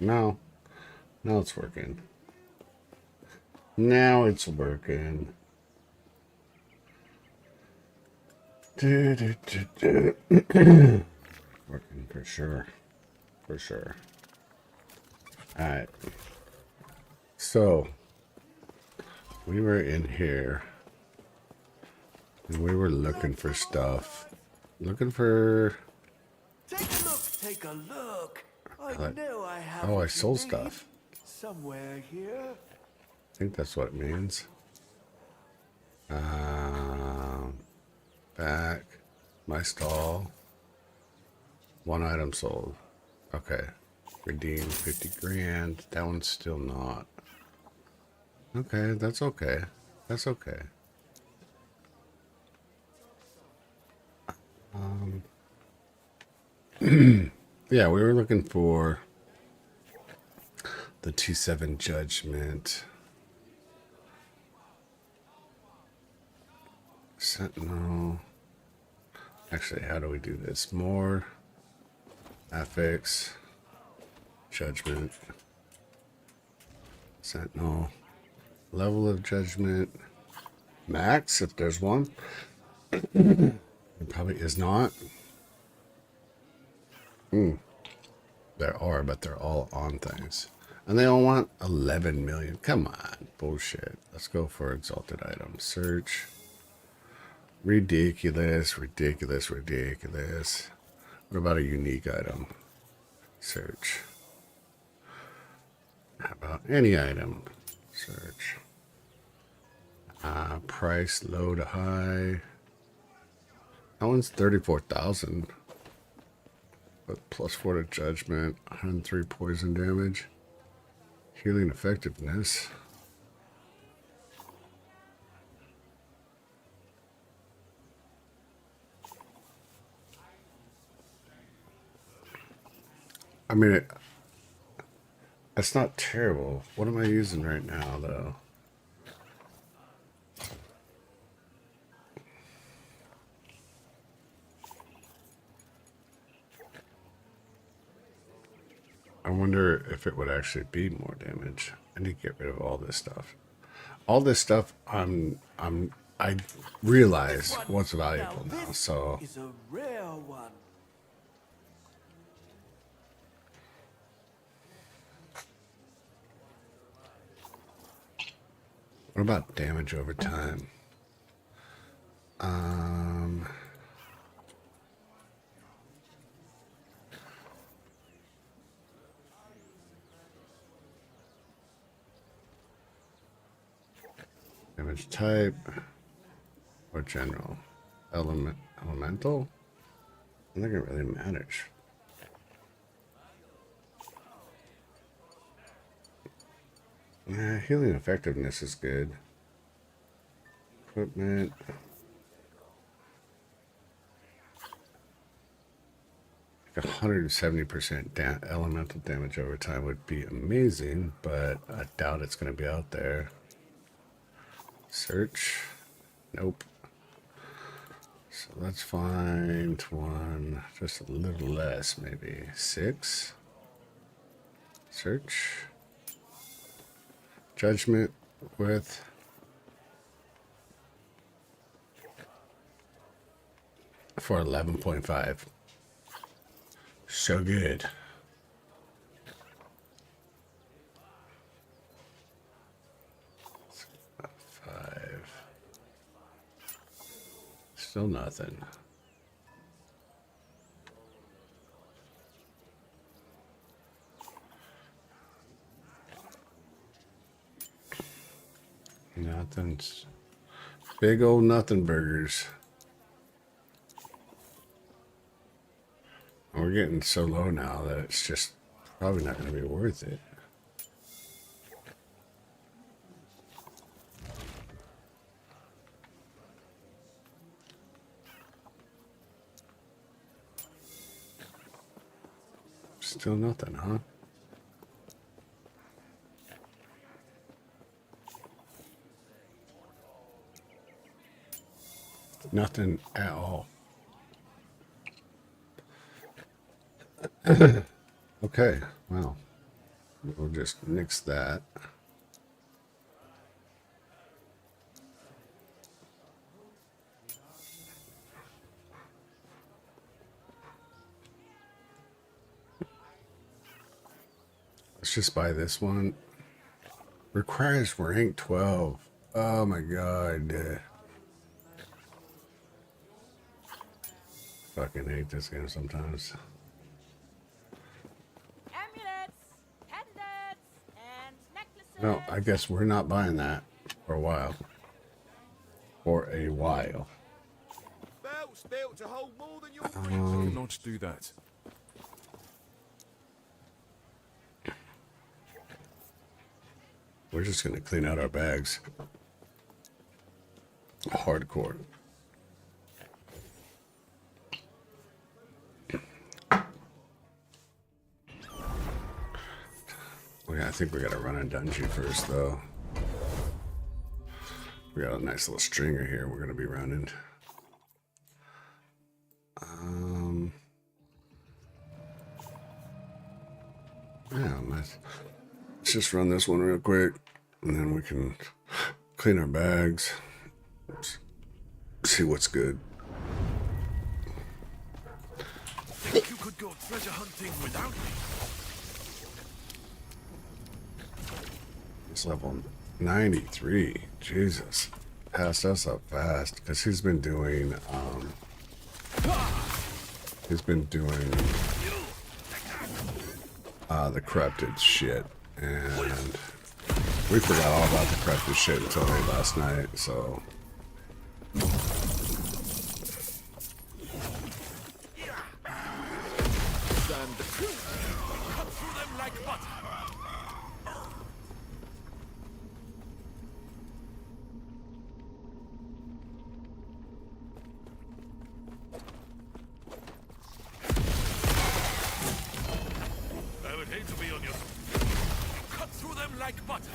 No. Now it's working. Now it's working. Working for sure. For sure. Alright. So, we were in here. And we were looking for stuff. Looking for... Take a look, take a look. I know I have Oh, I what you sold need. stuff. Somewhere here. I think that's what it means. Back. My stall. One item sold. Okay. Redeem 50 grand. That one's still not. Okay, that's okay. That's okay. Yeah, we were looking for the T7 Judgment. Sentinel. Actually, how do we do this? More. Affix. Judgment. Sentinel. Level of Judgment. Max, if there's one. It probably is not. There are, but they're all on things. And they all want 11 million. Come on. Bullshit. Let's go for exalted item. Search. Ridiculous, ridiculous, ridiculous. What about a unique item? Search. How about any item? Search. Price low to high. That one's 34,000. But plus 4 to judgment, 103 poison damage. Healing effectiveness. I mean, it's not terrible. What am I using right now, though? I wonder if it would actually be more damage. I need to get rid of all this stuff. All this stuff, I realize what's valuable now. So Is a rare one. what about damage over time? Damage type or general? Elemental? I don't think it really matters. Healing effectiveness is good. Equipment. Like 170% elemental damage over time would be amazing, but I doubt it's going to be out there. Search. Nope. So let's find one just a little less, maybe 6. Search. Judgment with for 11.5. So good. Still nothing. Nothing's big old nothing burgers. We're getting so low now that it's just probably not going to be worth it. Still nothing, huh? Nothing at all. Okay, well, We'll just nix that. Let's just buy this one. Requires rank 12. Oh my god. Fucking hate this game sometimes. Amulets, pendants, and necklaces. No, I guess we're not buying that for a while. For a while. Belts built to hold more than your Not do that. We're just gonna clean out our bags. Hardcore. Oh yeah, I think we gotta run a dungeon first though. We got a nice little stringer here we're gonna be running. Yeah, let's just run this one real quick, and then we can clean our bags, see what's good. Think you could go treasure hunting without me? It's level 93. Jesus, passed us up fast because he's been doing the corrupted shit, and we forgot all about the corrupted shit until late last night. So Cut through them like butter. I would hate to be on your... Cut through them like butter.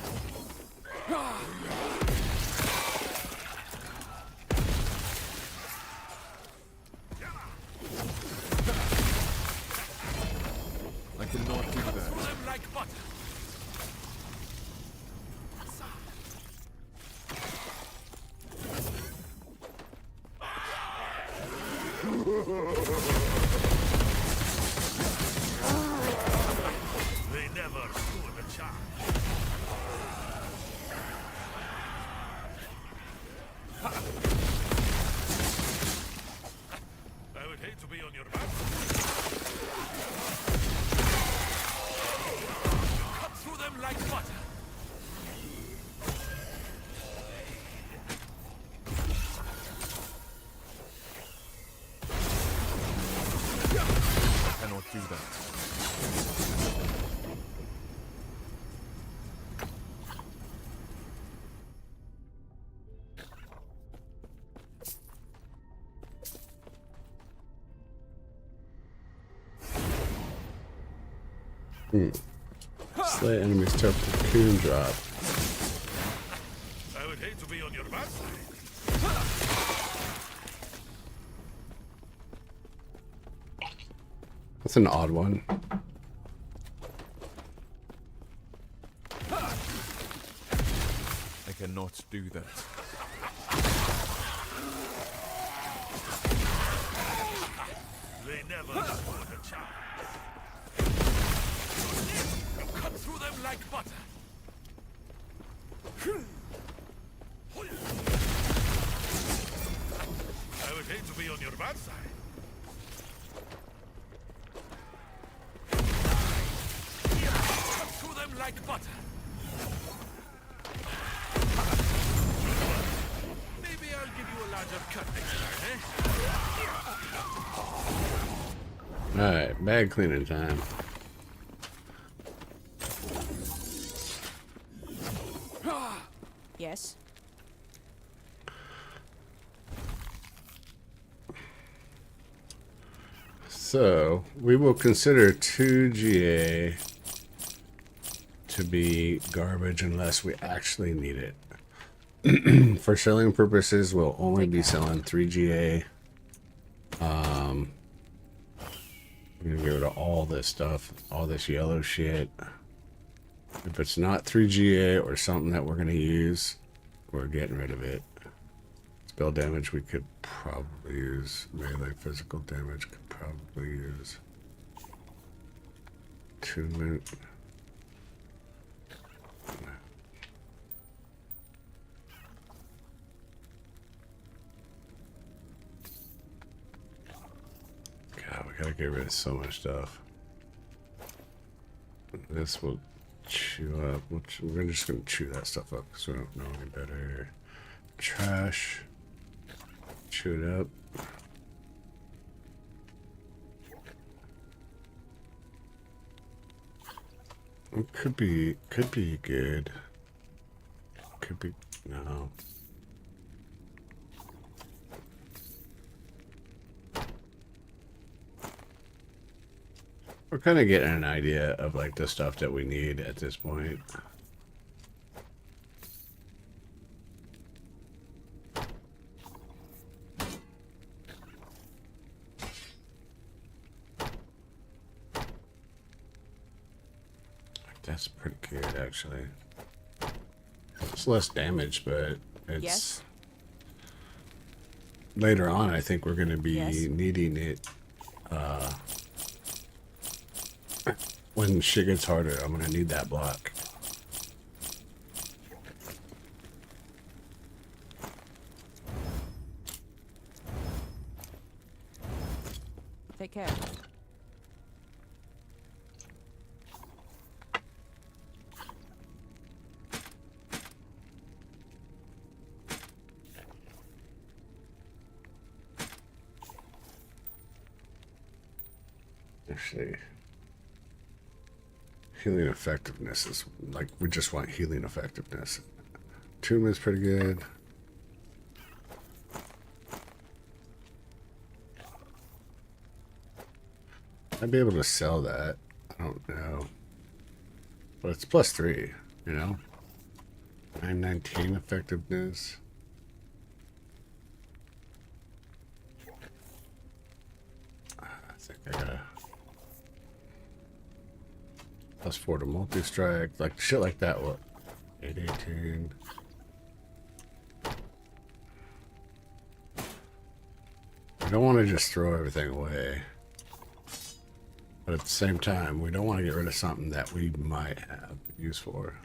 I cannot do that. Through them like butter. They never stood a chance. I would hate to be on your back. Cut through them like butter. I cannot do that. slay enemies tough cocoon drop. I would hate to be on your bad side. That's an odd one. I cannot do that. They never stood a chance. You cut through them like butter. I would hate to be on your bad side. Cut through them like butter. Maybe I'll give you a larger cut next time, eh? Alright, bag cleaning time. Yes. So, we will consider 2 GA to be garbage unless we actually need it. For selling purposes, we'll only be selling 3 GA. I'm gonna get rid of all this stuff, all this yellow shit. If it's not 3GA or something that we're going to use, we're getting rid of it. Spell damage we could probably use. Melee physical damage could probably use. Attunement. God, we gotta get rid of so much stuff. This will chew up. We're just gonna chew that stuff up because we don't know any better. Trash. Chew it up. It could be good. Could be no. We're kind of getting an idea of like the stuff that we need at this point. That's pretty good, actually. It's less damage, but it's... Yes. Later on, I think we're going to be Yes. needing it. When shit gets harder, I'm going to need that block. Take care. Actually, healing effectiveness is like, we just want healing effectiveness. Attunement's pretty good. I'd be able to sell that. I don't know. But it's +3, you know? 919 effectiveness. I think I gotta... +4 to multi-strike. Like, shit like that. What? 818. We don't want to just throw everything away. But at the same time, we don't want to get rid of something that we might have use for.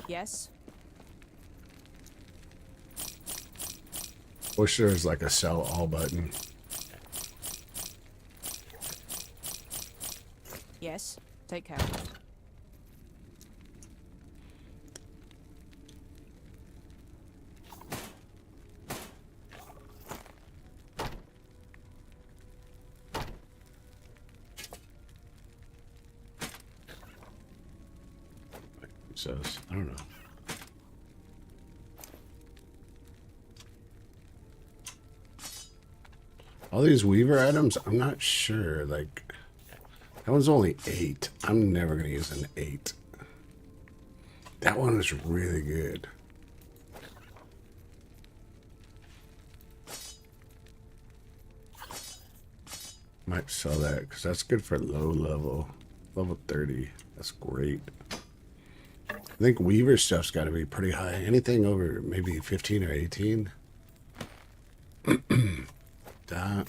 Yes. Wish there was like a sell all button. Yes. Take care. It says, I don't know. All these Weaver items, I'm not sure. Like, that one's only 8. I'm never going to use an 8. That one is really good. Might sell that because that's good for low level. Level 30. That's great. I think Weaver stuff's got to be pretty high. Anything over maybe 15 or 18. That.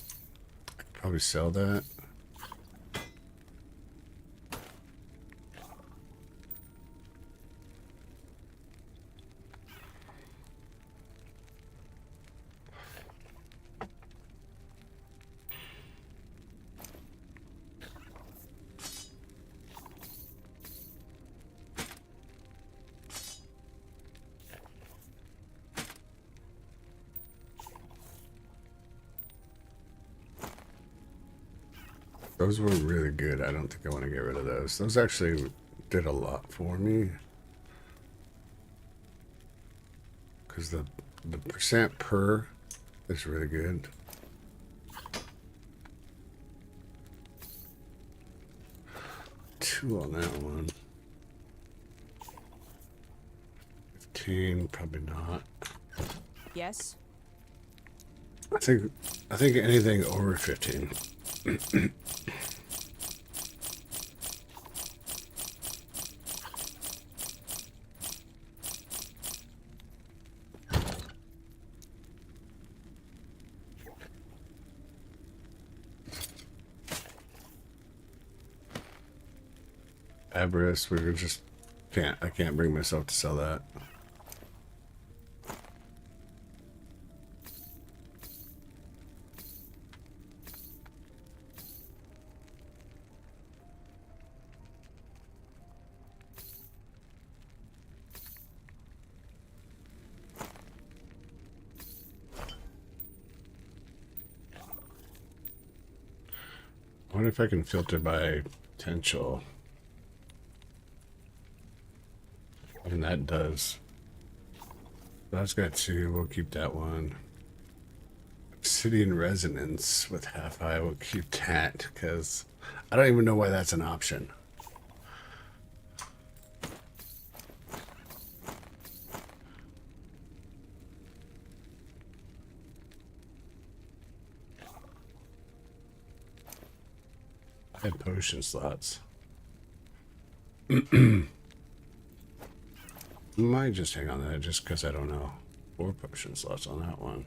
I could probably sell that. Those were really good. I don't think I want to get rid of those. Those actually did a lot for me. Because the percent per That's really good. Two on that one. 15, probably not. Yes. I think anything over 15. Avarice, we just I can't bring myself to sell that. I wonder if I can filter by potential. And that does. That's got two. We'll keep that one. Obsidian resonance with half high. We'll keep that because I don't even know why that's an option. I had potion slots. Might just hang on that just because I don't know. 4 potion slots on that one.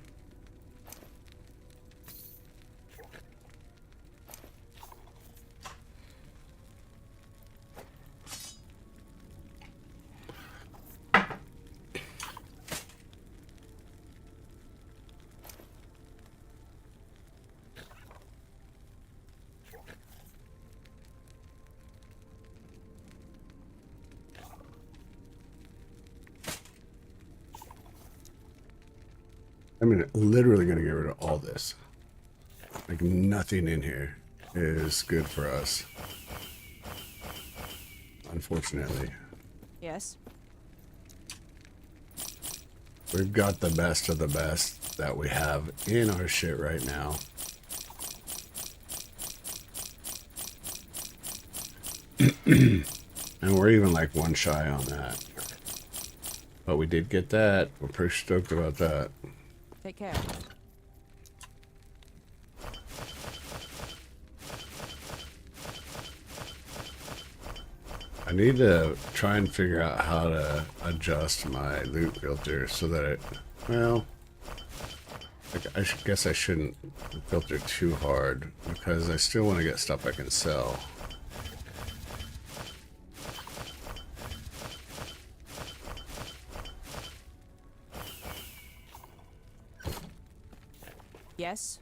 I mean, literally going to get rid of all this. Like, nothing in here is good for us. Unfortunately. Yes. We've got the best of the best that we have in our shit right now. And we're even like one shy on that. But we did get that. We're pretty stoked about that. Take care. I need to try and figure out how to adjust my loot filter so that it, well, like guess I shouldn't filter too hard because I still want to get stuff I can sell. Yes.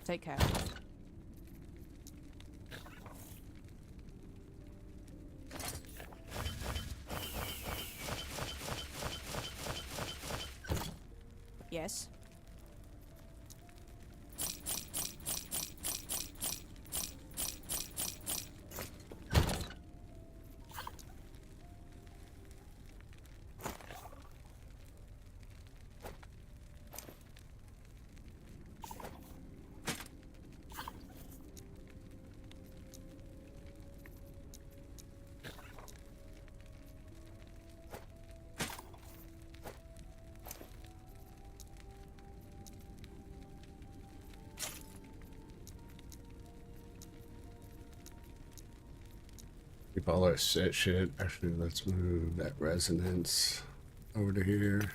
Take care. Yes. Keep all our set shit. Actually, let's move that resonance over to here.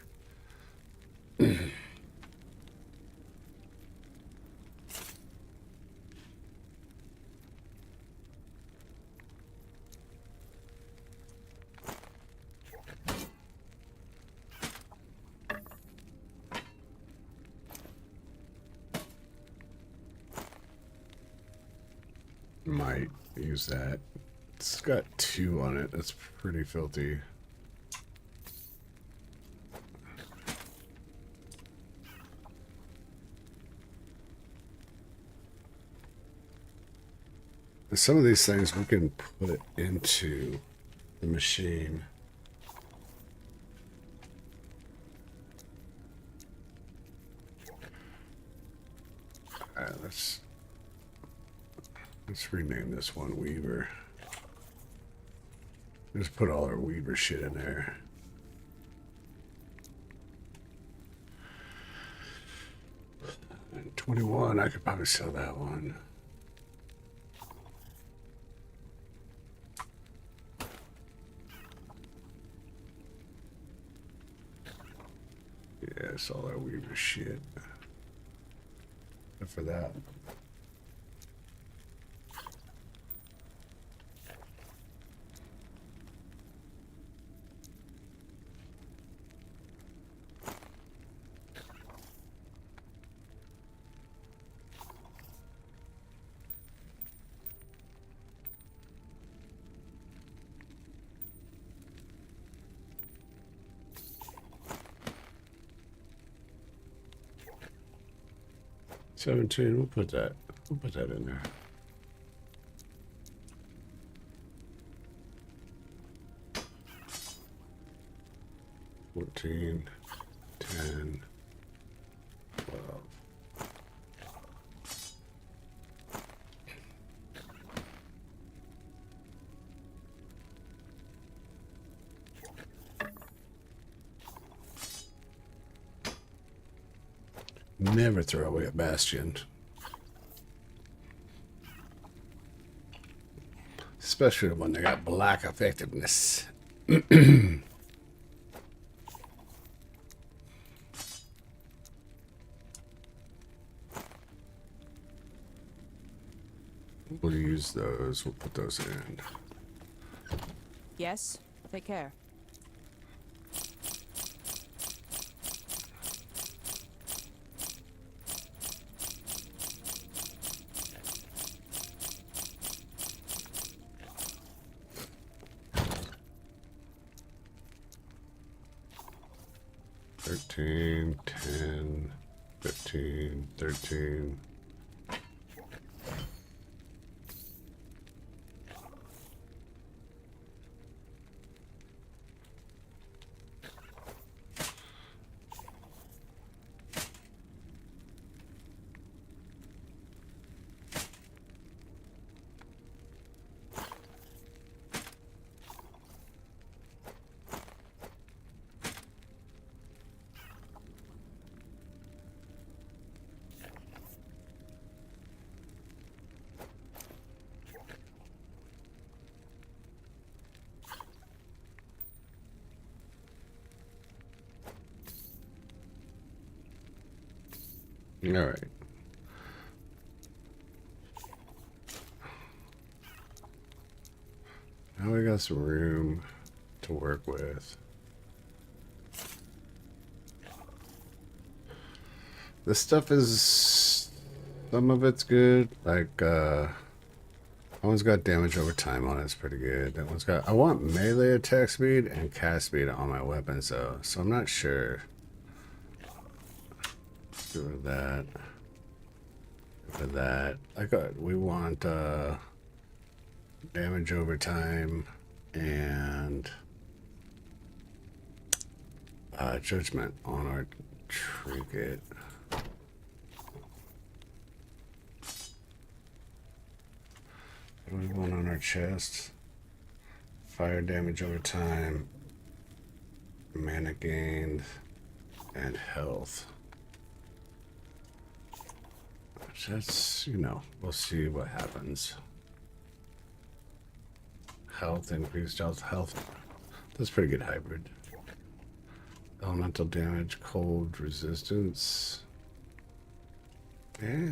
Might use that. It's got 2 on it. That's pretty filthy. And some of these things we can put it into the machine. Alright, let's rename this one Weaver. Just put all our Weaver shit in there. And 21, I could probably sell that one. Yeah, it's all our Weaver shit. Except for that. $17, we'll put that in there. $14, $10, $12. Never throw away a bastion. Especially when they got black effectiveness. We'll use those. We'll put those in. Yes. Take care. $13, $10, $15, $13. All right. Now we got some room to work with. This stuff is, some of it's good. Like, that one's got damage over time on it. It's pretty good. That one's got, I want melee attack speed and cast speed on my weapons though. So I'm not sure. Do that. For that. We want damage over time and judgment on our trinket. What do we want on our chest? Fire damage over time, mana gained, and health. That's, you know, we'll see what happens. Health, increased health. That's pretty good hybrid. Elemental damage, cold resistance. Yeah.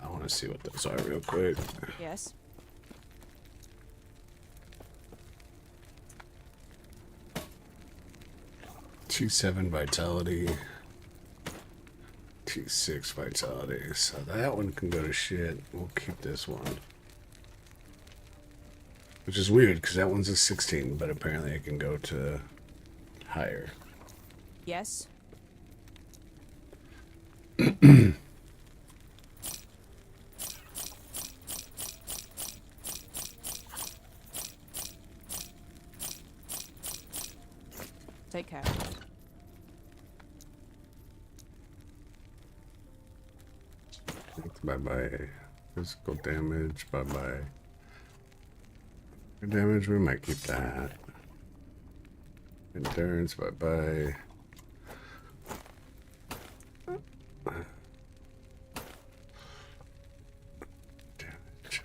I want to see what those are real quick. Yes. 2-7 vitality. 2-6 vitality. So that one can go to shit. We'll keep this one. Which is weird because that one's a 16, but apparently it can go to higher. Yes. Take care. Bye-bye. Physical damage. Bye-bye. Damage, we might keep that. Endurance, bye-bye. Damage.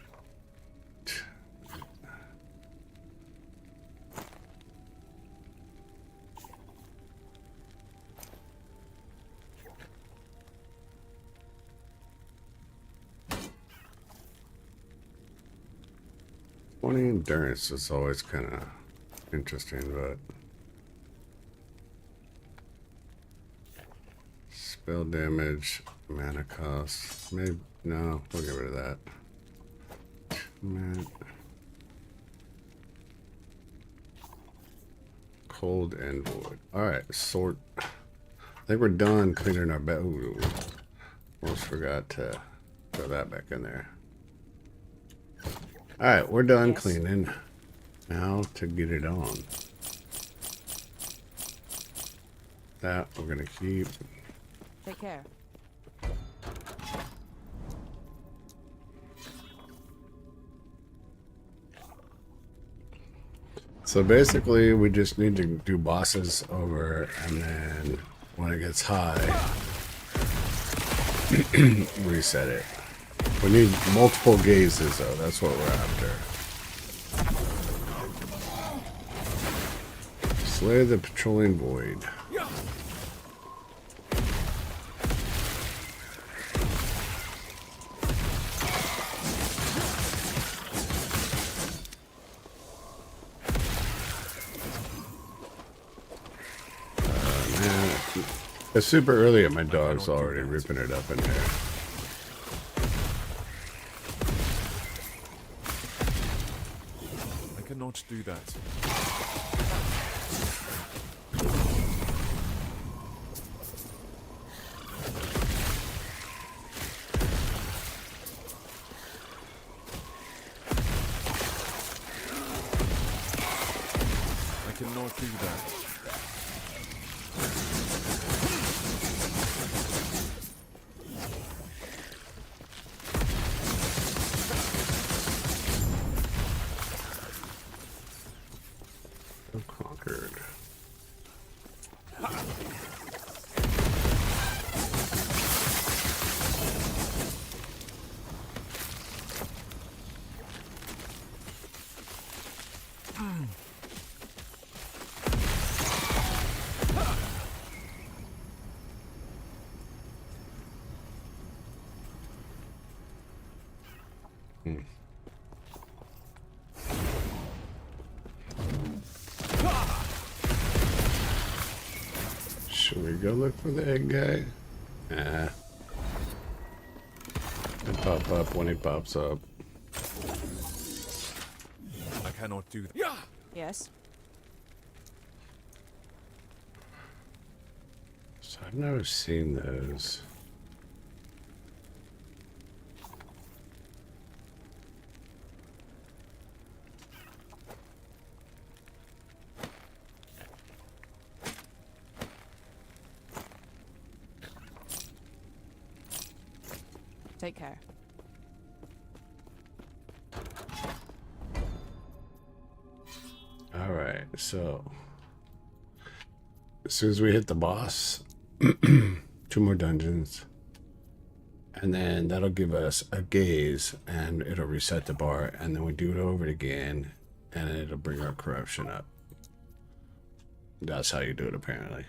20 endurance is always kind of interesting, but spell damage, mana cost, maybe no, we'll get rid of that. Cold and wood. All right, sort. I think we're done cleaning our bed. Almost forgot to throw that back in there. All right, we're done cleaning. Now to get it on. That we're gonna keep. Take care. So basically, we just need to do bosses over, and then when it gets high, reset it. We need multiple gazes, though. That's what we're after. Slay the patrolling void. Man, it's super early and my dog's already ripping it up in there. I cannot do that. I cannot do that. Conquered. Should we go look for the egg guy? Nah. They pop up when he pops up. I cannot do that. Yes. So I've never seen those. Take care. All right, so as soon as we hit the boss, 2 more dungeons, and then that'll give us a gaze, and it'll reset the bar, and then we do it over again, and it'll bring our corruption up. That's how you do it, apparently.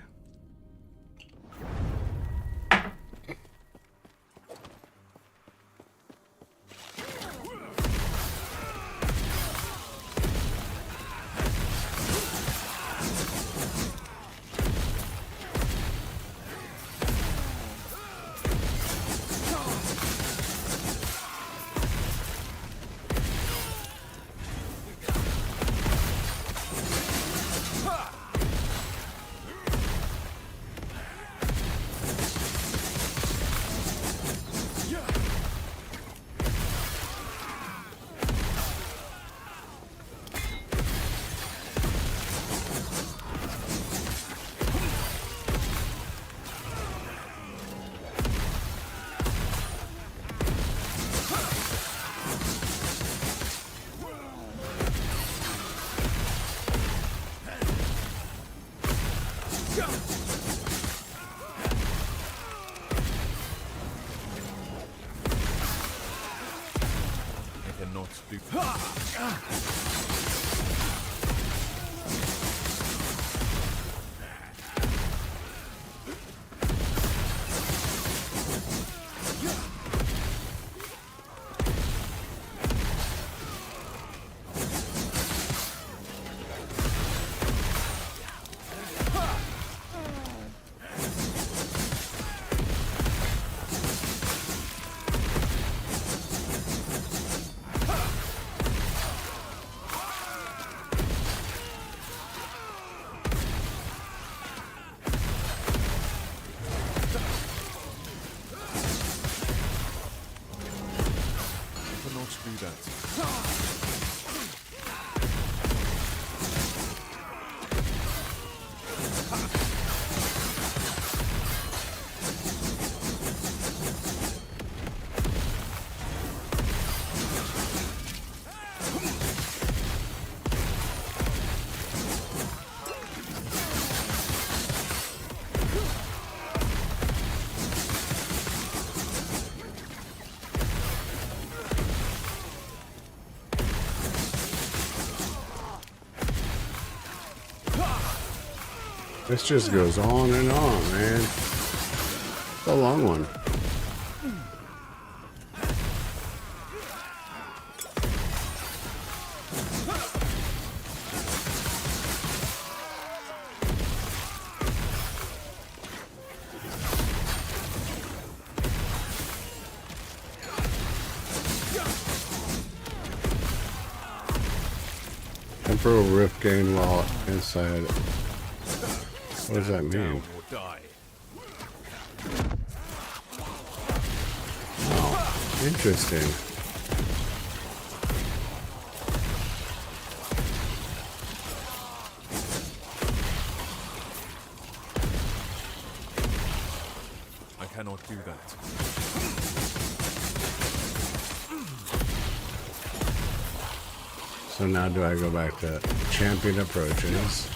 I cannot do that. I cannot do that. This just goes on and on, man. It's a long one. Temporal rift gain while inside. What does that mean? Down or die. Oh, interesting. I cannot do that. So now do I go back to champion approaches?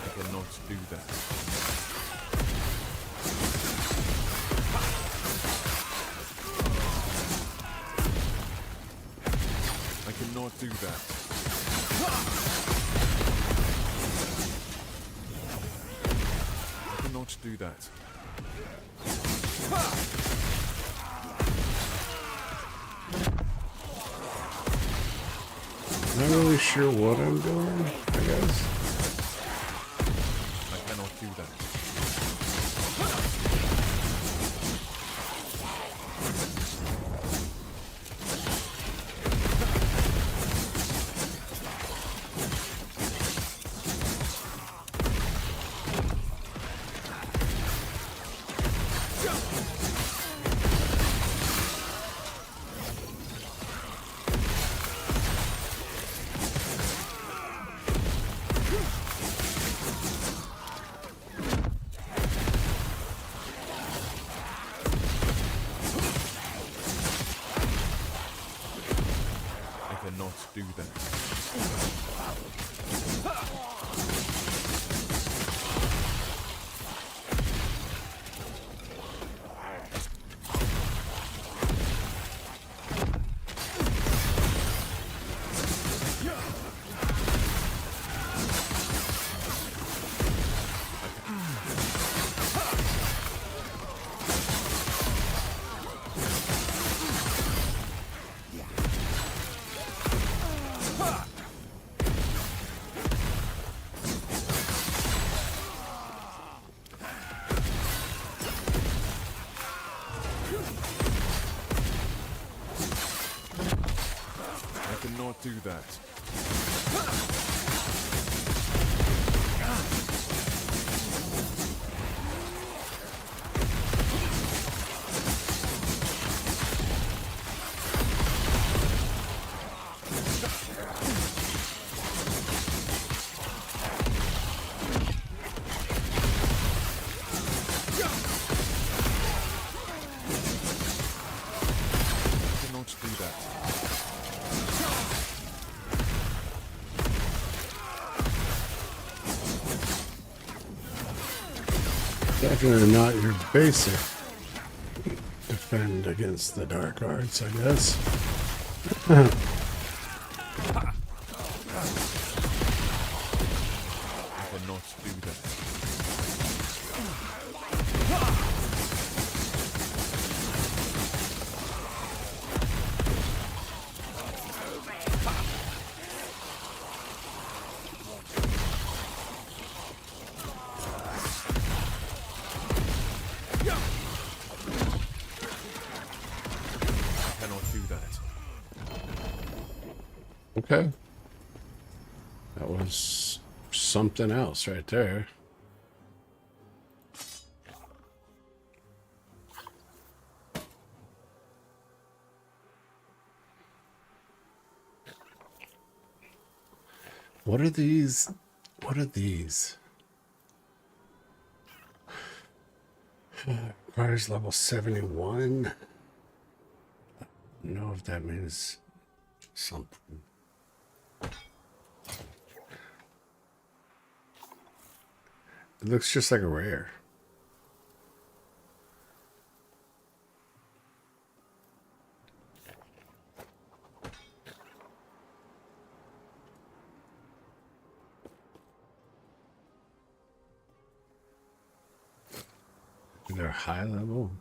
I cannot do that. I cannot do that. I cannot do that. Not really sure what I'm doing, I guess. I cannot do that. I cannot do that. I cannot do that. Definitely not your basic defend against the dark arts, I guess. I cannot do that. I cannot do that. Okay. That was something else right there. What are these? What are these? Requires level 71. I don't know if that means something. It looks just like a rare. They're high level.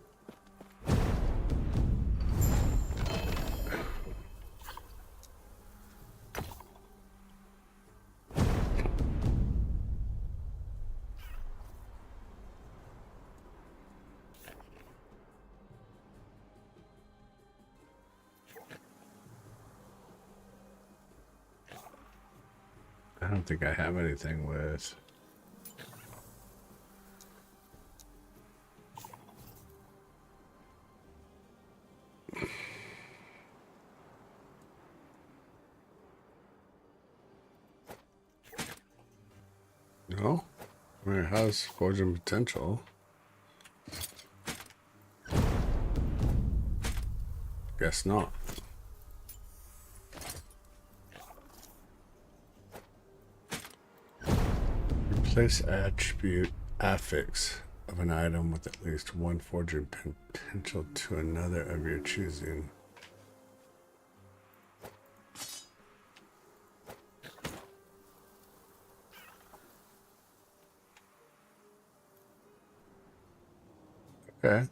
I don't think I have anything with. No? I mean, it has forging potential. Guess not. Replace attribute affix of an item with at least one forging potential to another of your choosing. Okay.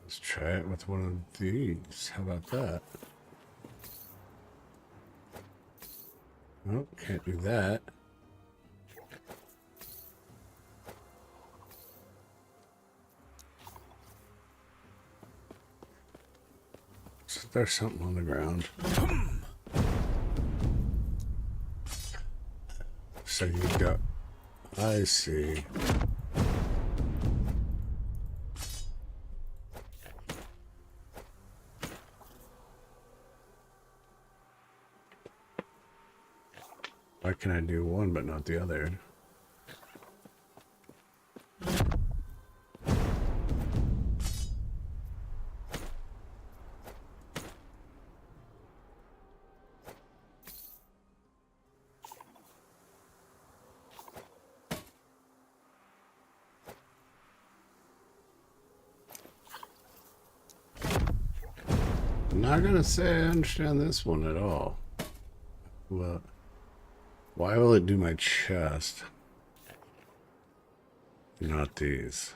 Let's try it with one of these. How about that? Nope, can't do that. So there's something on the ground. So you got... I see. Why can I do one but not the other? I'm not gonna say I understand this one at all. Well, why will it do my chest? Not these.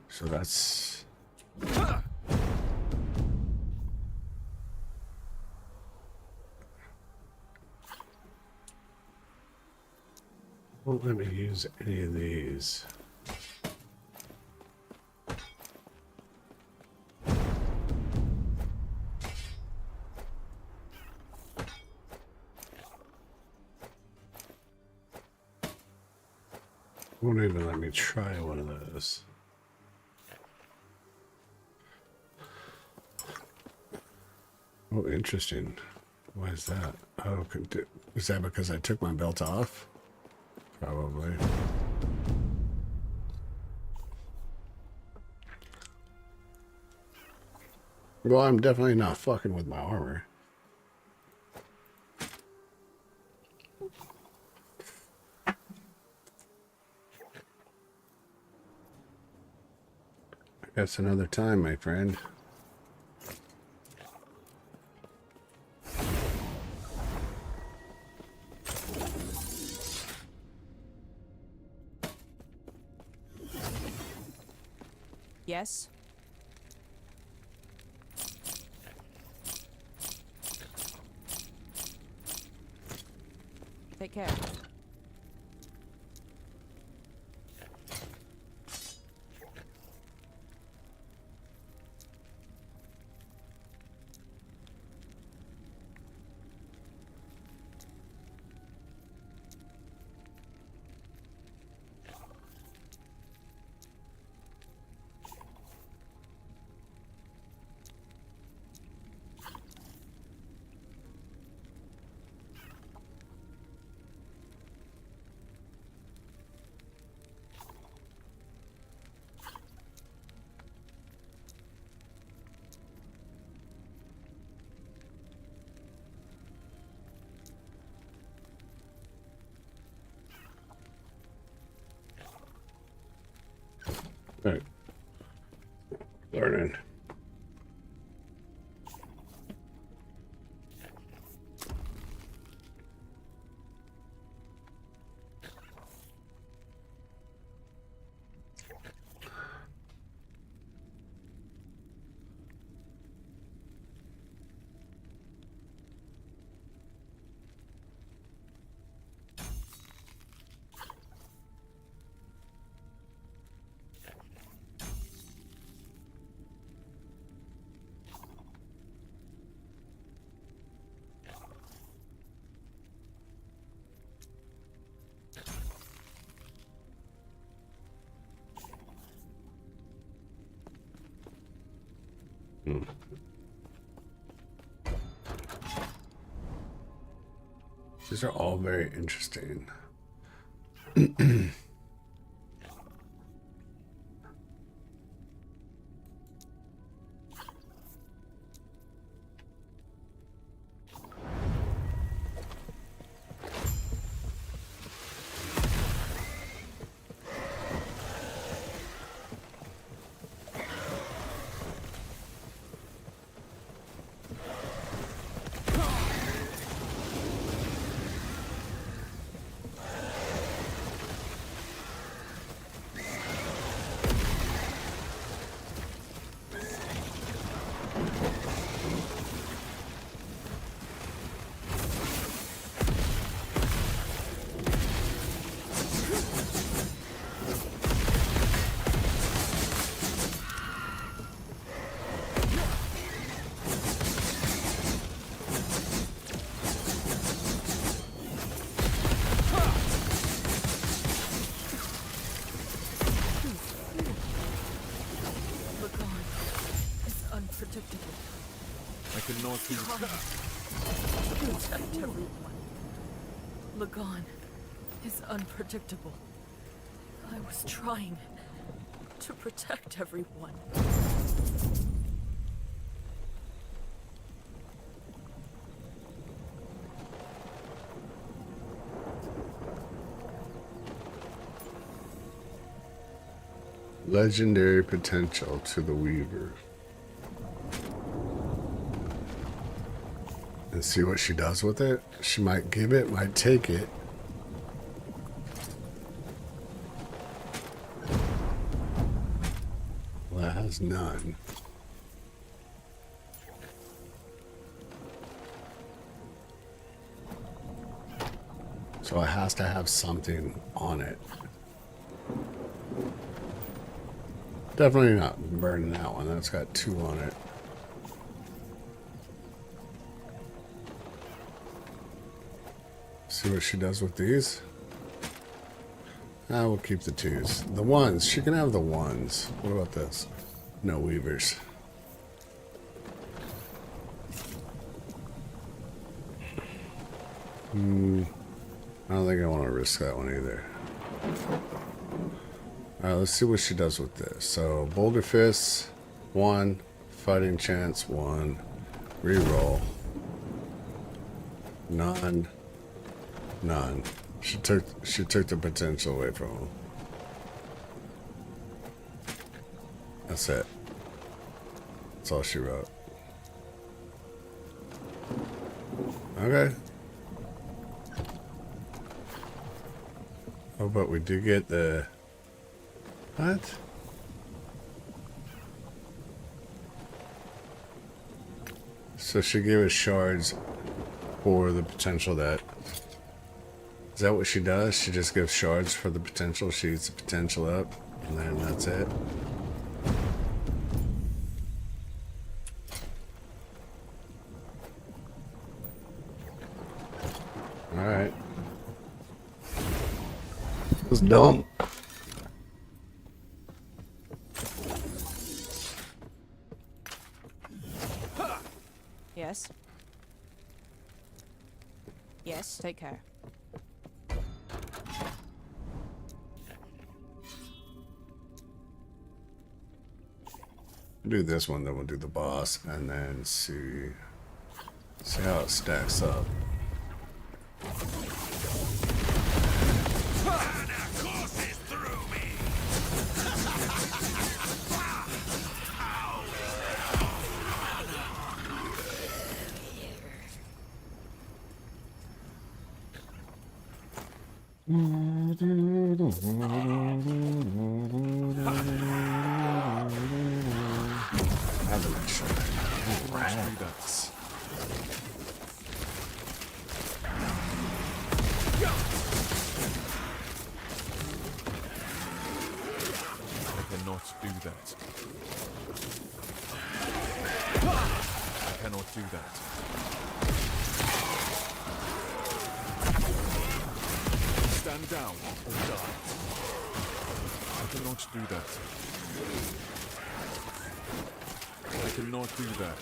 So that's... Won't let me use any of these. Won't even let me try one of those. Oh, interesting. Why is that? Oh, is that because I took my belt off? Probably. Well, I'm definitely not fucking with my armor. I guess another time, my friend. Yes. Take care. Right. Learning. These are all very interesting. I cannot do Protect everyone. Lagon is unpredictable. I was trying to protect everyone. Legendary potential to the Weaver. And see what she does with it. She might give it, might take it. Well, that has none. So it has to have something on it. Definitely not burning that one. That's got 2 on it. See what she does with these. I will keep the 2s. The 1s. She can have the 1s. What about this? No weavers. I don't think I want to risk that one either. Alright, let's see what she does with this. So, Boulder Fists, 1. Fighting Chance, 1. Reroll. None. None. She took the potential away from him. That's it. That's all she wrote. Okay. Oh, but we do get the... What? So she gave us shards for the potential that... Is that what she does? She just gives shards for the potential. She eats the potential up, and then that's it. Alright. It was dumb. Yes. Yes, take care. Do this one, then we'll do the boss, and then see how it stacks up. Rats. I cannot do that. I cannot do that. Stand down or die. I cannot do that. I cannot do that.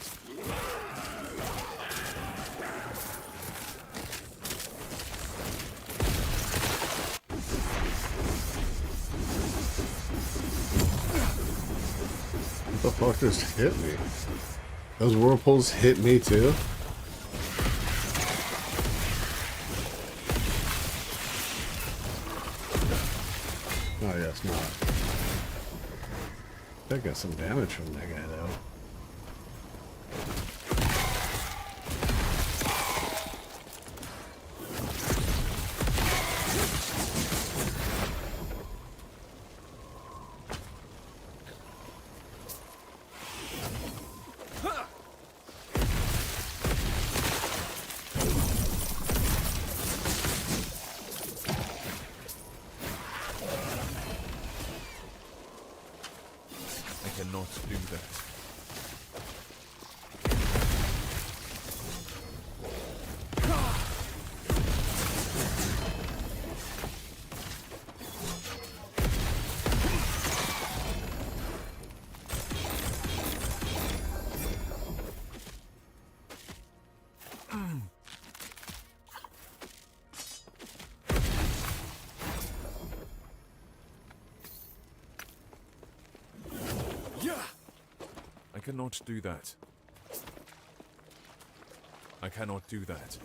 What the fuck just hit me? Those whirlpools hit me too? Oh yeah, it's not. I got some damage from that guy though. I cannot do that. I cannot do that. I cannot do that.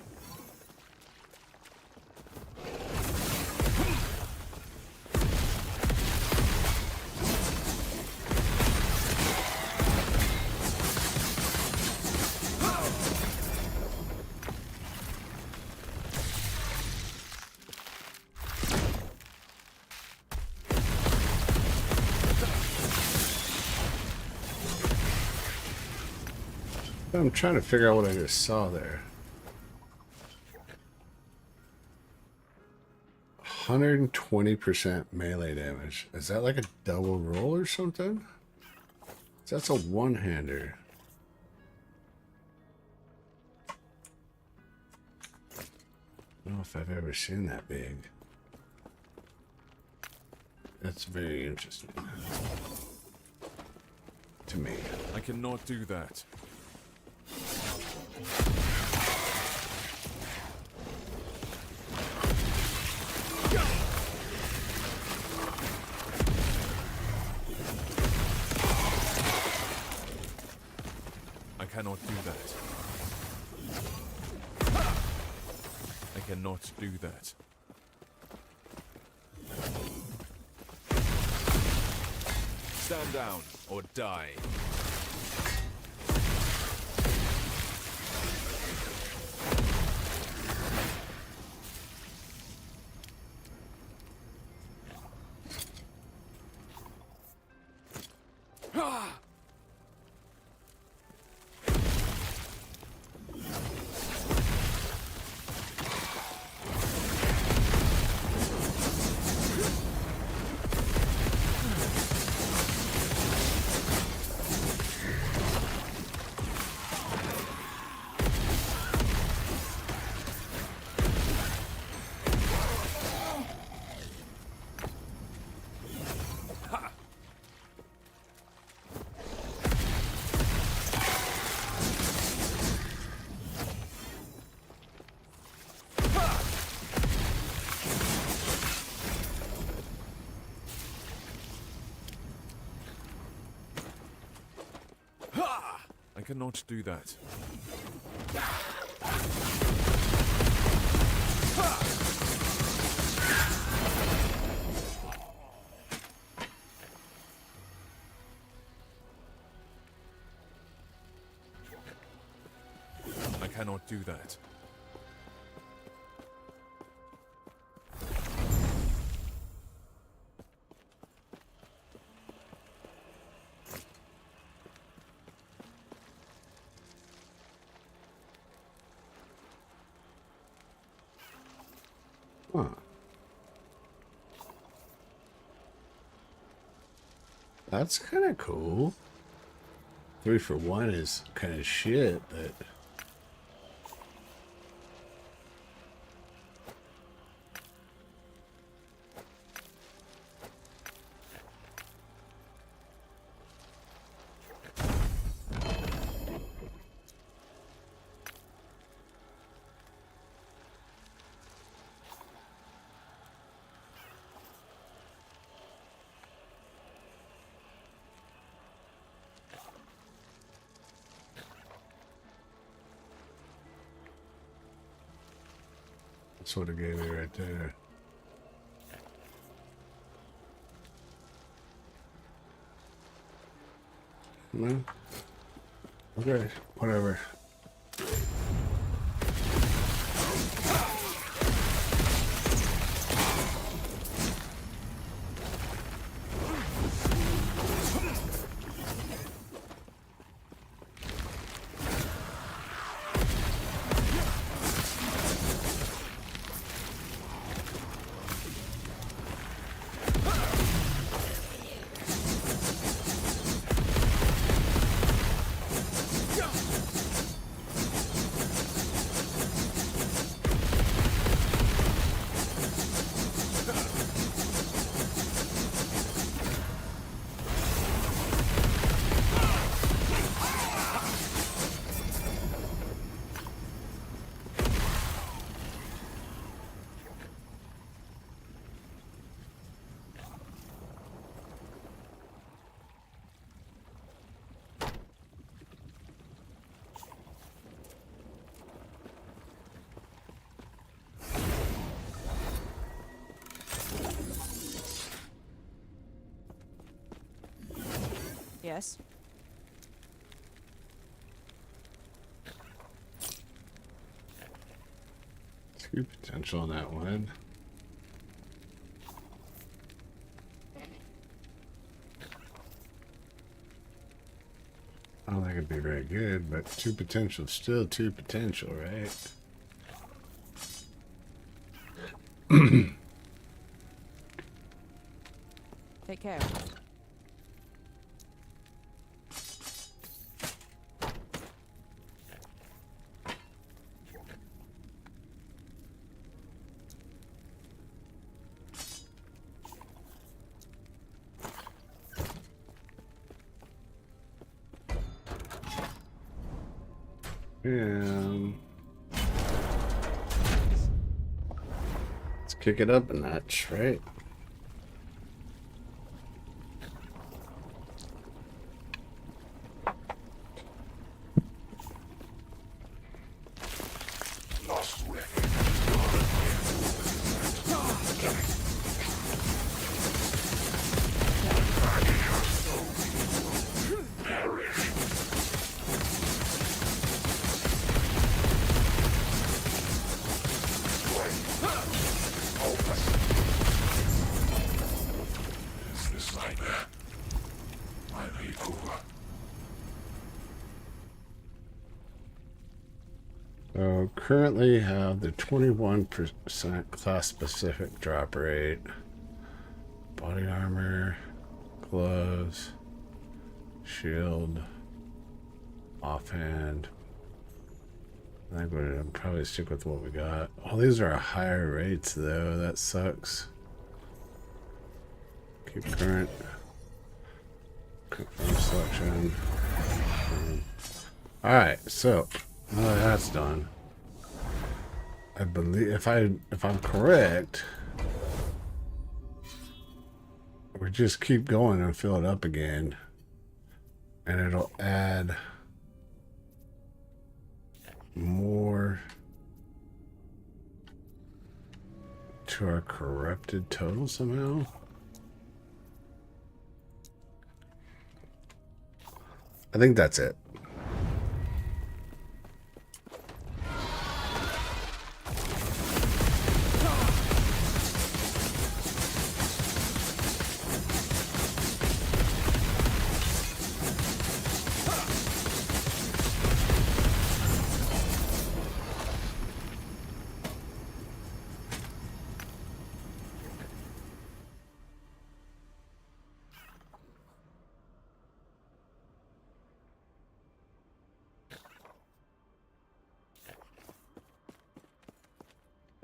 I'm trying to figure out what I just saw there. 120% melee damage. Is that like a double roll or something? That's a one-hander. I don't know if I've ever seen that big. That's very interesting to me. I cannot do that. I cannot do that. I cannot do that. Stand down or die. I cannot do that. I cannot do that. Huh. That's kind of cool. 3 for 1 is kind of shit, but... That's what it gave me right there. No? Okay, whatever. Yes. Two potential on that one. I don't think it'd be very good, but 2 potential, still 2 potential, right? Take care. And let's kick it up a notch, right? So currently have the 21% class specific drop rate. Body armor, gloves, shield, offhand. I think we'll probably stick with what we got. All these are higher rates though, that sucks. Keep current. Confirm selection. Alright, so now that that's done, I believe if I'm correct, we just keep going and fill it up again, and it'll add more to our corrupted total somehow. I think that's it.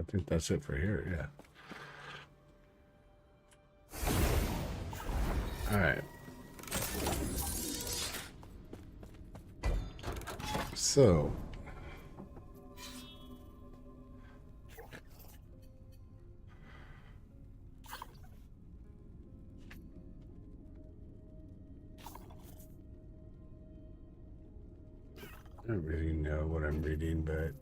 I think that's it for here, yeah. Alright. So I don't really know what I'm reading, but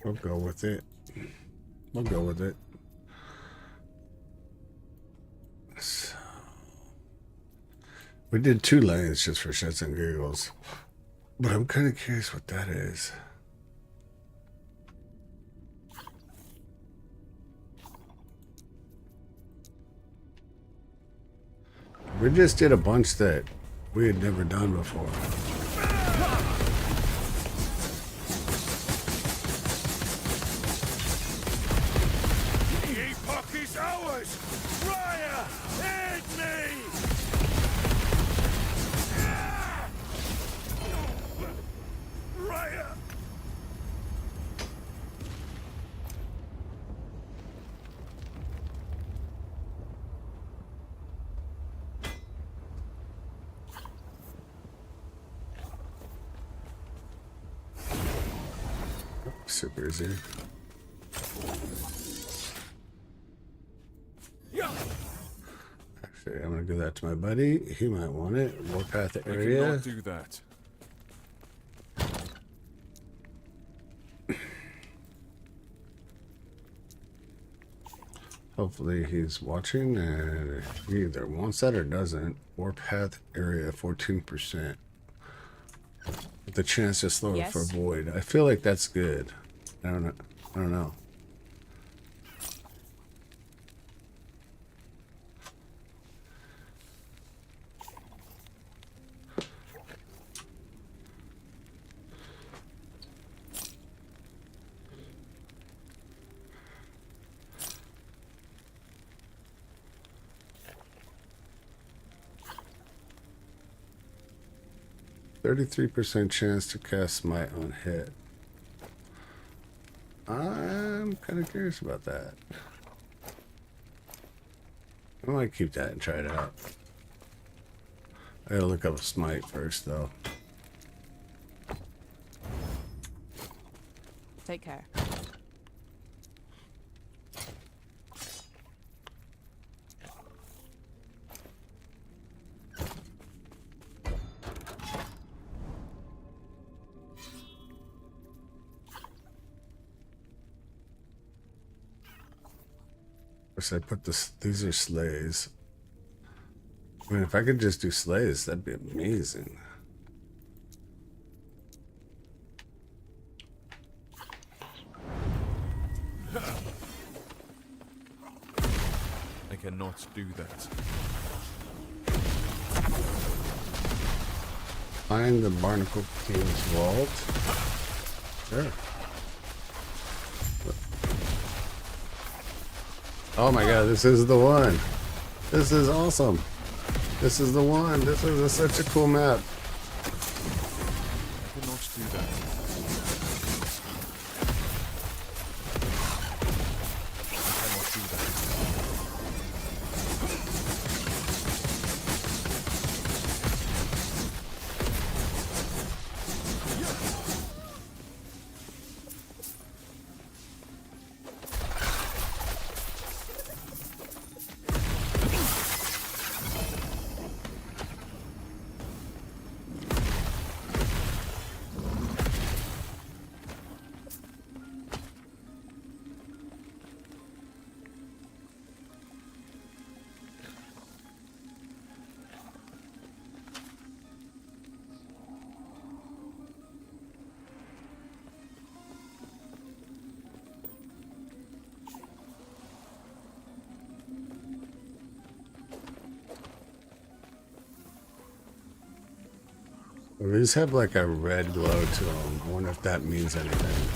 we'll go with it. We'll go with it. So, we did 2 lanes just for shits and giggles, but I'm kind of curious what that is. We just did a bunch that we had never done before. The Epoch is ours! Raya, aid me! Raya! 'Super easy. Actually, I'm gonna give that to my buddy. He might want it. Warpath I area. cannot do that. Hopefully he's watching and he either wants that or doesn't. Warpath area 14%. With the chance to slow it for Yes. void. I feel like that's good. I don't know. I don't know. %33% chance to cast Smite on hit. I'm kind of curious about that. I might keep that and try it out. I gotta look up a smite first, though. Take care. First, I put this. These are slays. I mean, if I could just do slays, that'd be amazing. I cannot do that. Find the Barnacle King's vault. Sure. Oh my god, this is the one. This is awesome. This is the one. This is such a cool map. I cannot do that. I cannot do that. These have like a red glow to them. I wonder if that means anything.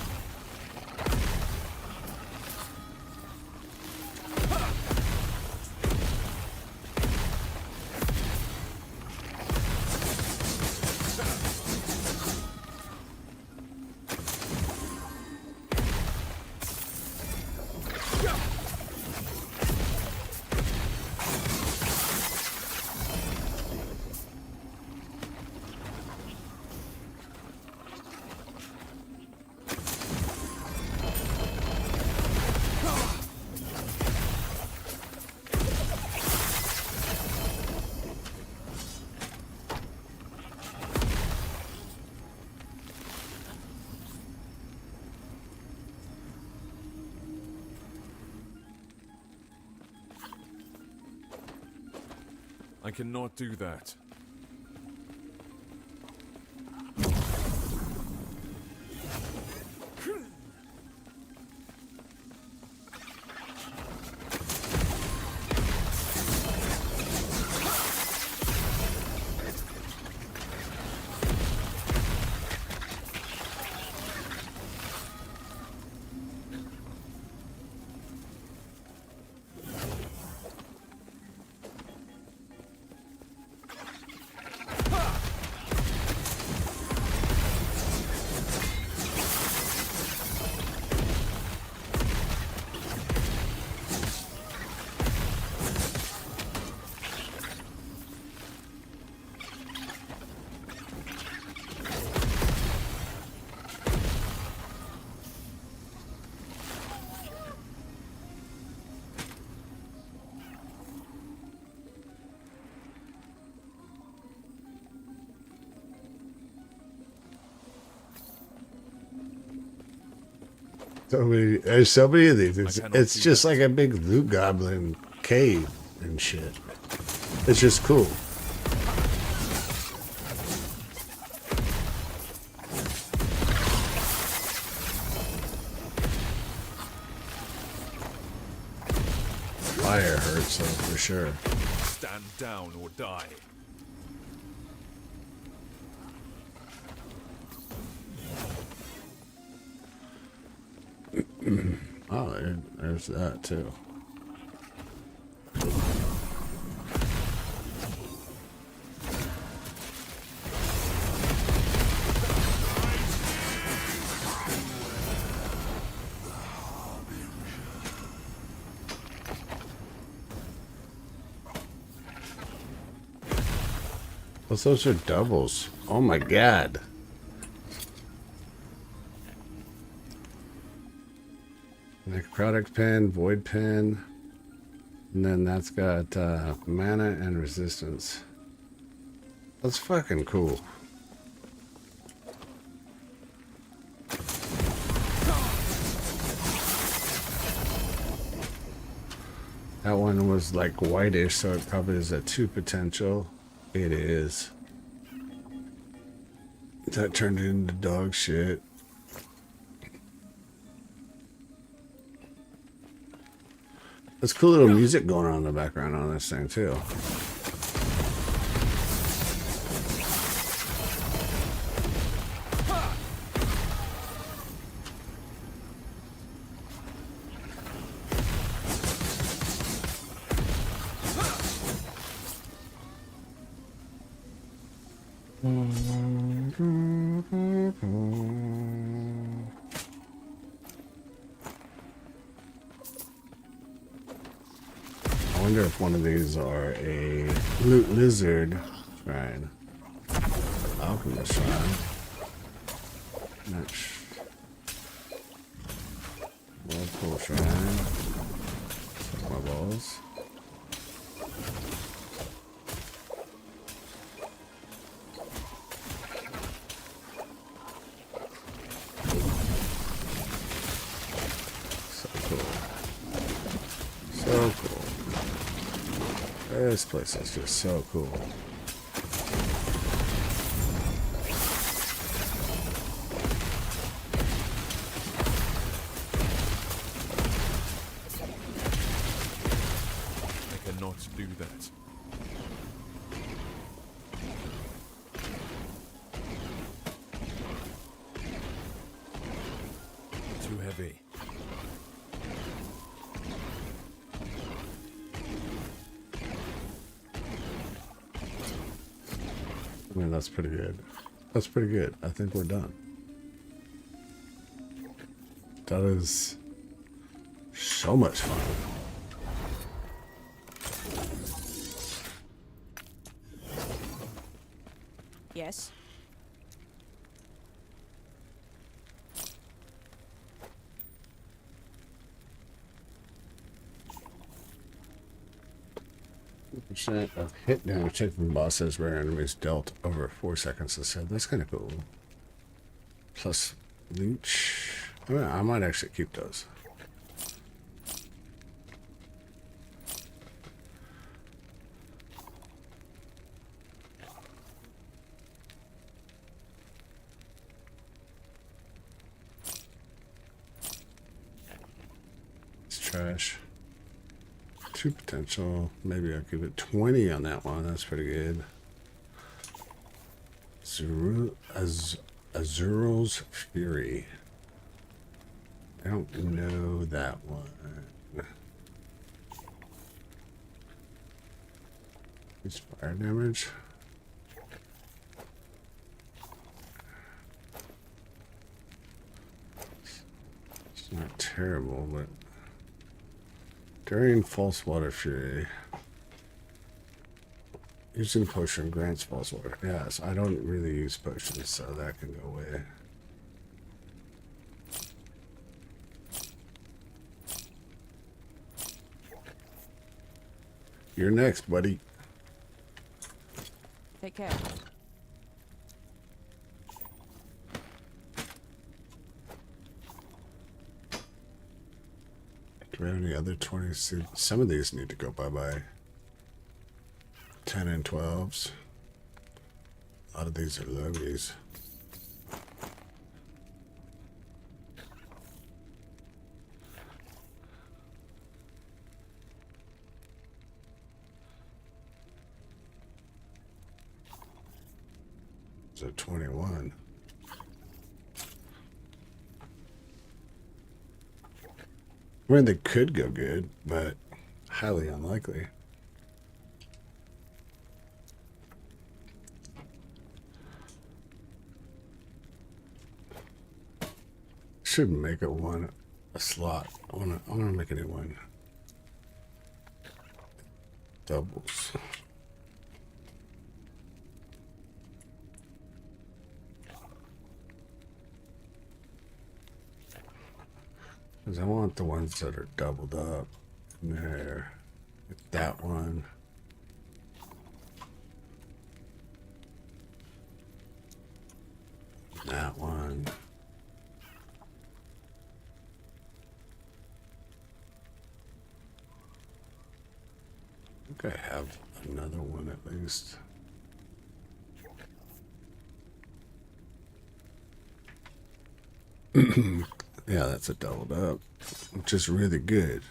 I cannot do that. There's so many of these. cannot It's do just that. like a big loot goblin cave and shit. It's just cool. Fire hurts though, for sure. Stand down or die. Oh, there's that too. Those are doubles. Oh my god. Necrotic pen, void pen. And then that's got mana and resistance. That's fucking cool. That one was like whitish, so it probably is a 2 potential. It is. That turned into dog shit. There's cool little music going on in the background on this thing too. I wonder if one of these are a loot lizard shrine. Alchemist shrine. Whirlpool shrine. Suck my balls. So cool. So cool. This place is just so cool. I cannot do that. Too heavy. I mean, that's pretty good. That's pretty good. I think we're done. That is so much fun. Yes. Percent of hit damage taken from bosses where enemies dealt over 4 seconds instead. That's kind of cool. Plus leech. I mean, I might actually keep those. It's trash. 2 potential. Maybe I'll give it 20 on that one. That's pretty good. Azural's Fury. I don't know that one. It's fire damage. It's not terrible, but during False Water Fury, using potion grants false water. Yes, I don't really use potions, so that can go away. You're next, buddy. Take care. Do we have any other 20? Some of these need to go bye-bye. 10 and 12s. A lot of these are lowies. So 21. I mean, they could go good, but highly unlikely. Should make it a slot. I wanna make it one doubles. Because I want the ones that are doubled up in there. Like that one. That one. I think I have another one at least. Yeah, that's a doubled up, which is really good.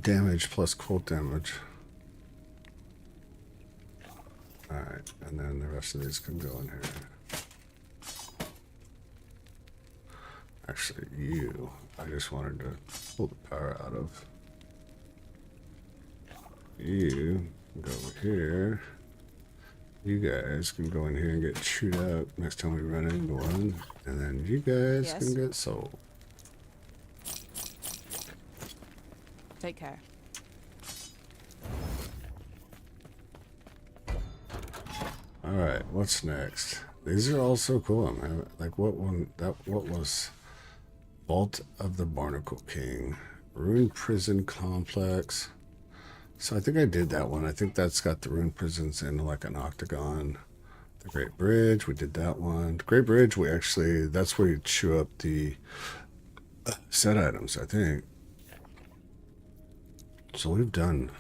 Damage plus cold damage. Alright, and then the rest of these can go in here. Actually, you, I just wanted to pull the power out of. You can go over here. You guys can go in here and get chewed up next time we run into one. And then you guys Yes. can get sold. Take care. Alright, what's next? These are all so cool. I'm having, like what one what was Vault of the Barnacle King. Ruined Prison Complex. So I think I did that one. I think that's got the ruined prisons in like an octagon. The Great Bridge, we did that one. The Great Bridge, we actually, that's where you chew up the set items, I think. So we've done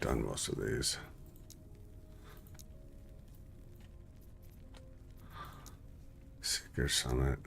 most of these. Seeker Summit.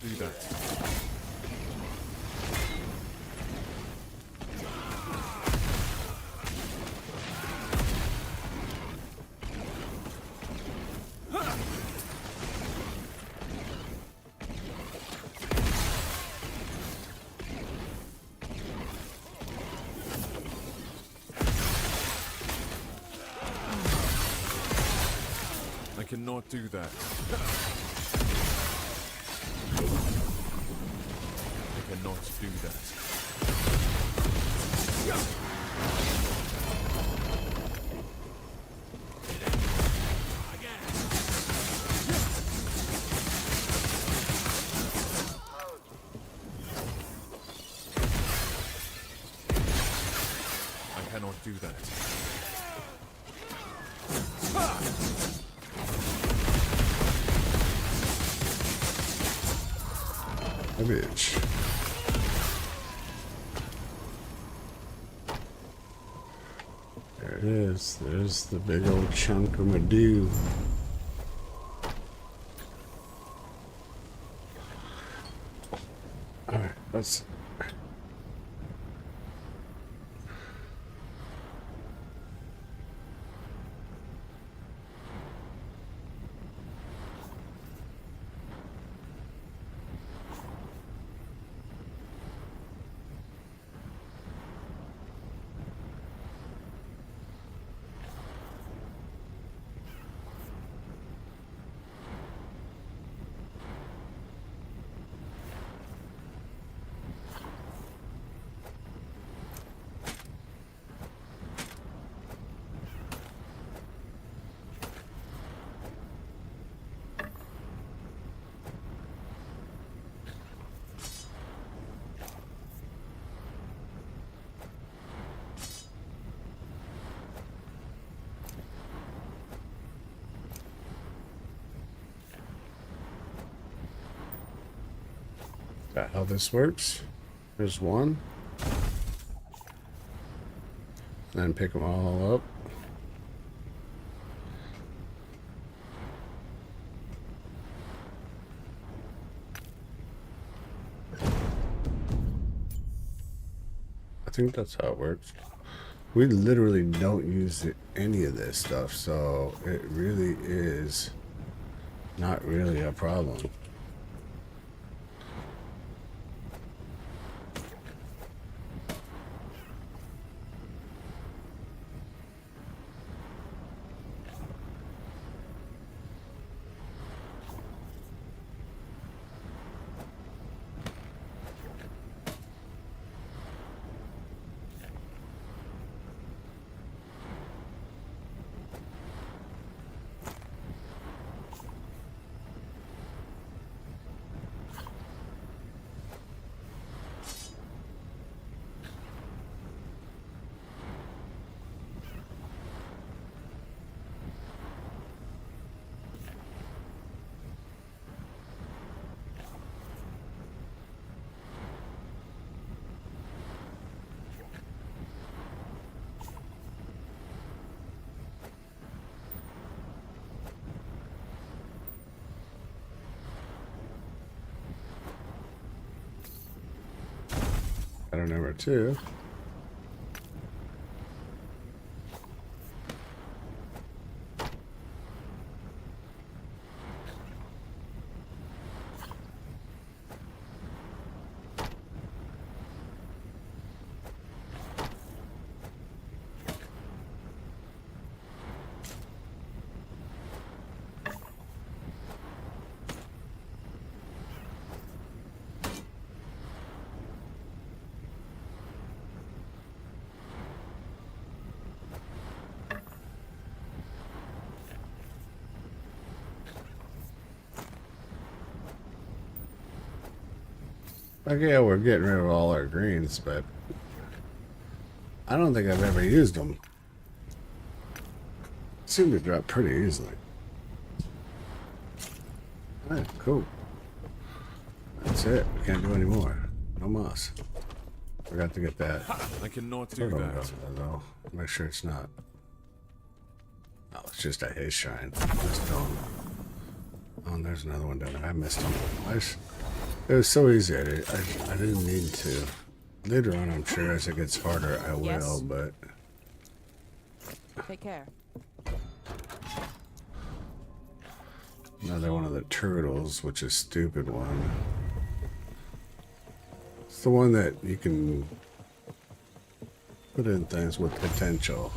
Do that. I cannot do that. I cannot do that. I cannot do that. A bitch. is. There's the big old chunk of Madoo. Alright, let's... That how this works? There's one. Then pick them all up. I think that's how it works. We literally don't use any of this stuff, so it really is not really a problem. Pattern number 2. Like, yeah, we're getting rid of all our greens, but I don't think I've ever used them. Seem to drop pretty easily. Alright, cool. That's it. We can't do any more. No moss. Forgot to get that. I cannot do that. Though. Make sure it's not. Oh, it's just a haze shrine. Just don't. Oh, and there's another one down there. I missed them. It was so easy. I didn't need to. Later on, I'm sure as it gets harder, I will, Yes. but... Take care. Another one of the turtles, which is a stupid one. It's the one that you can put in things with potential.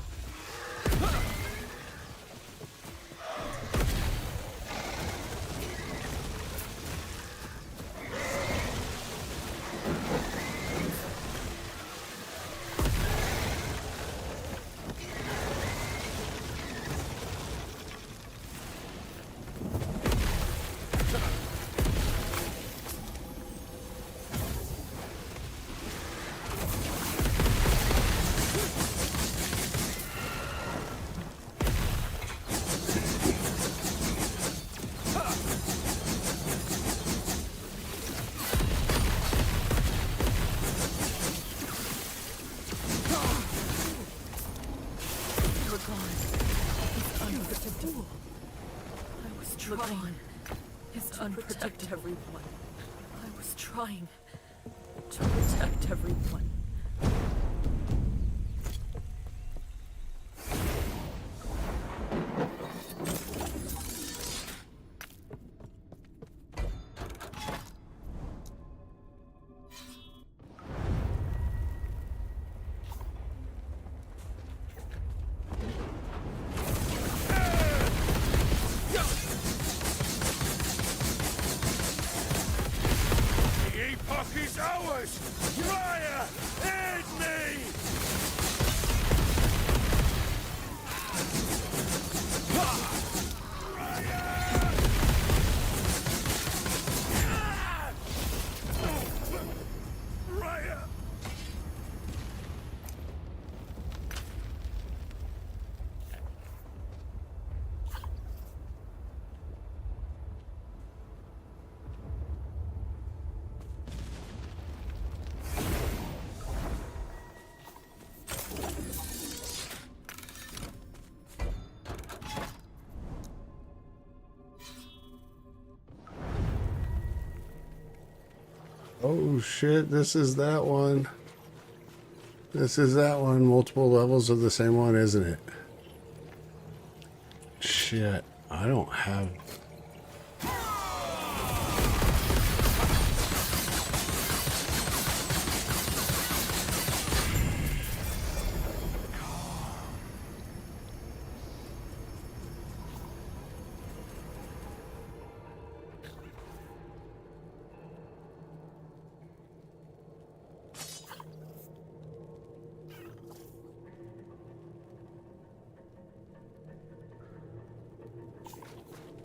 was trying. His unprotect everyone. I was trying to protect everyone. The Epoch is ours! Raya, aid me! Raya! Oh shit, this is that one. This is that one. Multiple levels of the same one, isn't it? Shit, I don't have...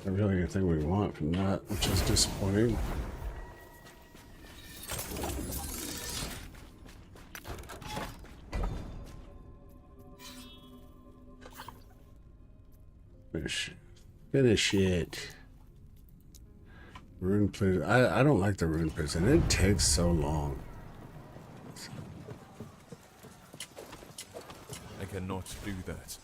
I really anything we want from that, which is disappointing. Finish it. Rune prison. I don't like the rune prison. It takes so long. I cannot do that.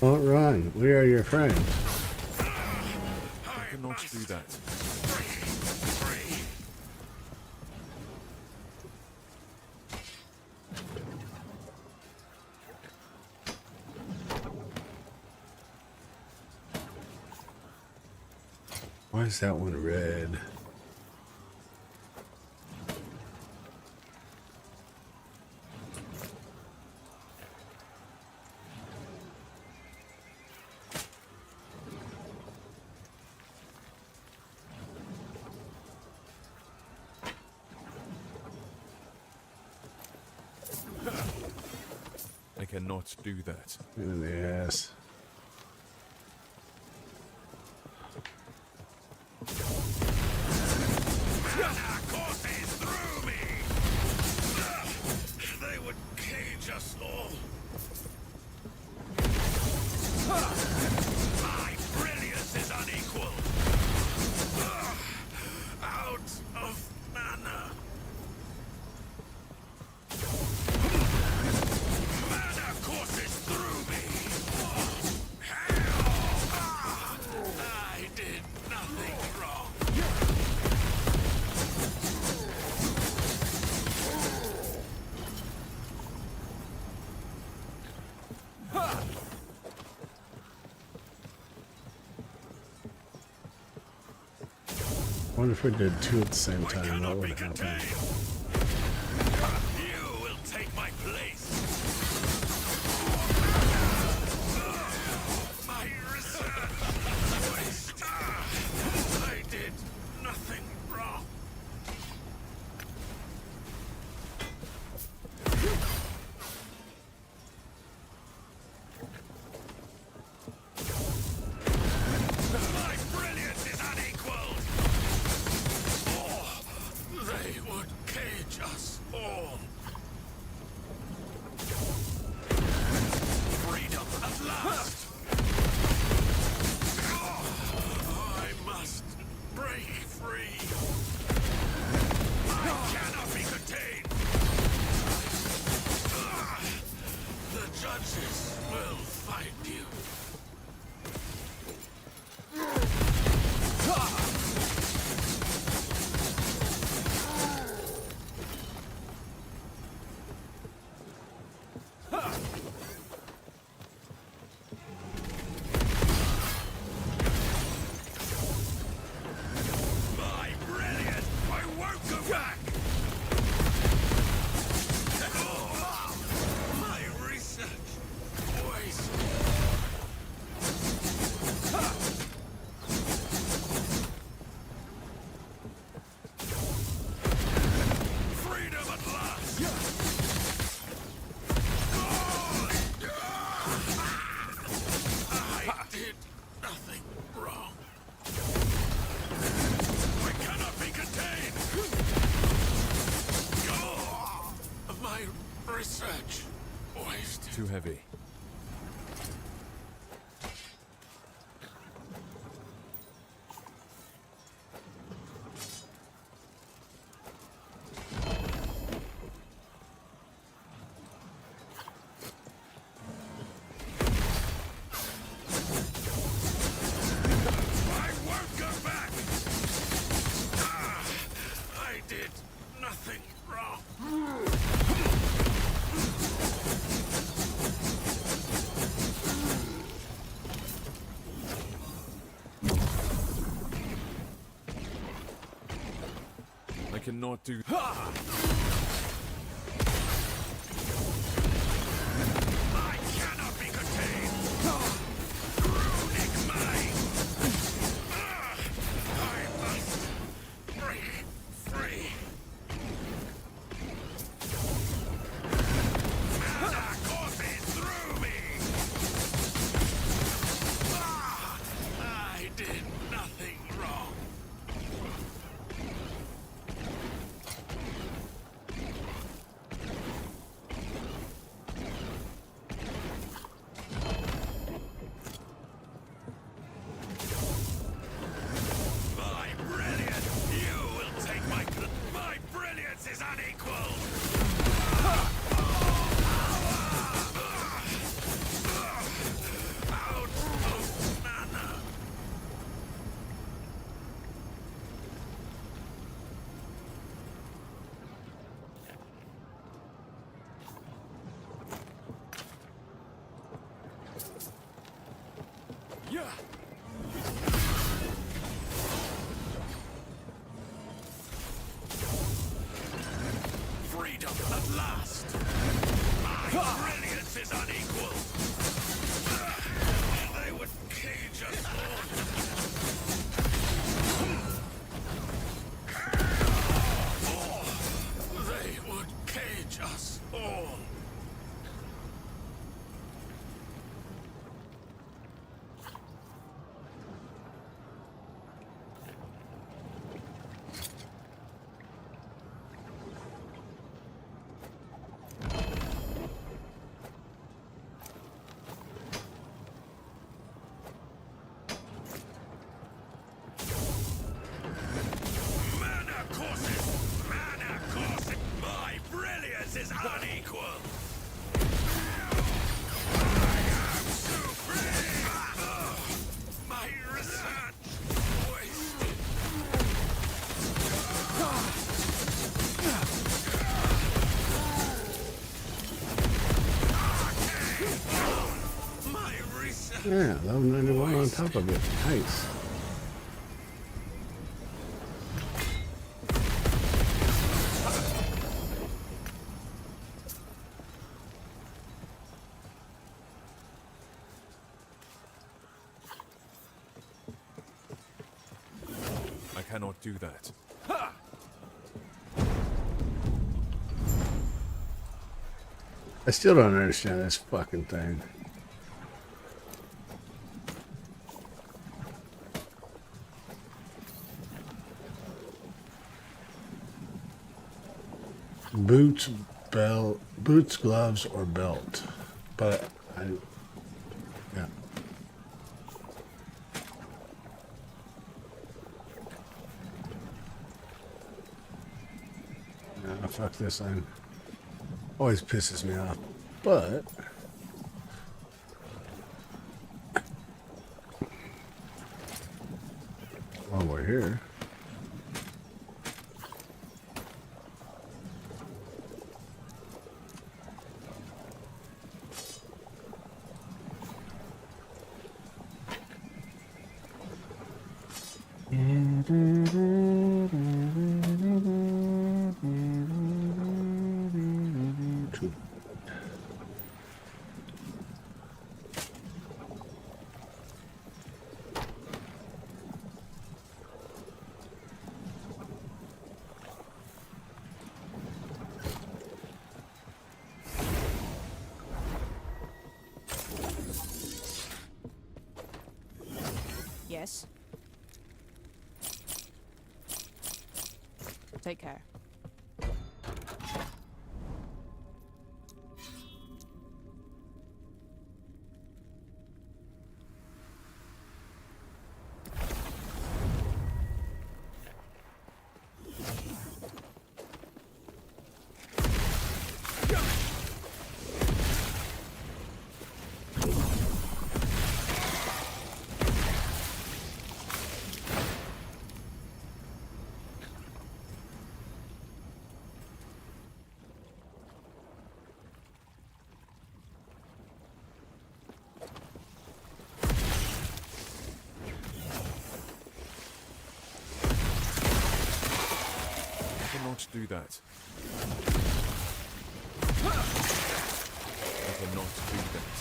Don't run. We are your friends. I cannot do that. Why is that one red? I cannot do that. In the ass. Courses through me! They would cage us all. My brilliance is unequal. Out of mana. Mana courses through me. I did nothing wrong. I wonder if we did two at the same time, what would happen? You will take my place. My too heavy. I won't go back! I did nothing wrong. I cannot do. I cannot be contained. Ruining mine. I must break free. Mana courses through me. I did nothing wrong. My brilliance! You will take my brilliance is unequal! Out of mana! Yeah. Freedom at last! My brilliance is unequal! They would cage us all! They would cage us all! Mana courses! Mana courses! My brilliance is unequal! I am supreme! My research wasted! My research! Yeah, level 91 on top of it. Nice. I cannot do that. I still don't understand this fucking thing. Boots, belt, boots, gloves, or belt. But yeah. Nah, fuck this thing. Always pisses me off. But while we're here, Yes. Take care. do that. I cannot do that.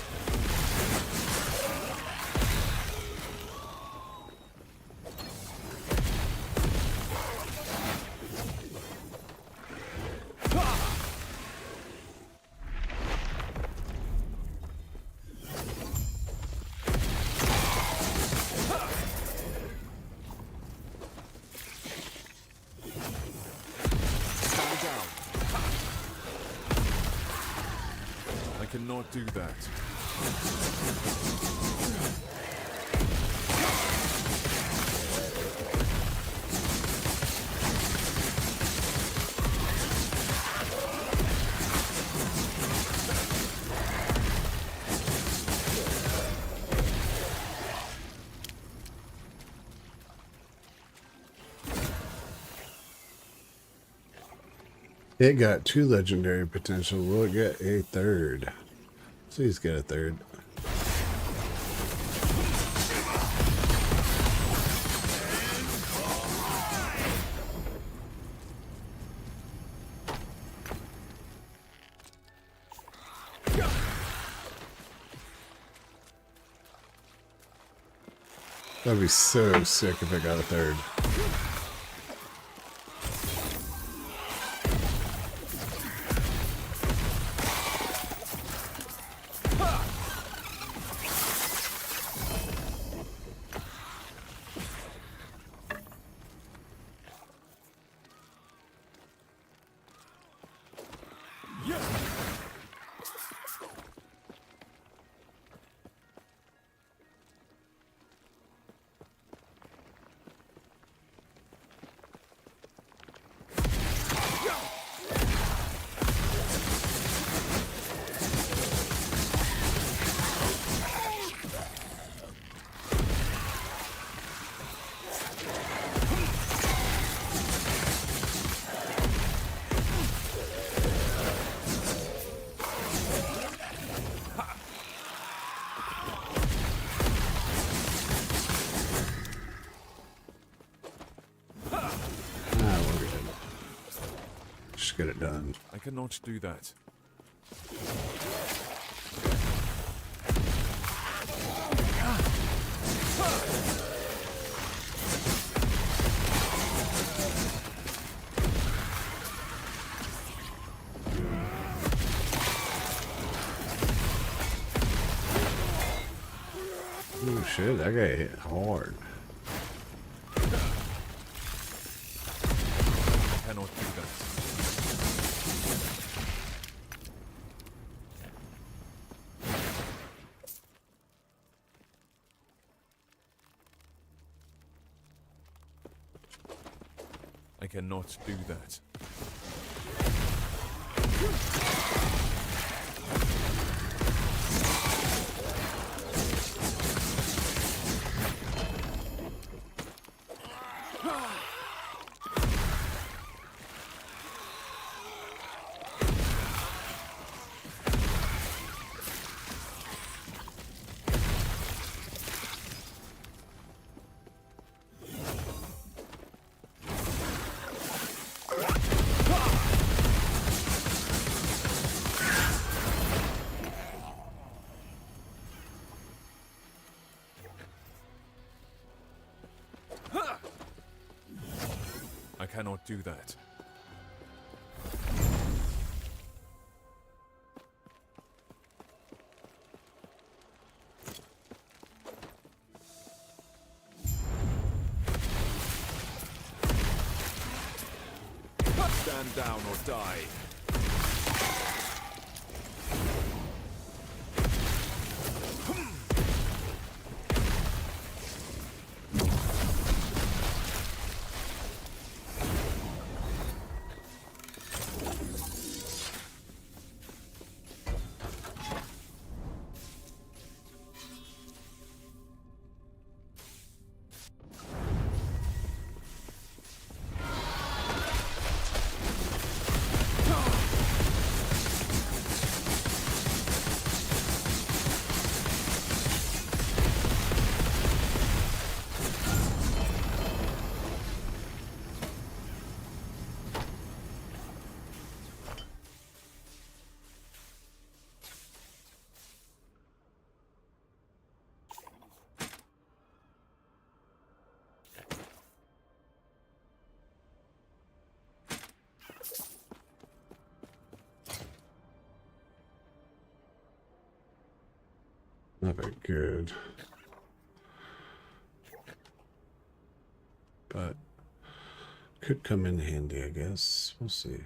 Stand down. I cannot do that. It got 2 legendary potential. Will it get a 3rd? Please get a 3rd. That'd be so sick if it got a 3rd. We're good. Just get it done. I cannot do that. Oh shit, that guy hit hard. I cannot do that. I cannot do that. I cannot do that. Stand down or die. Not very good. But could come in handy, I guess. We'll see.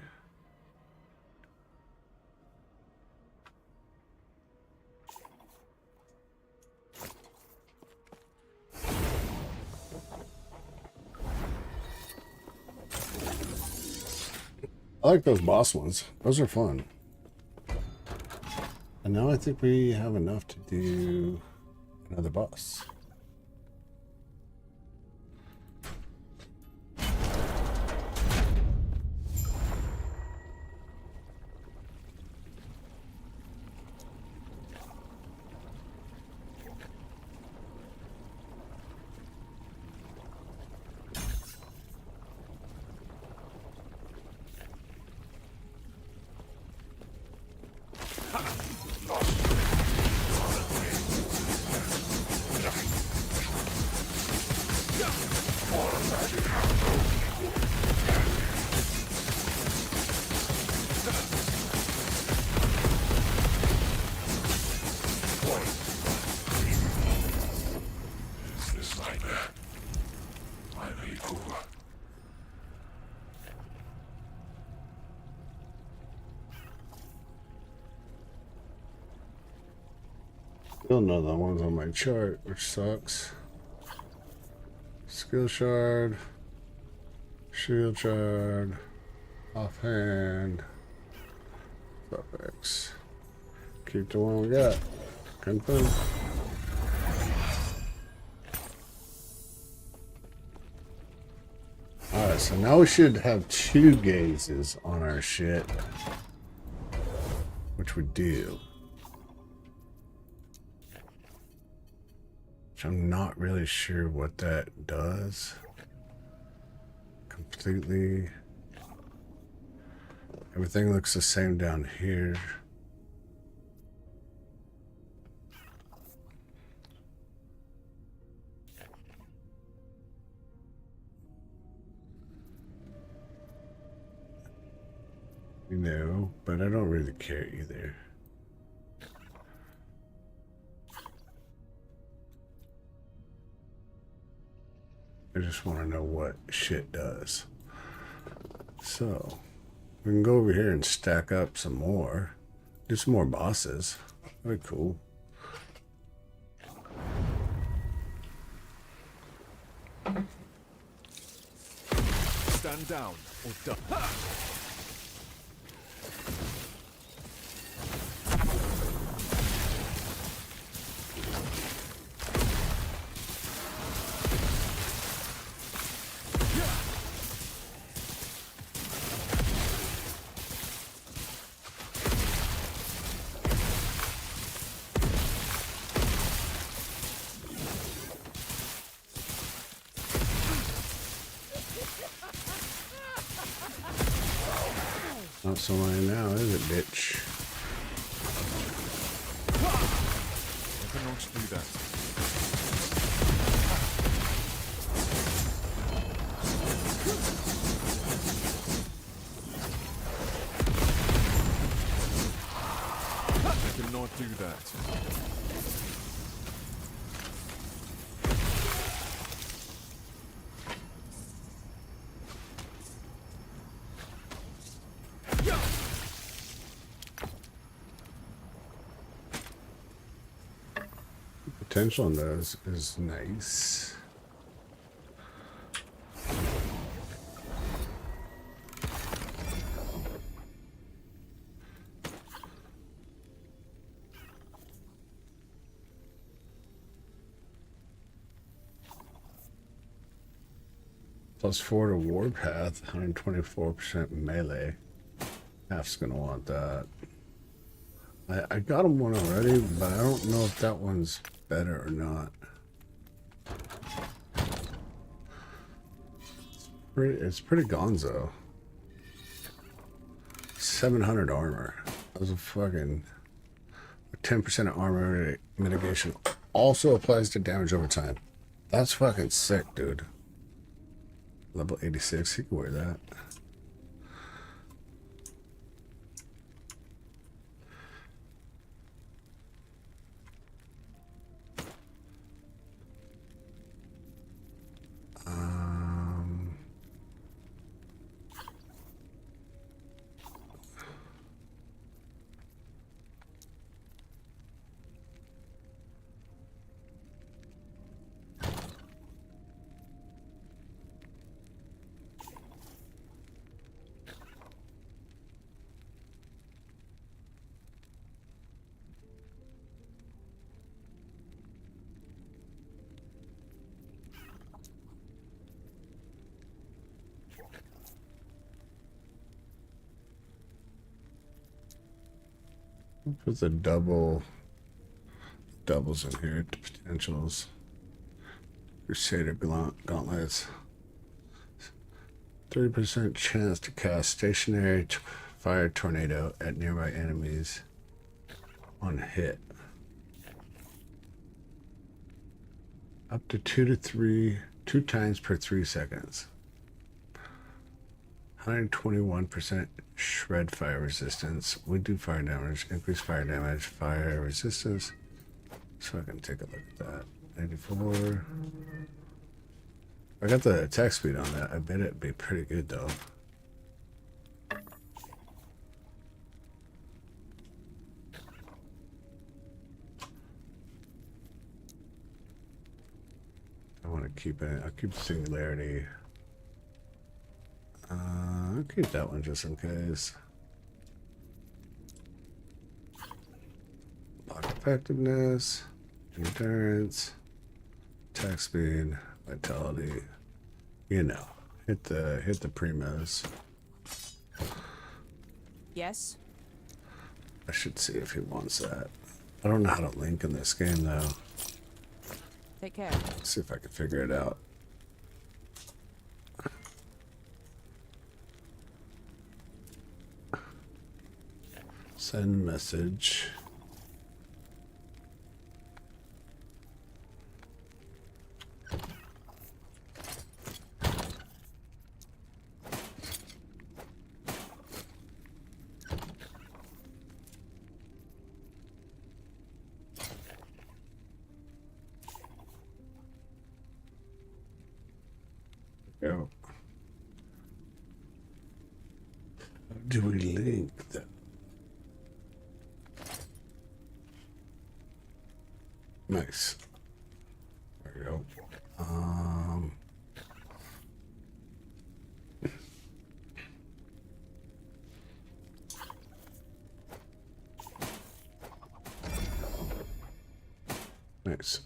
I like those boss ones. Those are fun. And now I think we have enough to do another boss. This nightmare. I'm Epoch. Still know the ones on my chart, which sucks. Skill shard, shield shard, offhand, suffix. Keep the one we got. Confirm. Alright, so now we should have 2 gazes on our shit. Which we do. Which I'm not really sure what that does. Completely. Everything looks the same down here. You know, but I don't really care either. I just want to know what shit does. So, we can go over here and stack up some more. Do some more bosses. That'd be cool. Stand down or die. Not so many now, is it, bitch? I cannot do that. I cannot do that. Potential on those is nice. +4 to Warpath, 124% melee. Half's gonna want that. I got him one already, but I don't know if that one's better or not. It's pretty gonzo. 700 armor. That was a fucking 10% of armor mitigation. Also applies to damage over time. That's fucking sick, dude. Level 86, he can wear that. Put the doubles in here. Potentials. Crusader gauntlets. 30% chance to cast stationary fire tornado at nearby enemies on hit. Up to 2 times per 3 seconds. 121% shred fire resistance. We do fire damage. Increase fire damage. Fire resistance. So I can take a look at that. 84. I got the attack speed on that. I bet it'd be pretty good though. I want to keep it. I'll keep singularity. I'll keep that one just in case. Block effectiveness, endurance, attack speed, vitality. You know, hit the primos. Yes. I should see if he wants that. I don't know how to link in this game though. Take care. Let's see if I can figure it out. Send message. Go. How do we link them? Nice. There we go. Nice.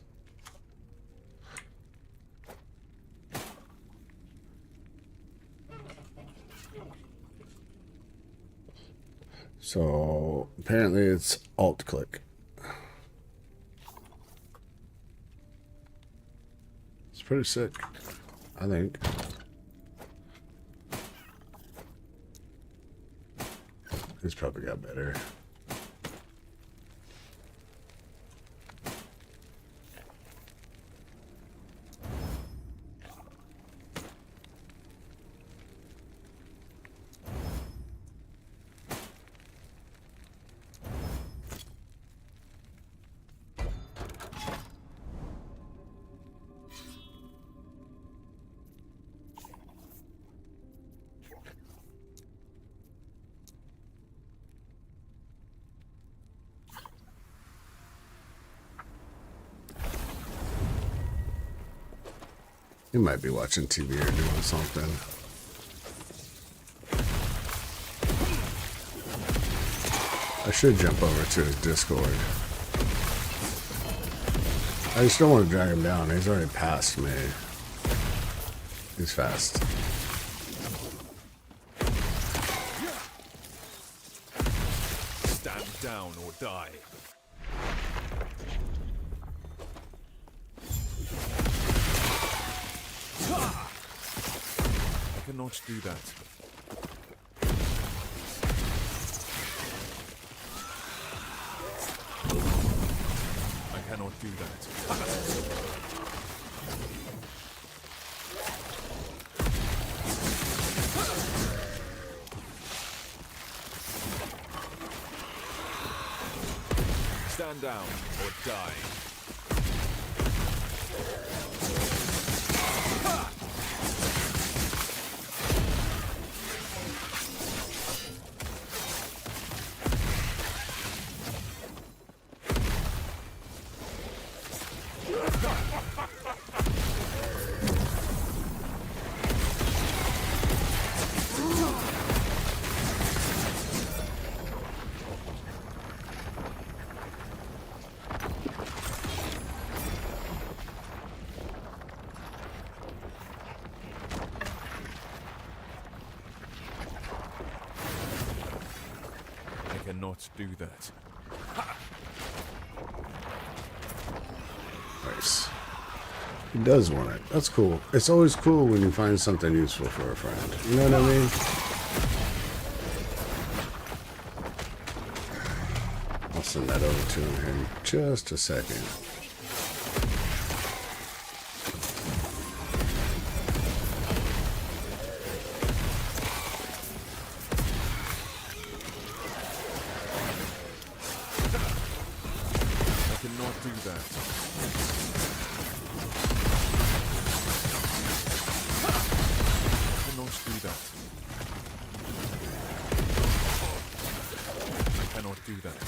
So apparently it's alt click. It's pretty sick, I think. He's probably got better. He might be watching TV or doing something. I should jump over to his Discord. I just don't want to drag him down. He's already passed me. He's fast. Stand down or die. I cannot do that. I cannot do that. Stand down or die. I cannot do that. He does want it. That's cool. It's always cool when you find something useful for a friend. You know what I mean? I'll send that over to him in just a second. I cannot do that. I cannot do that. I cannot do that.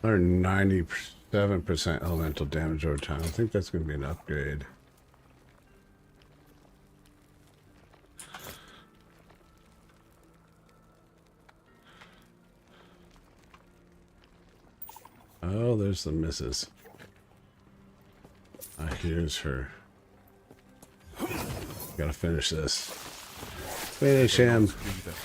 Or 97% elemental damage over time. I think that's going to be an upgrade. Oh, there's the missus. Here's her. Gotta finish this. Finish him. Do that.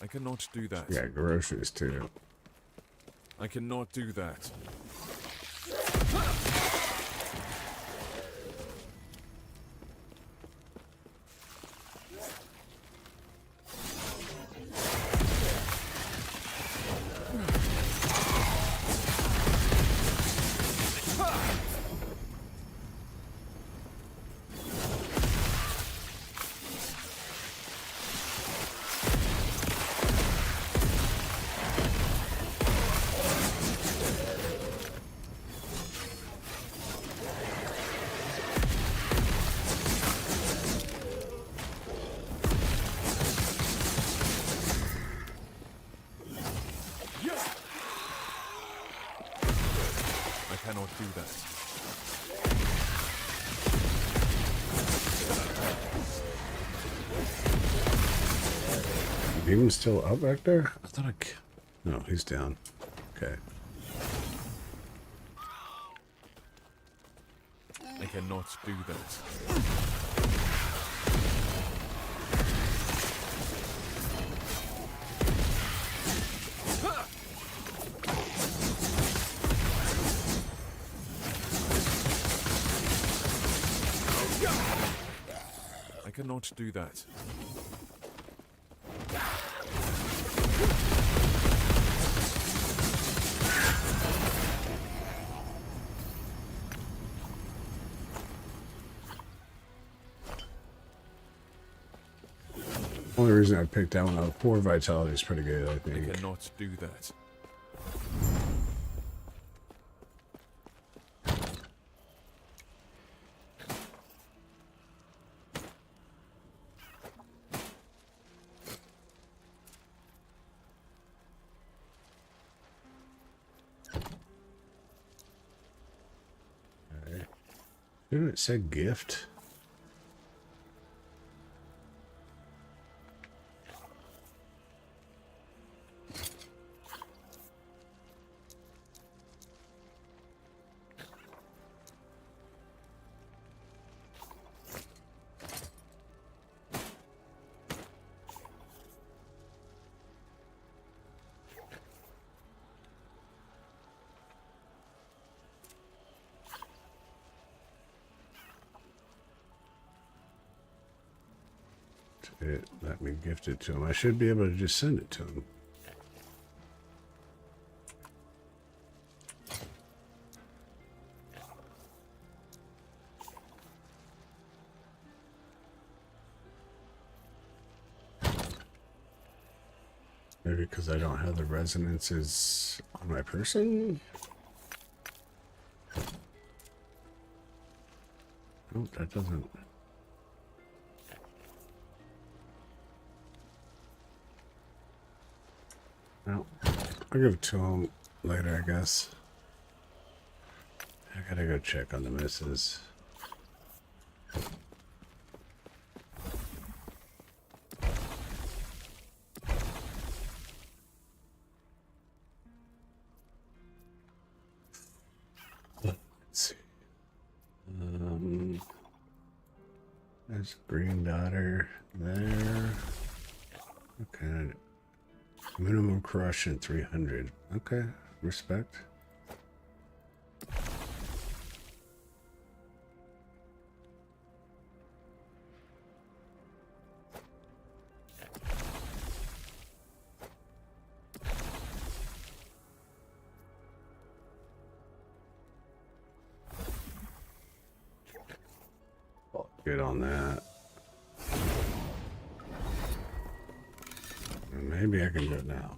I cannot do that. Yeah, groceries too. I cannot do that. I cannot do that. Demon's still up back there? I thought no, he's down. Okay. I cannot do that. I cannot do that. Only reason I picked that one up, 4 vitality is pretty good, I I think. cannot do that. Didn't it say gift? It let me gift it to him. I should be able to just send it to him. Maybe because I don't have the resonances on my person? Oh, that doesn't... Well, I'll give it to him later, I guess. I gotta go check on the missus. There's green daughter there. Okay. Minimum corruption 300. Okay. Respect. Good on that. Maybe I can do it now.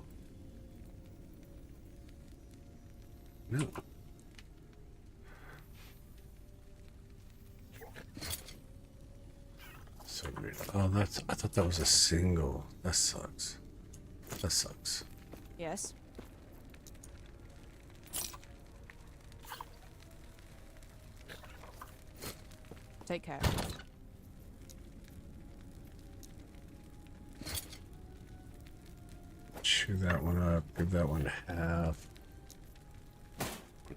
No. So weird. Oh, that's. I thought that was a single. That sucks. That sucks. Yes. Take care. Chew that one up. Give that one half.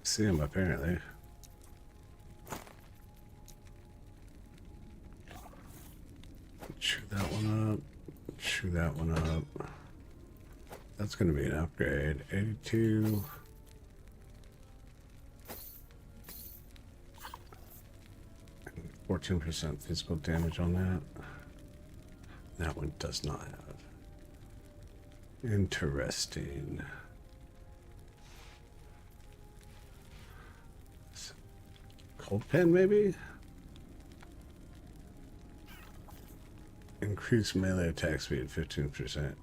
See him apparently. Chew that one up. Chew that one up. That's gonna be an upgrade. 82. And 14% physical damage on that. That one does not have. Interesting. Cold pen, maybe? Increase melee attack speed 15%.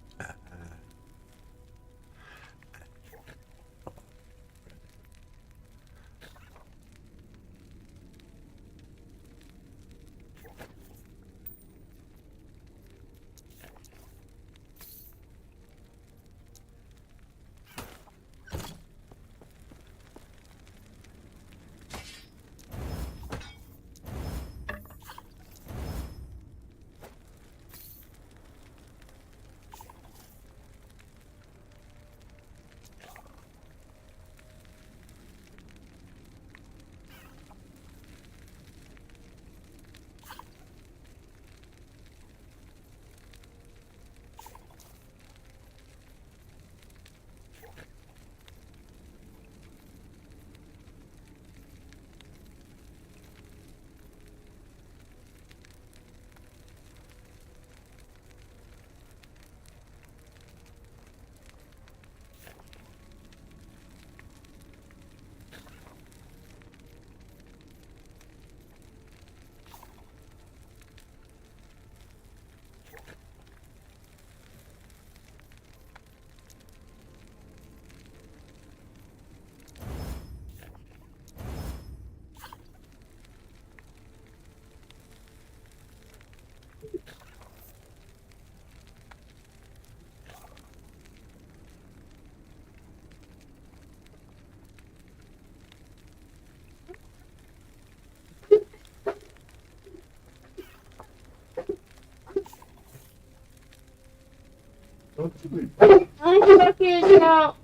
I'm fucking out.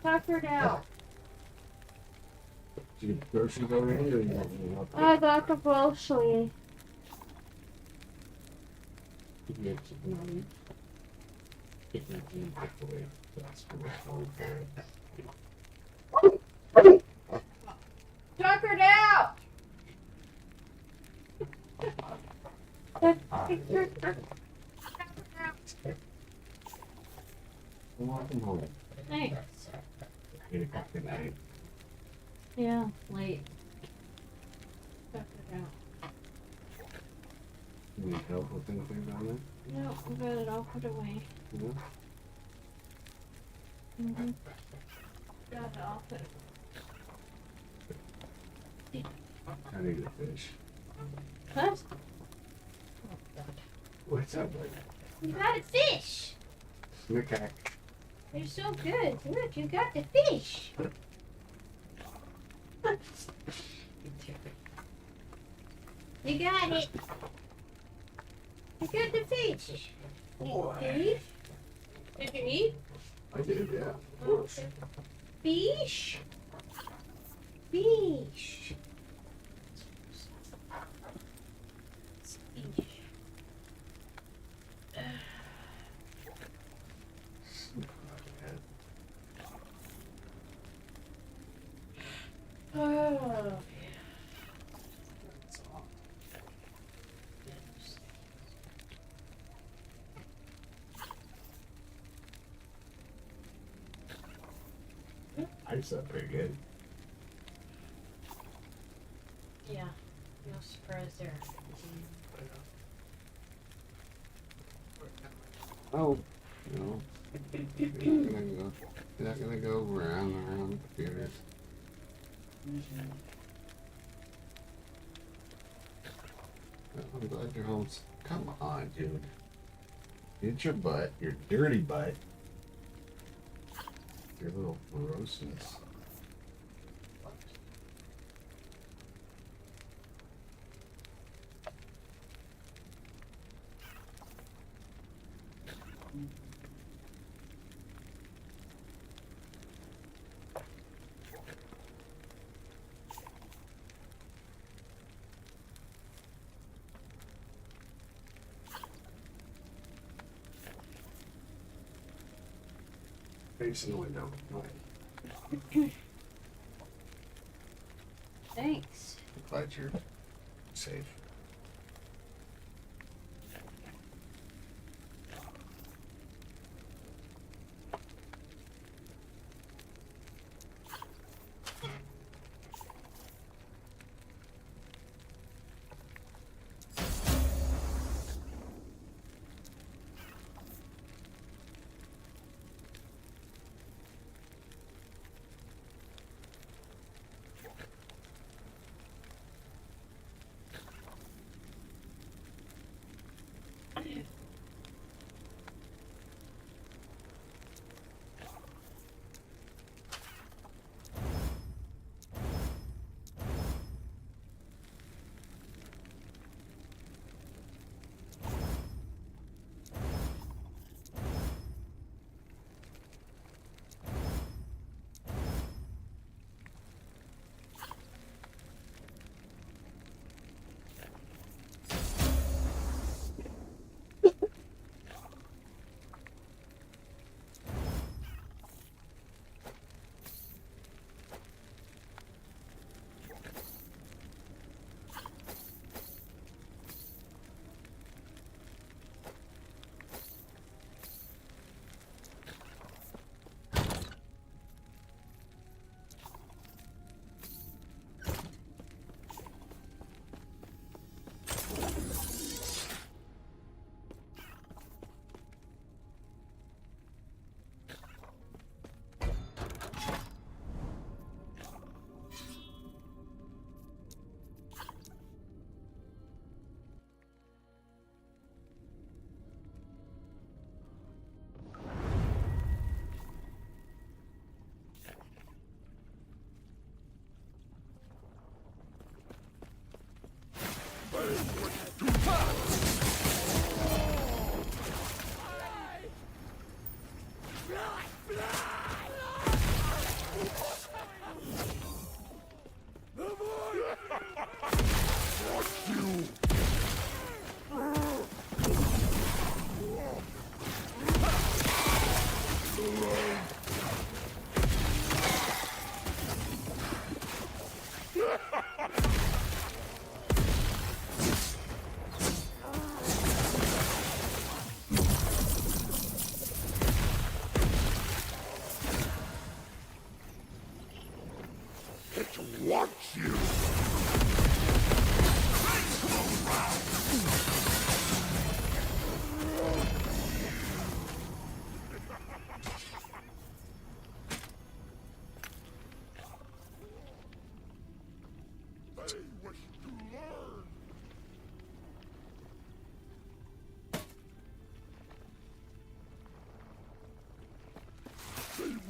Tuckered out. I got the grocery. Tuckered out. Thanks. Yeah, late. Tuckered out. Need help with anything down No, I got it all put away. there? Mm-hmm. Got it all put away. I need a fish. What? What's up, buddy? You got a fish. Okay. You're so good. Look, you got the fish. You got it. You got the fish. Did you eat? Did you eat? I did, yeah. Oh, okay. Fish? Fish. Oh. I slept pretty good. Yeah, no surprise there. Oh, no. You're not gonna go round and around the computer. I'm glad you're home. Come on, dude. Get your butt, your dirty butt. Your little grossness. Facing the window. Right. Thanks. Glad you're safe.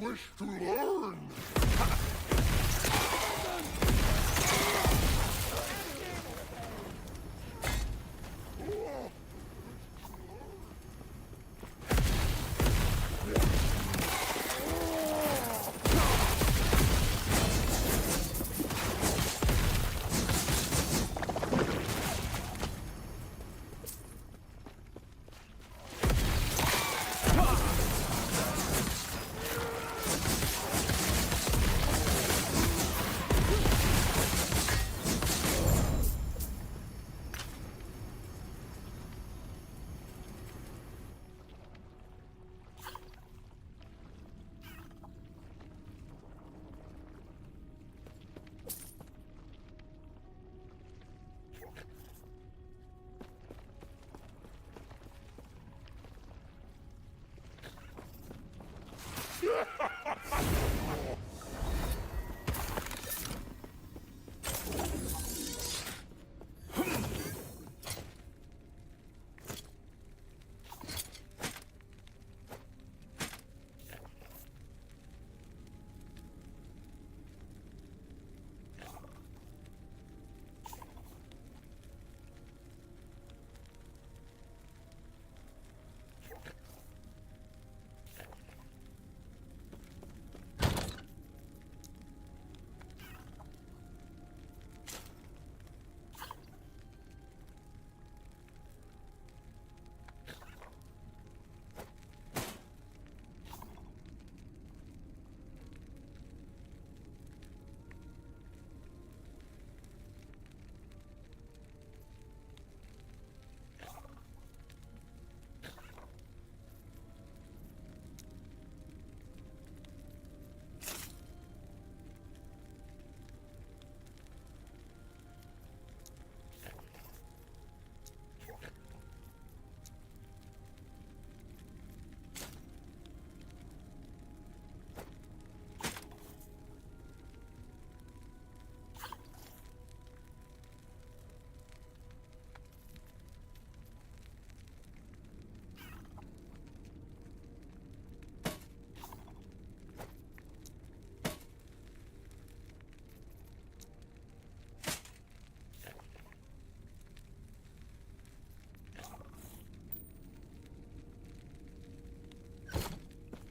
Wish to learn.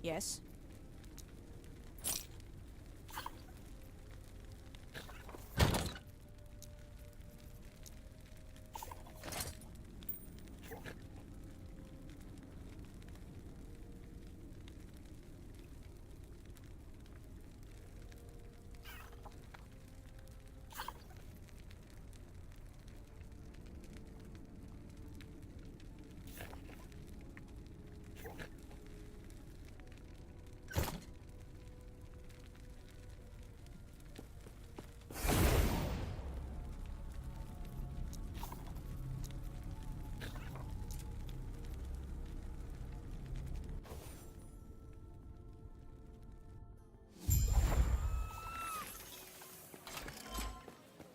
Yes.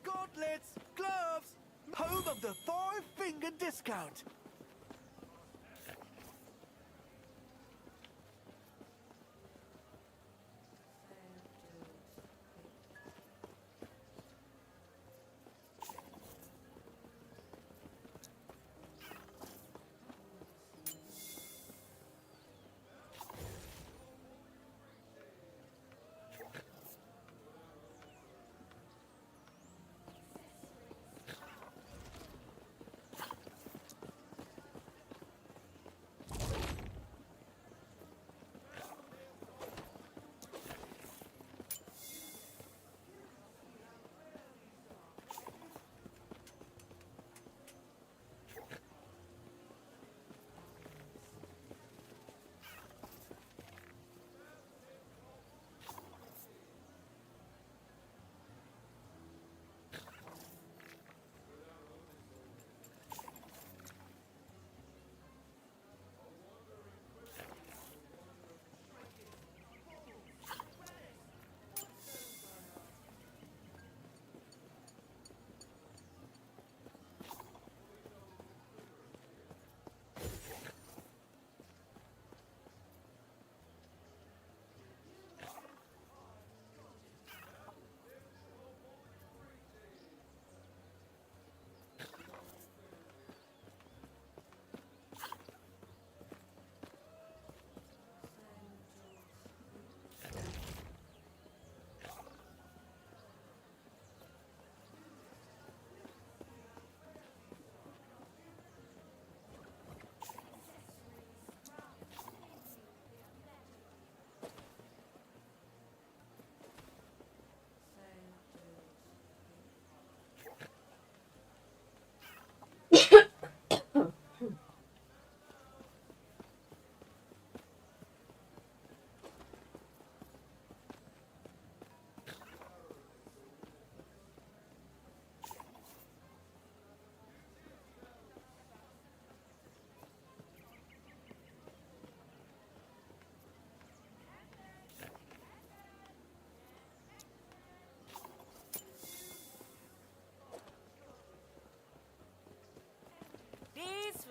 Gauntlets, gloves, home of the five-finger discount.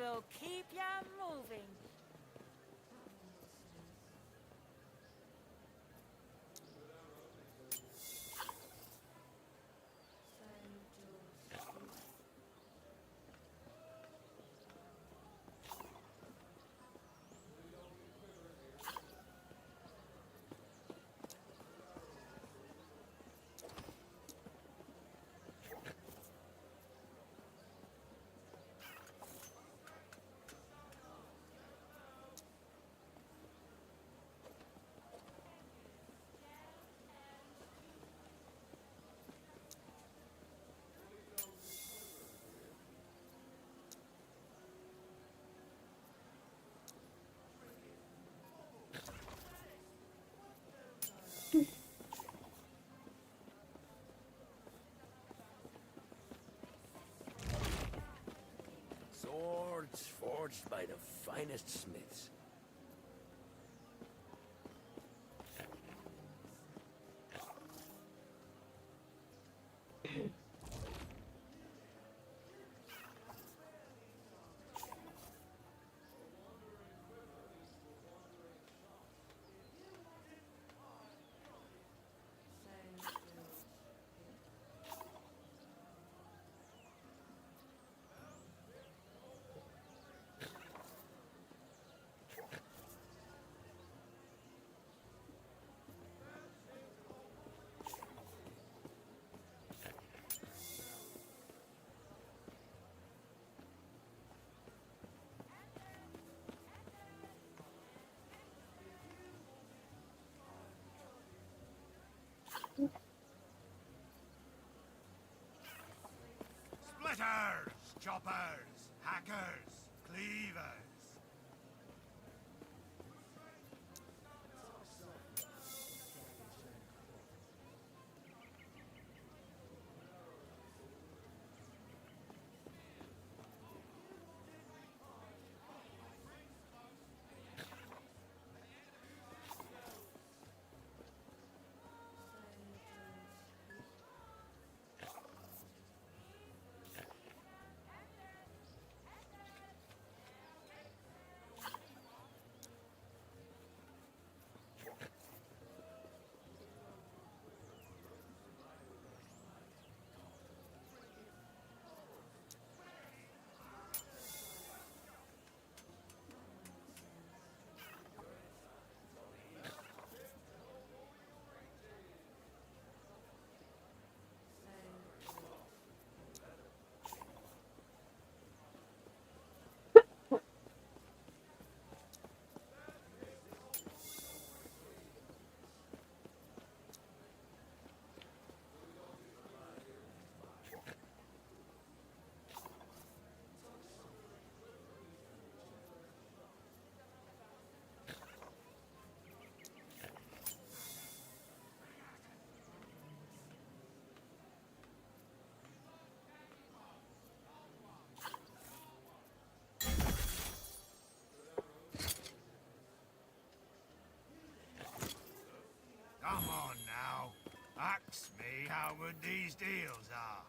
will keep ya moving. Swords forged by the finest smiths. Splitters, choppers, hackers, cleavers. Come on now. Ask me how good these deals are.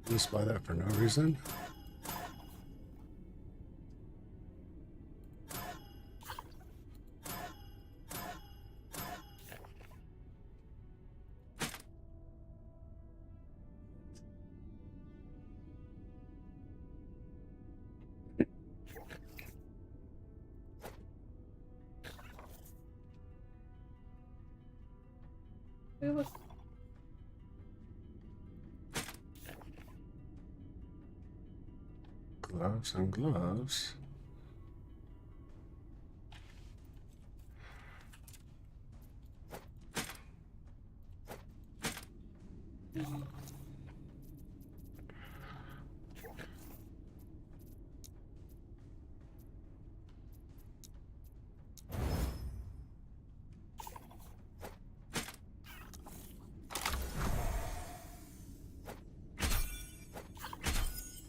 Just buy that for no reason. Where was Gloves and gloves.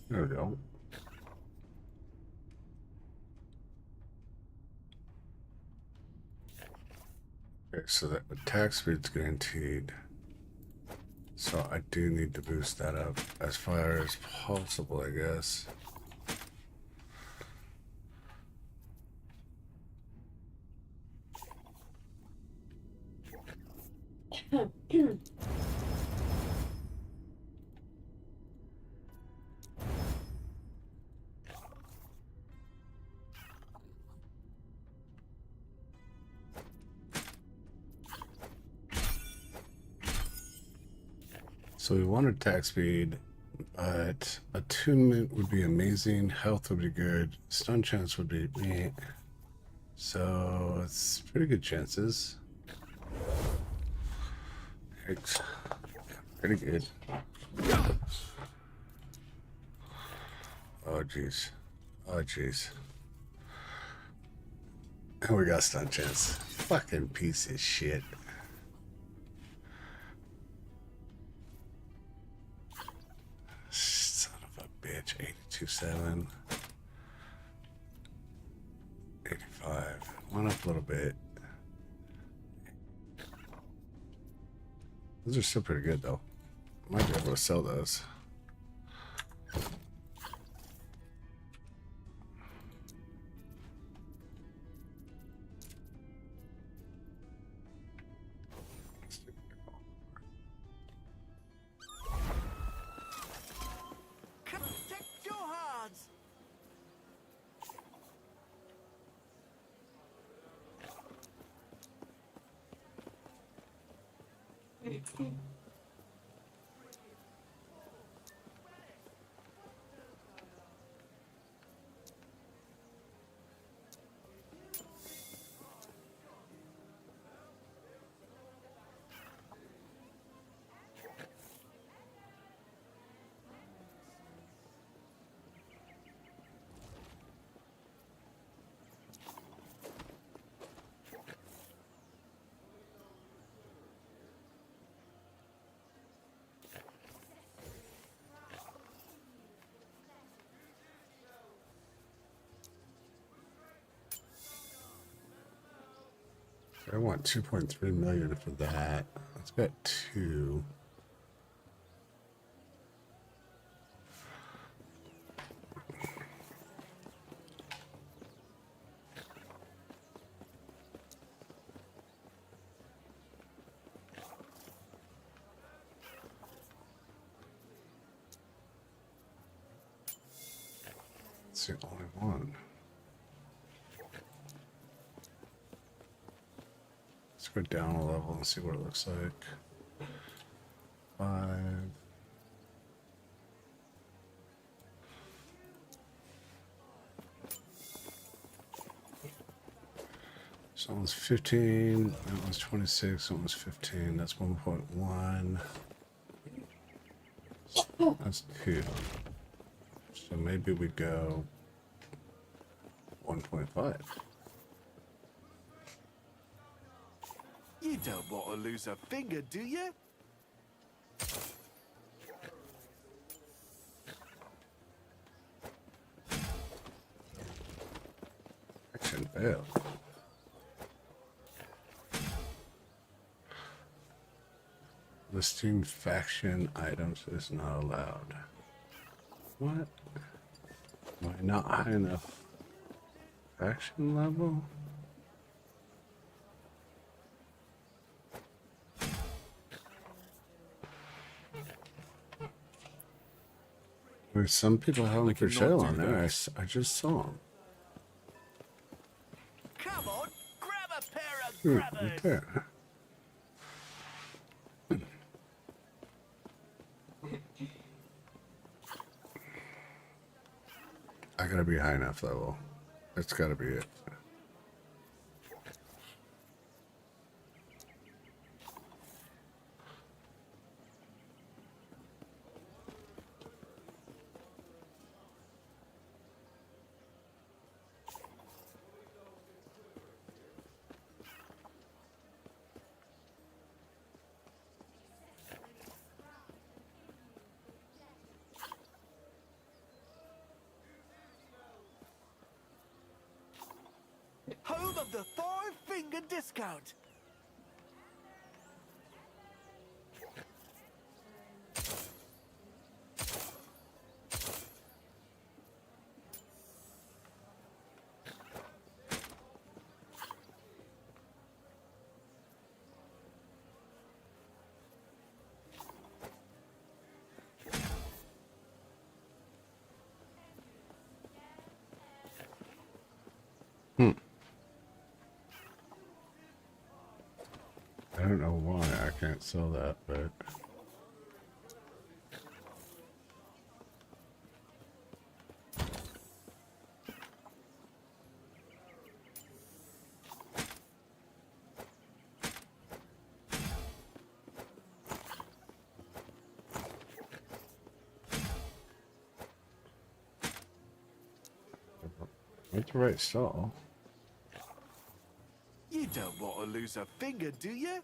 There we go. Okay, so that attack speed's guaranteed. So I do need to boost that up as far as possible, I guess. So we want attack speed, but attunement would be amazing. Health would be good. Stun chance would be meh. So it's pretty good chances. Yikes. Yeah, pretty good. Oh jeez. Oh jeez. And we got stun chance. Fucking piece of shit. Son of a bitch. 82.7. 85. Went up a little bit. Those are still pretty good though. Might be able to sell those. Protect your hands. I want 2.3 million for that. Let's get 2. It's the only one. Let's go down a level and see what it looks like. 5. So that one's 15. That one's 26. That one's 15. That's 1.1. That's 2. So maybe we go 1.5. You don't want to lose a finger, do you? Action failed. Listing faction items is not allowed. What? Am I not high enough faction level? There's some people having for cannot sale do on there. that. I just saw them. Come on, grab a pair of Right grabbers. there. I gotta be high enough level. That's gotta be it. Home of the five-finger discount. I don't know why I can't sell that, but what's the right stall? You don't want to lose a finger, do you?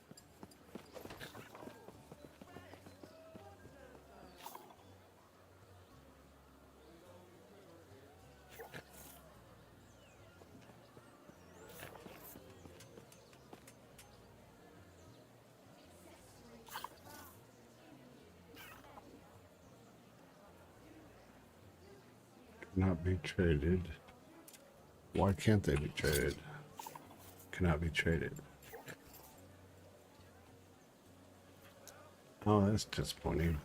Cannot be traded. Why can't they be traded? Cannot be traded. Oh, that's disappointing.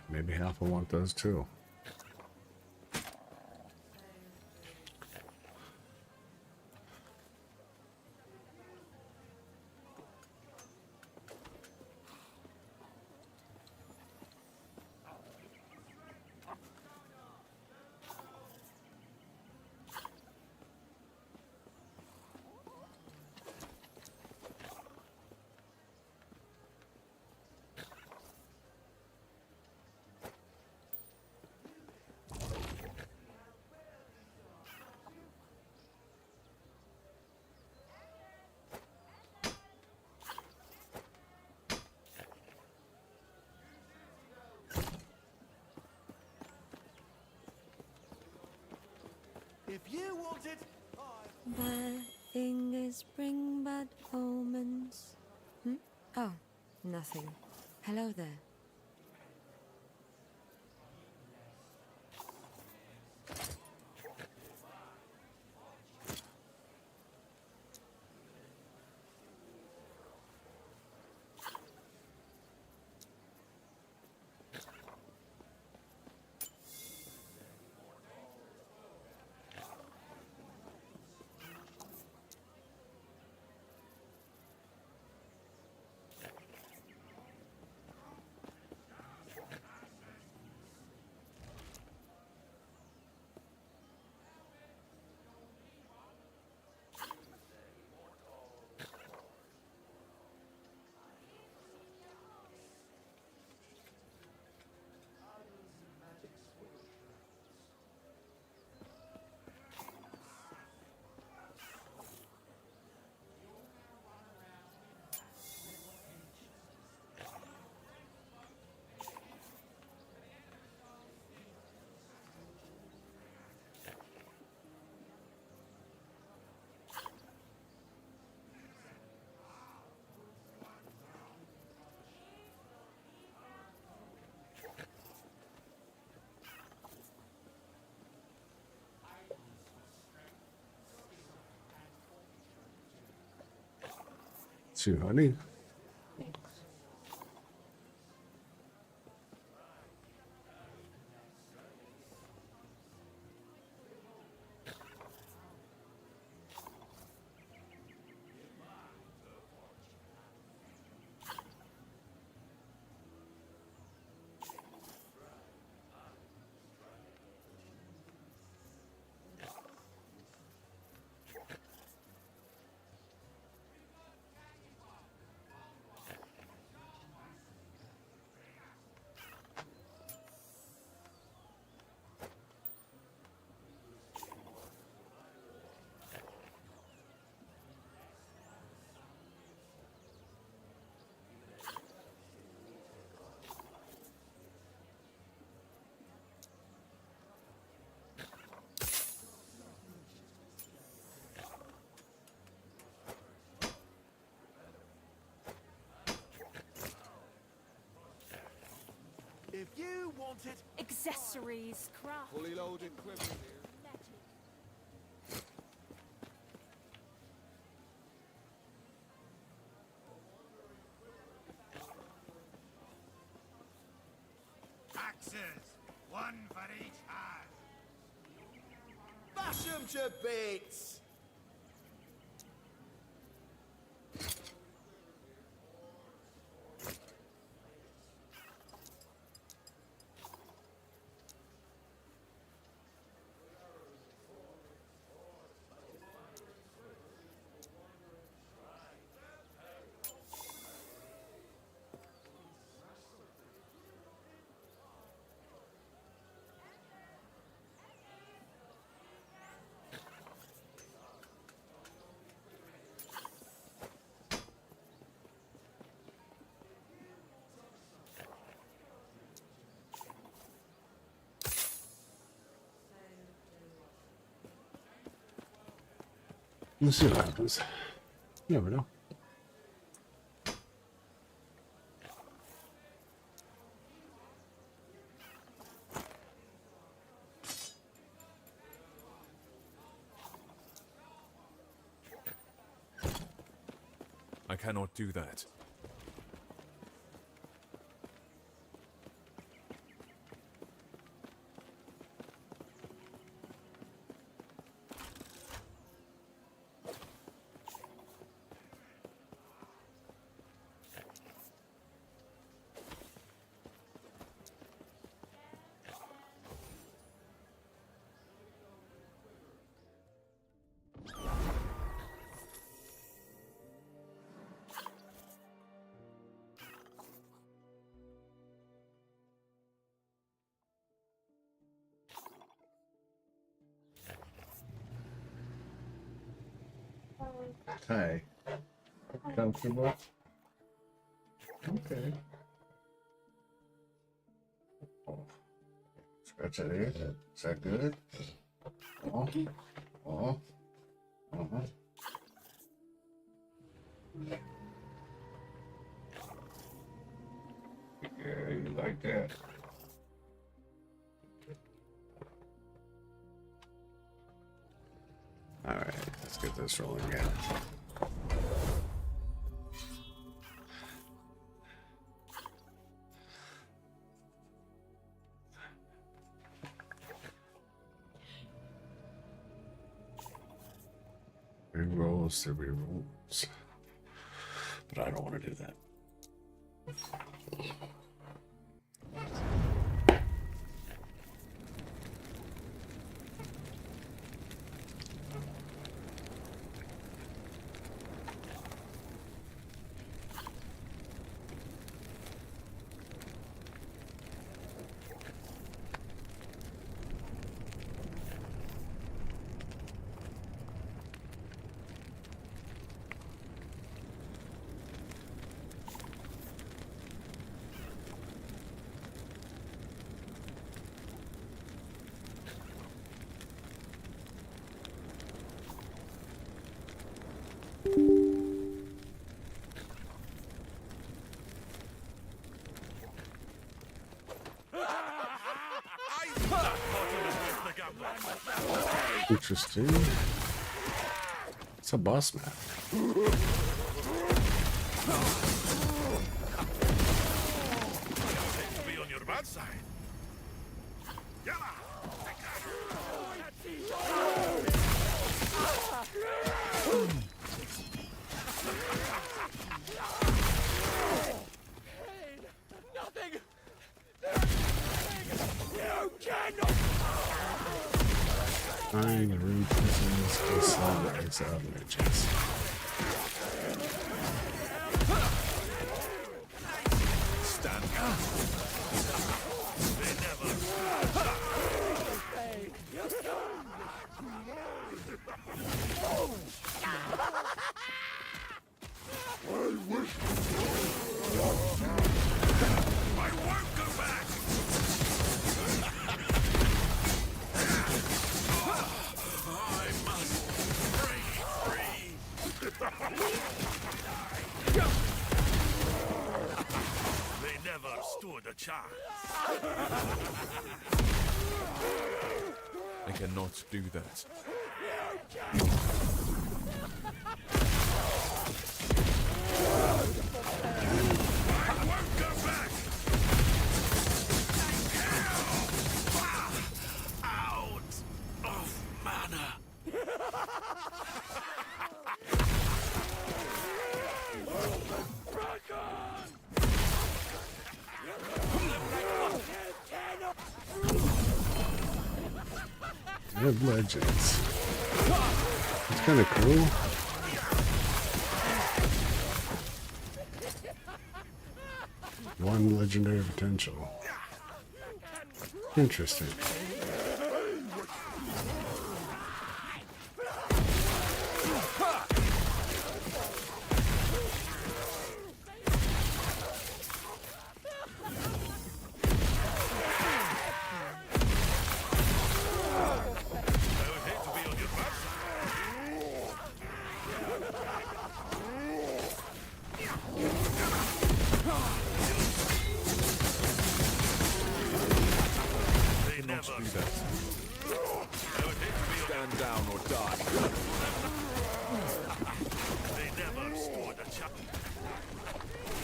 Maybe half will want those too. If you want it, Bad fingers bring bad omens. Oh, nothing. Hello there. Bless you, honey. If you wanted... Accessories, craft. Fully loaded clip here. Axes, one for each hand. Bash 'em to bits! Let's see what happens. You never know. I cannot do that. Hi. Comfortable? Okay. Oh. Scratch that ear. Is that good? Oh. Oh. Uh-huh. Yeah, you like that. All right, let's get this rolling again. Rerolls to rerolls. But I don't want to do that. Interesting. It's a boss map. Be on your bad side. Yalla! Find the root prisons to solve the exile mages. Stand down. They never. I won't go back. I must break free. They never stood a chance. I cannot do that. I won't go back. Out of mana. Red Legends. It's kind of cool. One legendary potential. Interesting. Stand down or die. They never stood a chance.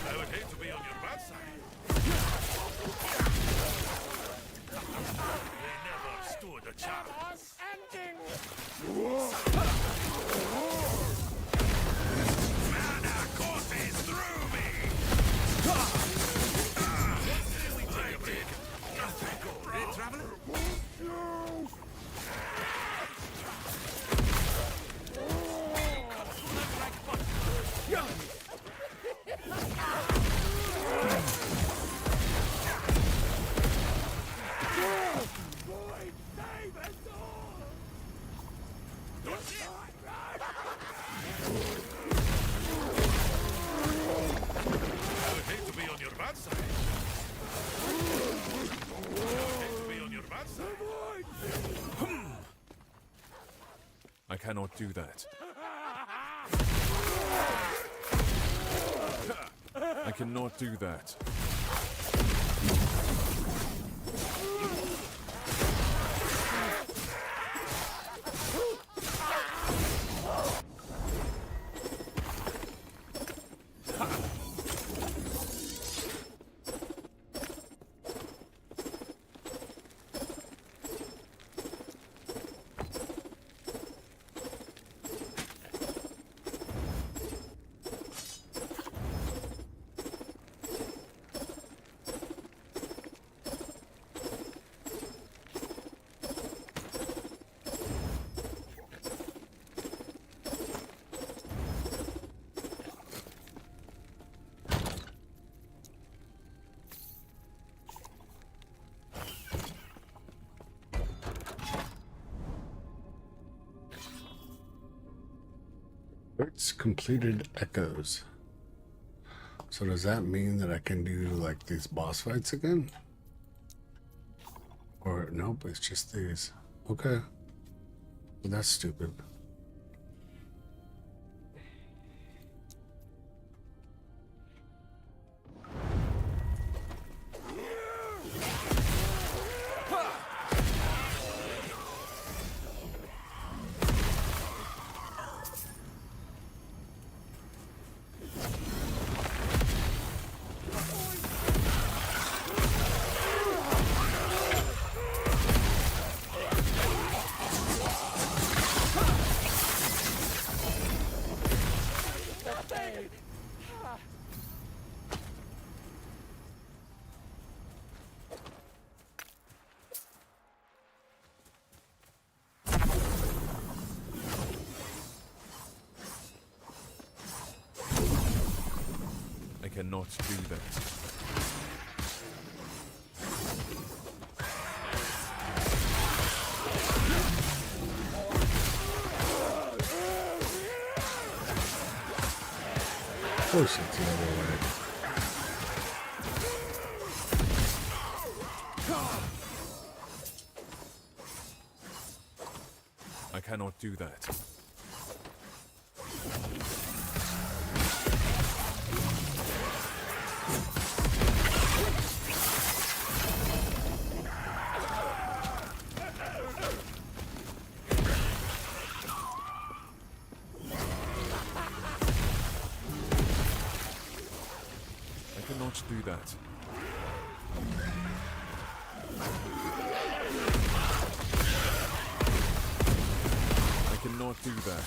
I would hate to be on your bad side. They never stood a chance. Mana courses through me. They did nothing. Hey, traveler? I cannot do that. I cannot do that. It's completed echoes. So does that mean that I can do like these boss fights again? Or nope, it's just these. Okay. Well, that's stupid. cannot do that. Of course it's the other way. I cannot do that. I cannot do that. I cannot do that.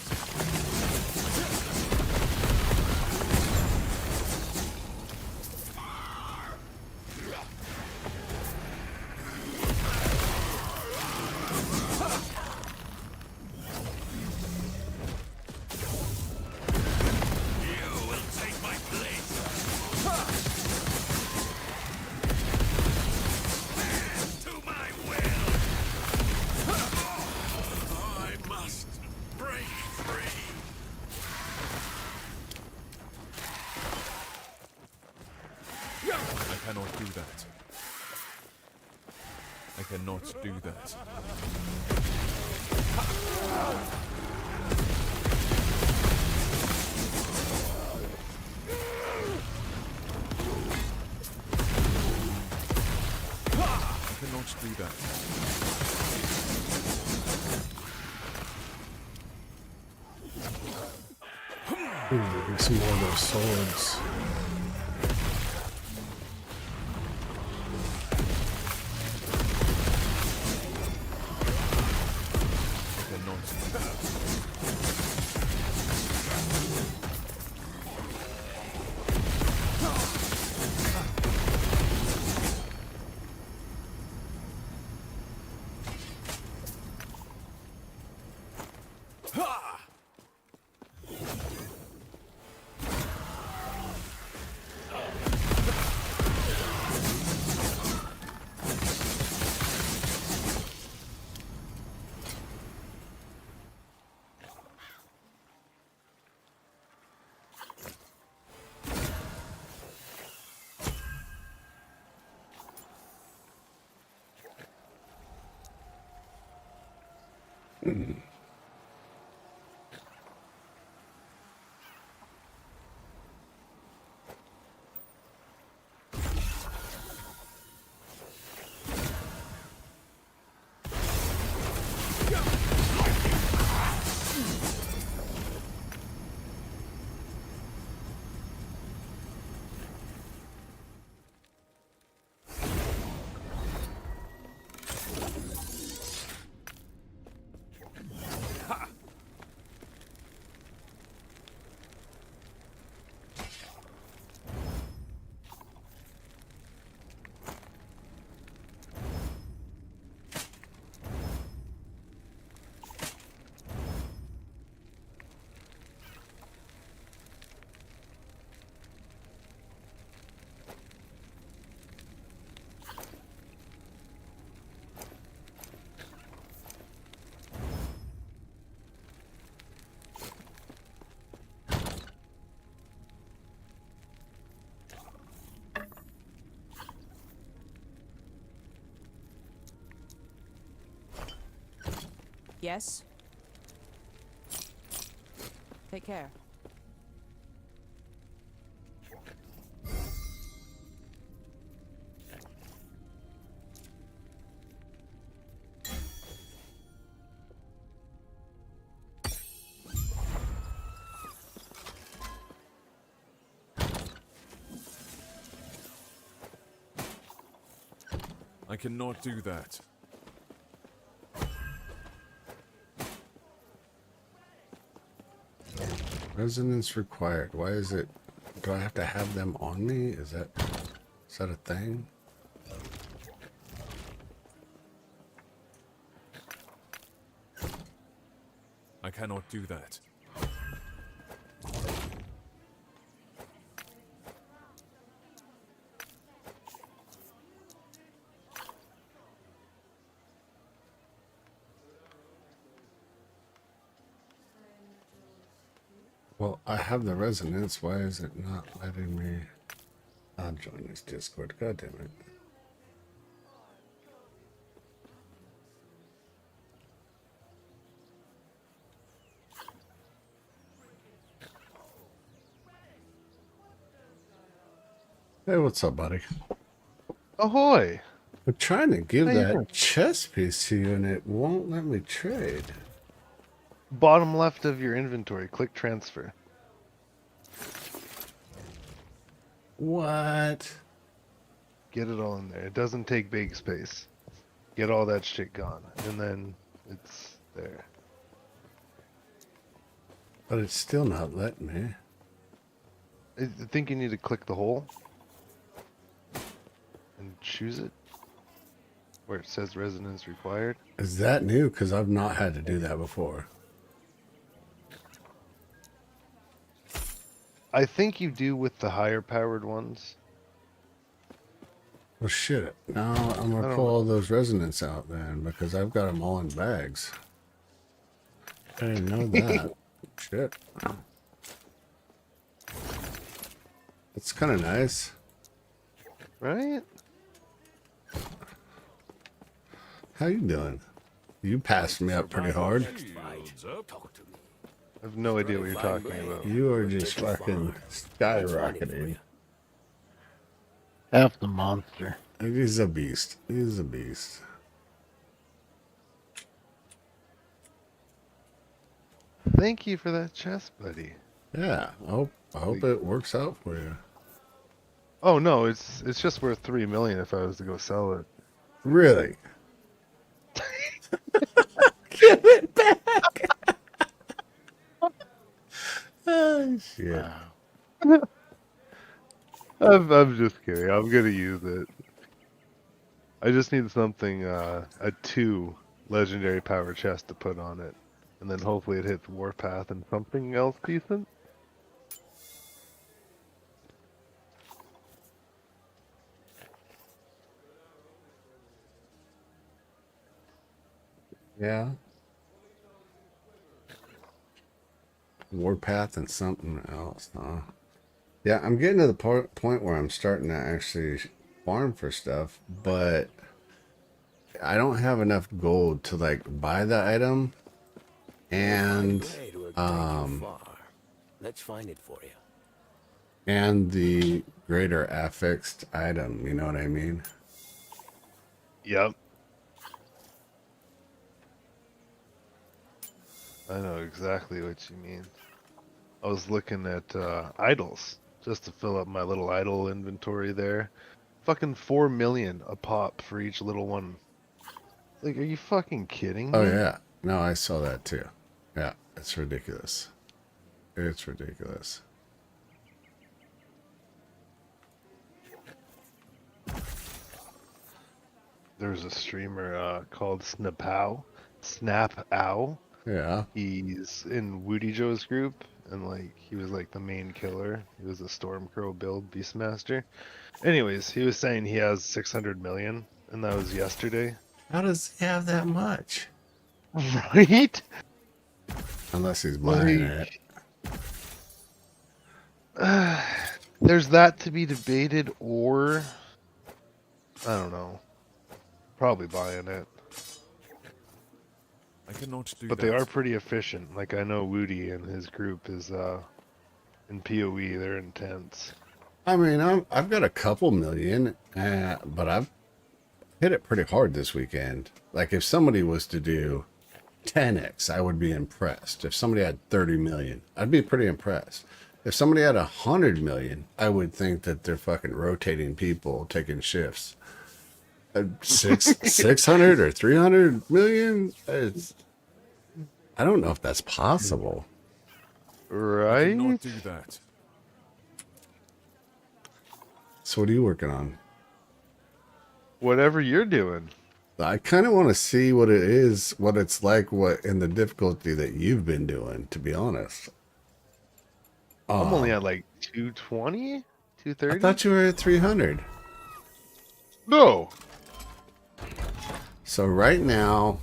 You will take my place. To my will. I must break free. I cannot do that. I cannot do that. I cannot do that. Ooh, get some more of those swords. I cannot do that. Yes? Take care. I cannot do that. Resonance required. Why is it? Do I have to have them on me? Is that a thing? I cannot do that. Well, I have the resonance. Why is it not letting me? I'll join this Discord. God damn it. Hey, what's up, buddy? Ahoy! I'm trying to give How you doing? that chess piece to you and it won't let me trade. Bottom left of your inventory, click transfer. What? Get it all in there. It doesn't take big space. Get all that shit gone, and then it's there. But it's still not letting me. I think you need to click the hole and choose it where it says resonance required. Is that new? Because I've not had to do that before. I think you do with the higher powered ones. Well, shit. Now I'm I going to don't pull know. all those resonance out then because I've got them all in bags. I didn't know that. Shit. It's kind of nice. Right? How you doing? You passed me up pretty hard. Shields up. Talk to me. I have no idea what you're talking about. You are just fucking skyrocketing. Half the monster. He's a beast. He's a beast. Thank you for that chest, buddy. Yeah. I hope it works out for you. Oh no, it's just worth 3 million if I was to go sell it. Really? Give it back. Oh, shit. I'm just kidding. I'm gonna use it. I just need something, a 2 legendary power chest to put on it, and then hopefully it hits Warpath and something else decent. Yeah. Warpath and something else, huh? Yeah, I'm getting to the point where I'm starting to actually farm for stuff, but I don't have enough gold to like buy the item and Great, we'll take you far. Let's find it for you. and the greater affixed item, you know what I mean? Yep. I know exactly what you mean. I was looking at idols just to fill up my little idol inventory there. Fucking 4 million a pop for each little one. Like, are you fucking kidding me? Oh yeah. No, I saw that too. Yeah, it's ridiculous. It's ridiculous. There's a streamer called Snap Ow. Yeah. He's in Woody Joe's group, and like he was like the main killer. He was a Stormcrow build Beastmaster. Anyways, he was saying he has 600 million, and that was yesterday. How does he have that much? Right? Unless he's buying it. There's that to be debated, or I don't know. Probably buying it. I cannot do But that. they are pretty efficient. Like I know Woody and his group is in PoE, they're intense. I mean, I've got a couple million, but I've hit it pretty hard this weekend. Like if somebody was to do 10x, I would be impressed. If somebody had 30 million, I'd be pretty impressed. If somebody had 100 million, I would think that they're fucking rotating people, taking shifts. 600 or 300 million? I don't know if that's possible. I Right? cannot do that. So what are you working on? Whatever you're doing. I kind of want to see what it is, what it's like, what in the difficulty that you've been doing, to be honest. I'm only at like 220? I 230? thought you were at 300. No. So right now,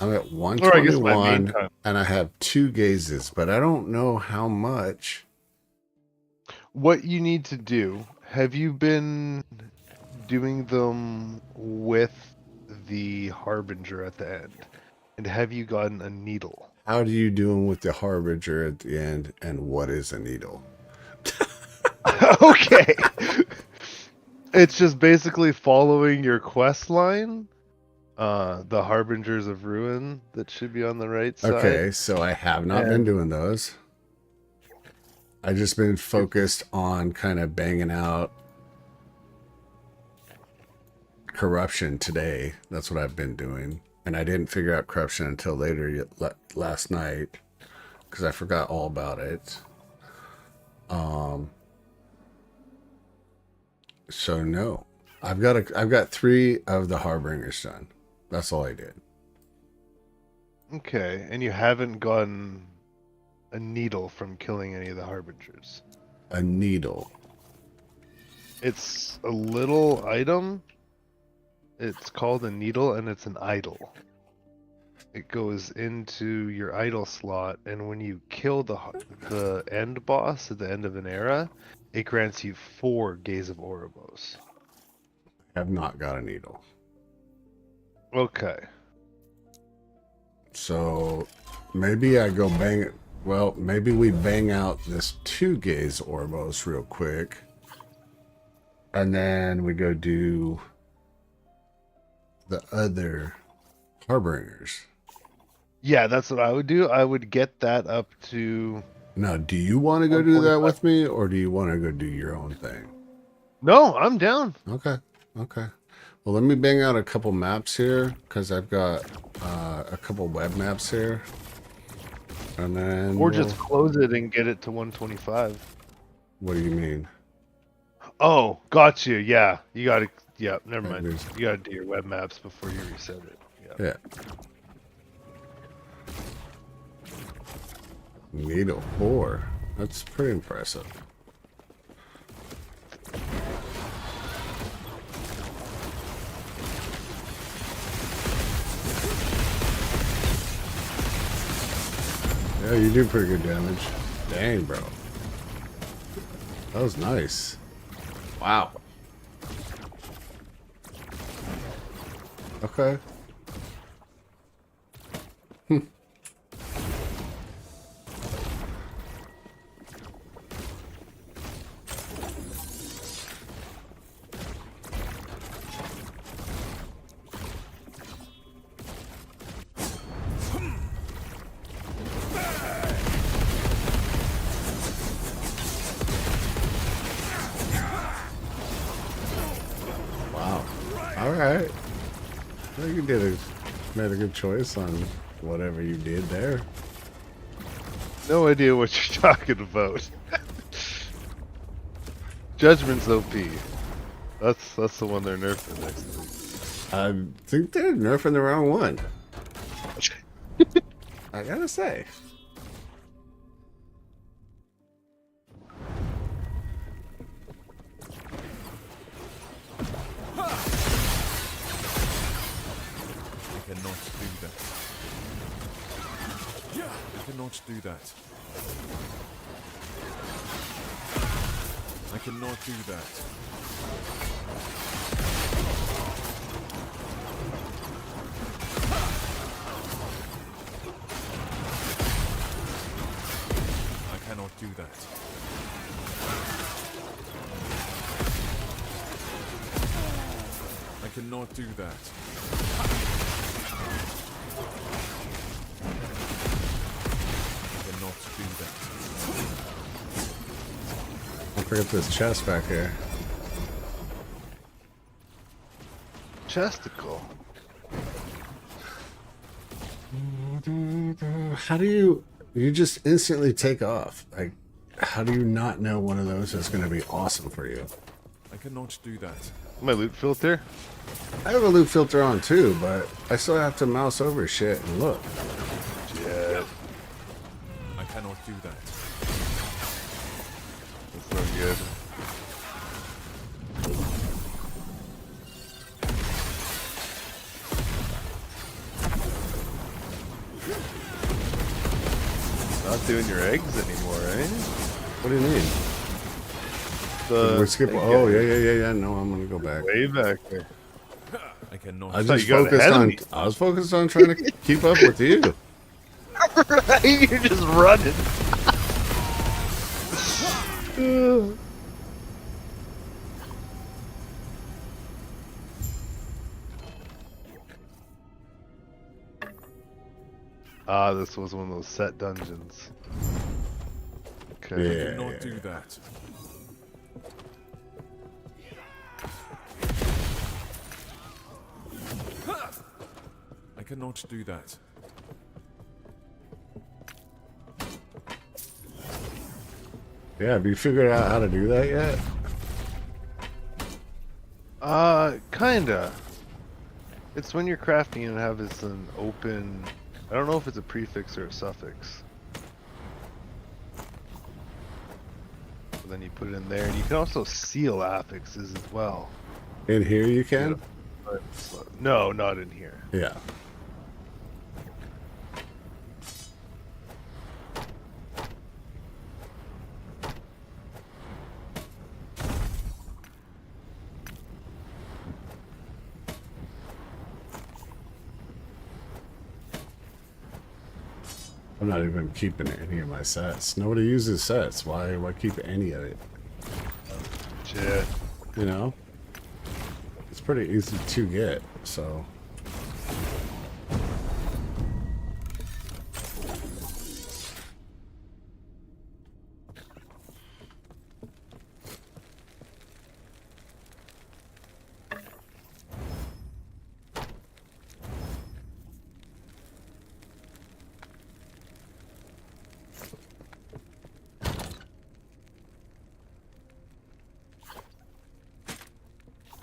I'm at Or I guess my main 121 time. and I have 2 gazes, but I don't know how much. What you need to do, have you been doing them with the Harbinger at the end? And have you gotten a needle? How do you doing with the Harbinger at the end, and what is a needle? Okay. It's just basically following your quest line. The Harbingers of Ruin that should be on the right side. Okay, so I have not been doing those. I just been focused on kind of banging out corruption today. That's what I've been doing. And I didn't figure out corruption until later last night because I forgot all about it. So no. I've got 3 of the Harbingers done. That's all I did. Okay, and you haven't gotten a needle from killing any of the Harbingers. A needle. It's a little item. It's called a needle, and it's an idol. It goes into your idol slot, and when you kill the end boss at the end of an era, it grants you 4 Gaze of Oribos. I have not got a needle. Okay. So maybe I go bang it. Well, maybe we bang out this 2 Gaze Orbos real quick. And then we go do the other Harbingers. Yeah, that's what I would do. I would get that up to... Now, do you want to go do that with me, or do you want to go do your own thing? No, I'm down. Okay. Okay. Well, let me bang out a couple maps here, because I've got a couple web maps here. And then... Or just close it and get it to 125. What do you mean? Oh, got you. Yeah, you got to... Yeah, never mind. Maybe. You got to do your web maps before you reset it. Yeah. Needle 4. That's pretty impressive. Yeah, you do pretty good damage. Dang, bro. That was nice. Wow. Okay. Wow. All right. Well, you made a good choice on whatever you did there. No idea what you're talking about. Judgment's OP. That's the one they're nerfing next week. I think they're nerfing the wrong one. I gotta say. I cannot do that. I cannot do that. I cannot do that. I cannot do that. I cannot do that. Cannot do that. Don't forget this chest back here. Chesticle. How do you just instantly take off? Like, how do you not know one of those is going to be awesome for you? I cannot do that. My loot filter. I have a loot filter on too, but I still have to mouse over shit and look. Yeah, I cannot do that. that's not good. not doing your eggs anymore, right? What do you mean? The We're skipping. Oh, yeah. No, I'm gonna go back. way back there. I cannot. I thought just you got focused ahead of on. me. I was focused on trying to keep up with you. You're just running. Ah, this was one of those set dungeons. Okay. Yeah. Do not do that. I cannot do that. Yeah. Have you figured out how to do that yet? Kinda. It's when you're crafting and have this an open. I don't know if it's a prefix or a suffix. But then you put it in there, and you can also seal affixes as well. In here you can. No, not in here. Yeah. I'm not even keeping any of my sets. Nobody uses sets. Why keep any of it? Shit. You know? It's pretty easy to get, so.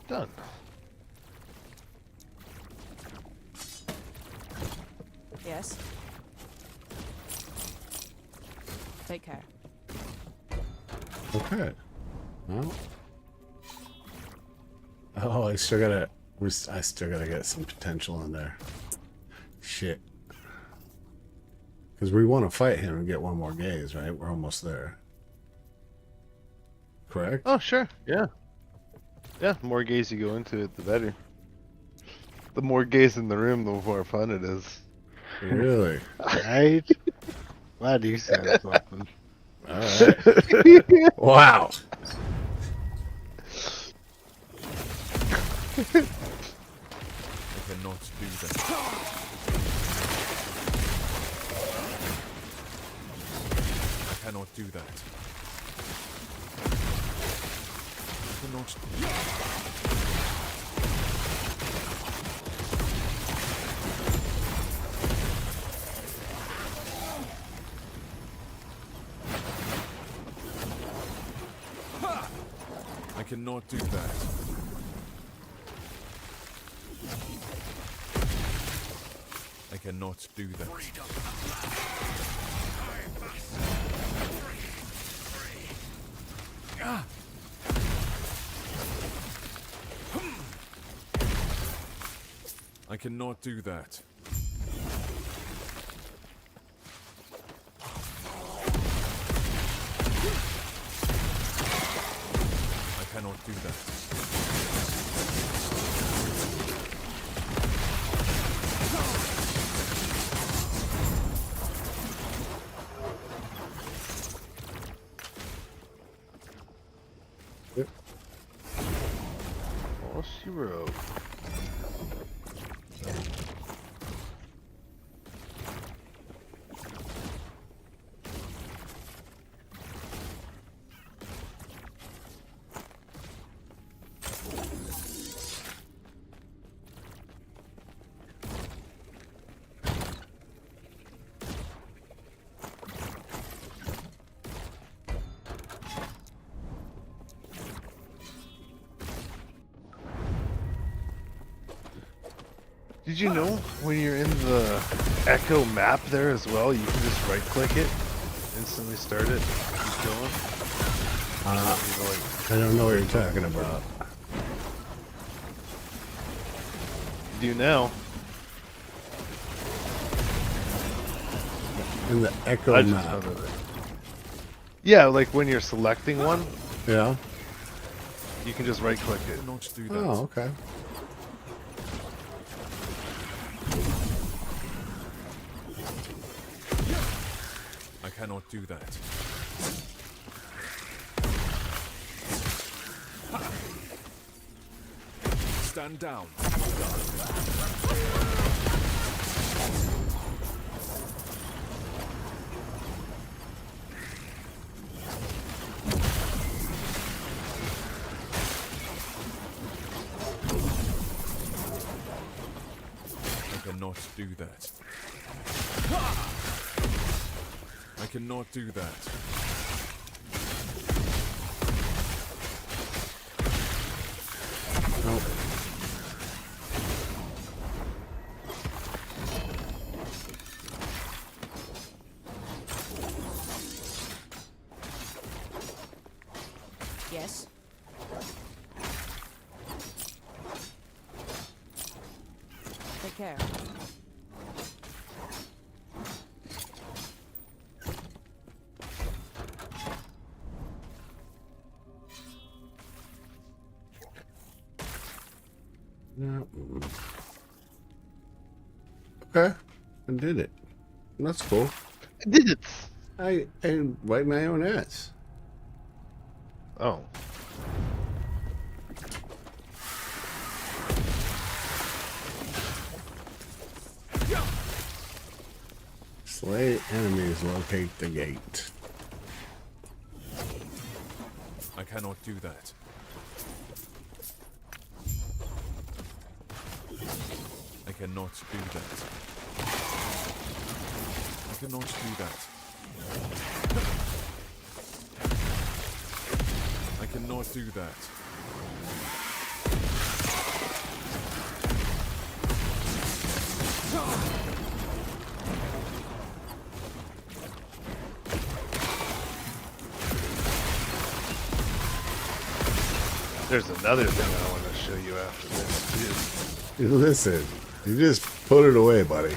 Done. Yes. Take care. Okay. Well. Oh, I still gotta get some potential in there. Shit. Because we want to fight him and get one more gaze, right? We're almost there. Correct? Oh, sure. Yeah. Yeah, the more gays you go into it, the better. The more gays in the room, the more fun it is. Really? Right? Glad you said something. Alright. Wow. I cannot do that. I cannot do that. I cannot. I cannot do that. I cannot do that. I cannot do that. I cannot do that. Yep. Oh, she wrote. Did you know when you're in the Echo map there as well, you can just right click it, instantly start it, keep going? I don't know what you're talking about. You do now. In the Echo I just map. found it. Yeah, like when you're selecting one, Yeah. you can just right click it. Cannot do that. Oh, okay. I cannot do that. Stand down. I cannot do that. I cannot do that. Nope. Yes. Take care. No. Okay. I did it. That's cool. I did it. I wipe my own ass. Oh. Slay enemies, locate the gate. I cannot do that. I cannot do that. I cannot do that. I cannot do that. There's another thing I want to show you after this, too. Listen, you just put it away, buddy.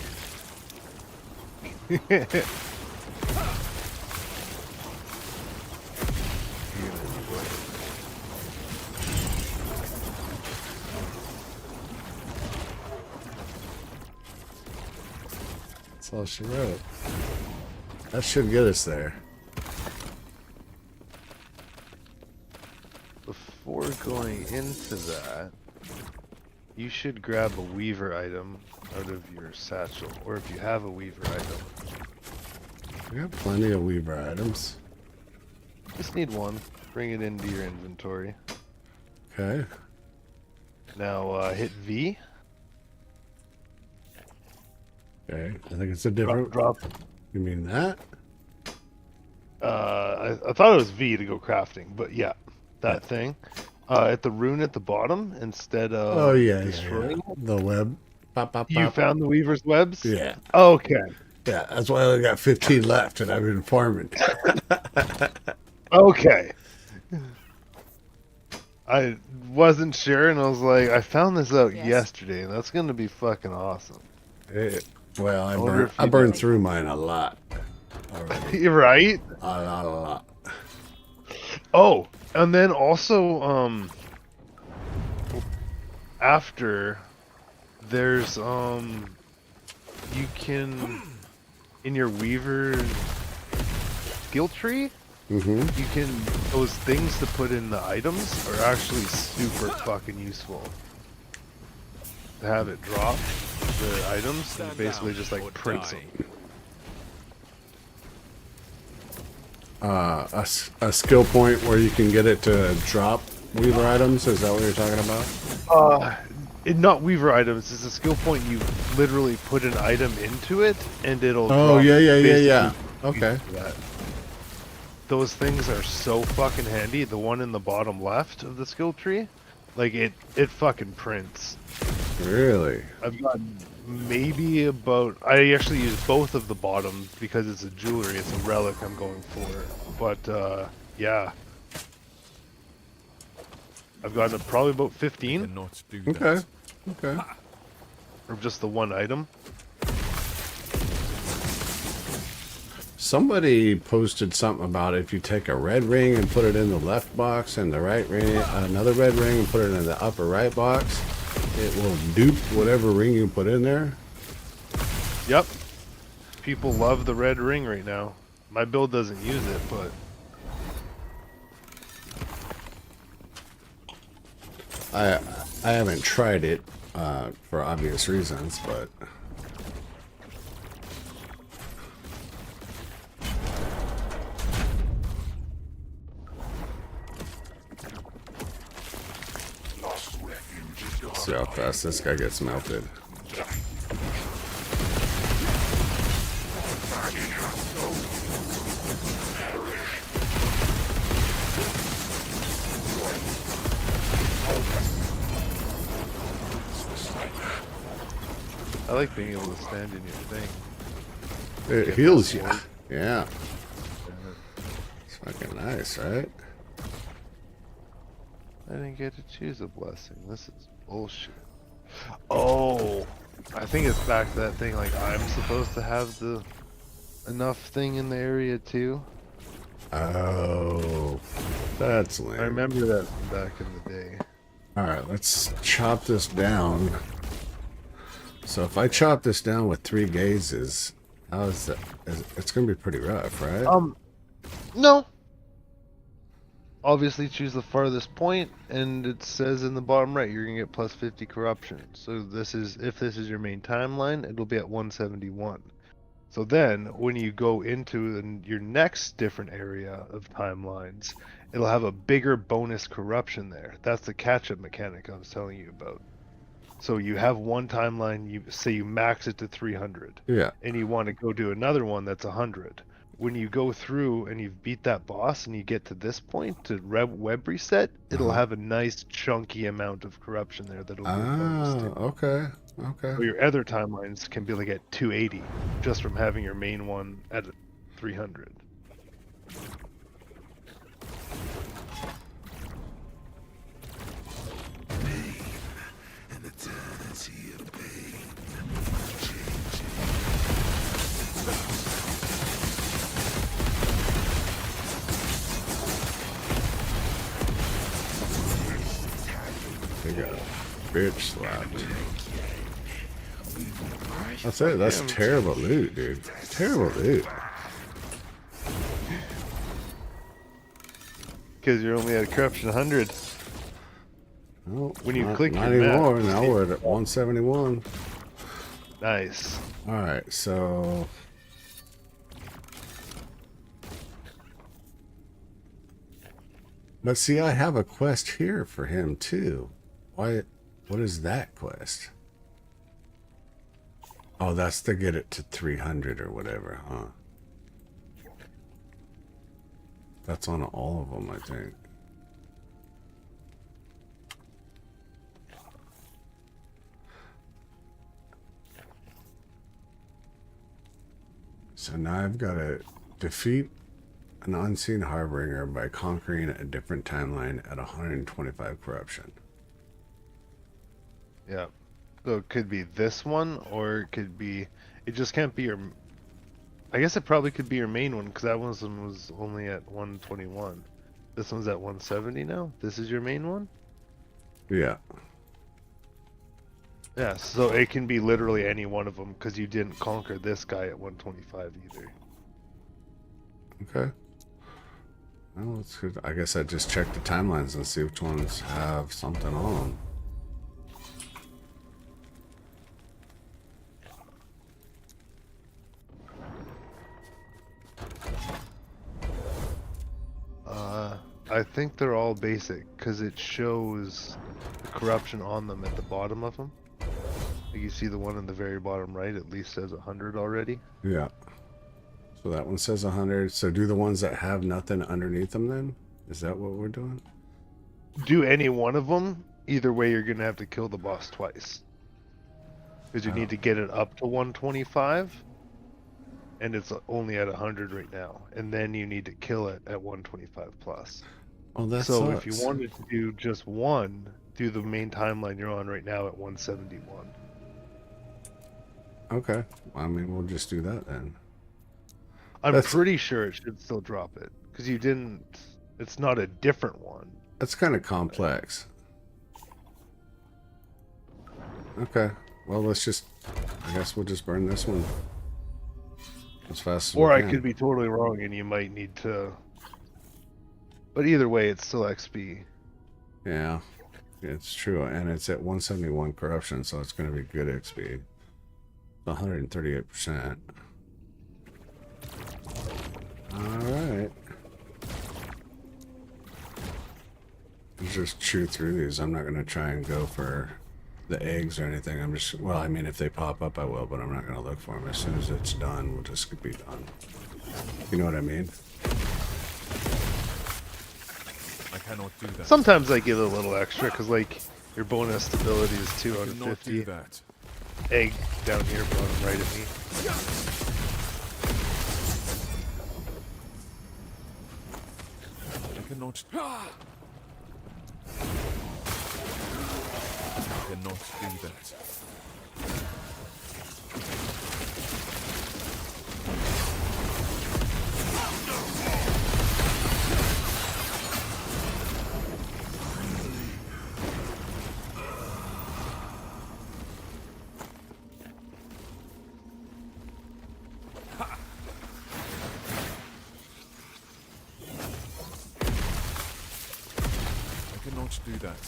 That's all she wrote. That should get us there. Before going into that, you should grab a weaver item out of your satchel, or if you have a weaver item. We got plenty of weaver items. Just need one. Bring it into your inventory. Okay. Now hit V. Okay. I think it's a different. Drop. You mean that? I thought it was V to go crafting, but yeah, that thing. At the rune at the bottom, instead of Oh yeah, destroying yeah. The web. Pop, pop, You pop. found the weaver's webs? Yeah. Okay. Yeah, that's why I only got 15 left, and I've been farming. Okay. I wasn't sure, and I was like, I found this out yesterday, and that's gonna be fucking awesome. Well, I burned through mine a lot already. You're right. A lot. Oh, and then also, after there's you can in your weaver skill tree. Mm-hmm. You can, those things to put in the items are actually super fucking useful. To have it drop the items and basically just like prints them. A skill point where you can get it to drop weaver items, is that what you're talking about? Not weaver items, it's a skill point you literally put an item into it and it'll Oh, drop yeah. Okay. that. Those things are so fucking handy. The one in the bottom left of the skill tree, like it fucking prints. Really? I've got maybe about, I actually use both of the bottoms because it's a jewelry, it's a relic I'm going for. But yeah. I've gotten probably about 15. Cannot do Okay. that. Okay. Or just the one item. Somebody posted something about if you take a red ring and put it in the left box and the right ring, another red ring and put it in the upper right box, it will dupe whatever ring you put in there. Yep. People love the red ring right now. My build doesn't use it, but I haven't tried it for obvious reasons, but see how fast this guy gets melted. I like being able to stand in your thing. It heals you. Yeah. It's fucking nice, right? I didn't get to choose a blessing. This is bullshit. Oh, I think it's back to that thing. Like I'm supposed to have the enough thing in the area too. Oh, that's lame. I remember that from back in the day. All right, let's chop this down. So if I chop this down with 3 gazes, how is that? It's gonna be pretty rough, right? No. Obviously choose the farthest point, and it says in the bottom right you're gonna get plus 50 corruption. So this is, if this is your main timeline, it'll be at 171. So then when you go into your next different area of timelines, it'll have a bigger bonus corruption there. That's the catch-up mechanic I was telling you about. So you have one timeline, you say you max it to 300. Yeah. And you want to go do another one that's 100. When you go through and you've beat that boss and you get to this point to web reset, it'll have a nice chunky amount of corruption there that'll be a bonus to. Okay. Okay. So your other timelines can be like at 280 just from having your main one at 300. An eternity of pain. They got a bitch slapped. That's it. That's terrible loot, dude. Terrible loot. Because you're only at corruption 100. Oh, When you not, click not your map, anymore. you Now see- we're at 171. Nice. All right, so but see, I have a quest here for him too. Why? What is that quest? Oh, that's to get it to 300 or whatever, huh? That's on all of them, I think. So now I've got to defeat an unseen harbinger by conquering a different timeline at 125 corruption. Yeah. So it could be this one, or it could be... It just can't be your... I guess it probably could be your main one, because that one was only at 121. This one's at 170 now? This is your main one? Yeah. Yeah, so it can be literally any one of them, because you didn't conquer this guy at 125 either. Okay. Well, that's good. I guess I just check the timelines and see which ones have something on them. I think they're all basic, because it shows the corruption on them at the bottom of them. Like you see the one in the very bottom right at least says 100 already. Yeah. So that one says 100. So do the ones that have nothing underneath them then? Is that what we're doing? Do any one of them, either way you're going to have to kill the boss twice. Because you need to get it up to 125, and it's only at 100 right now. And then you need to kill it at 125 plus. Oh, that's so if you wanted to do just one, do the main timeline you're on right now at 171. Okay. I mean, we'll just do that then. I'm That's- pretty sure it should still drop it because you didn't. It's not a different one. That's kind of complex. Okay. Well, let's just... I guess we'll just burn this one as fast as Or we I can. could be totally wrong, and you might need to. But either way, it's still XP. Yeah, it's true. And it's at 171 corruption, so it's going to be good XP. 138%. Alright. Let's just chew through these. I'm not going to try and go for the eggs or anything. I'm just... Well, I mean, if they pop up, I will, but I'm not going to look for them. As soon as it's done, we'll just be done. You know what I mean? I cannot do that. Sometimes I give it a little extra because, like, your bonus stability is I cannot do 250. that. Egg down here, bottom right of me. I cannot. I cannot do that. I cannot do that.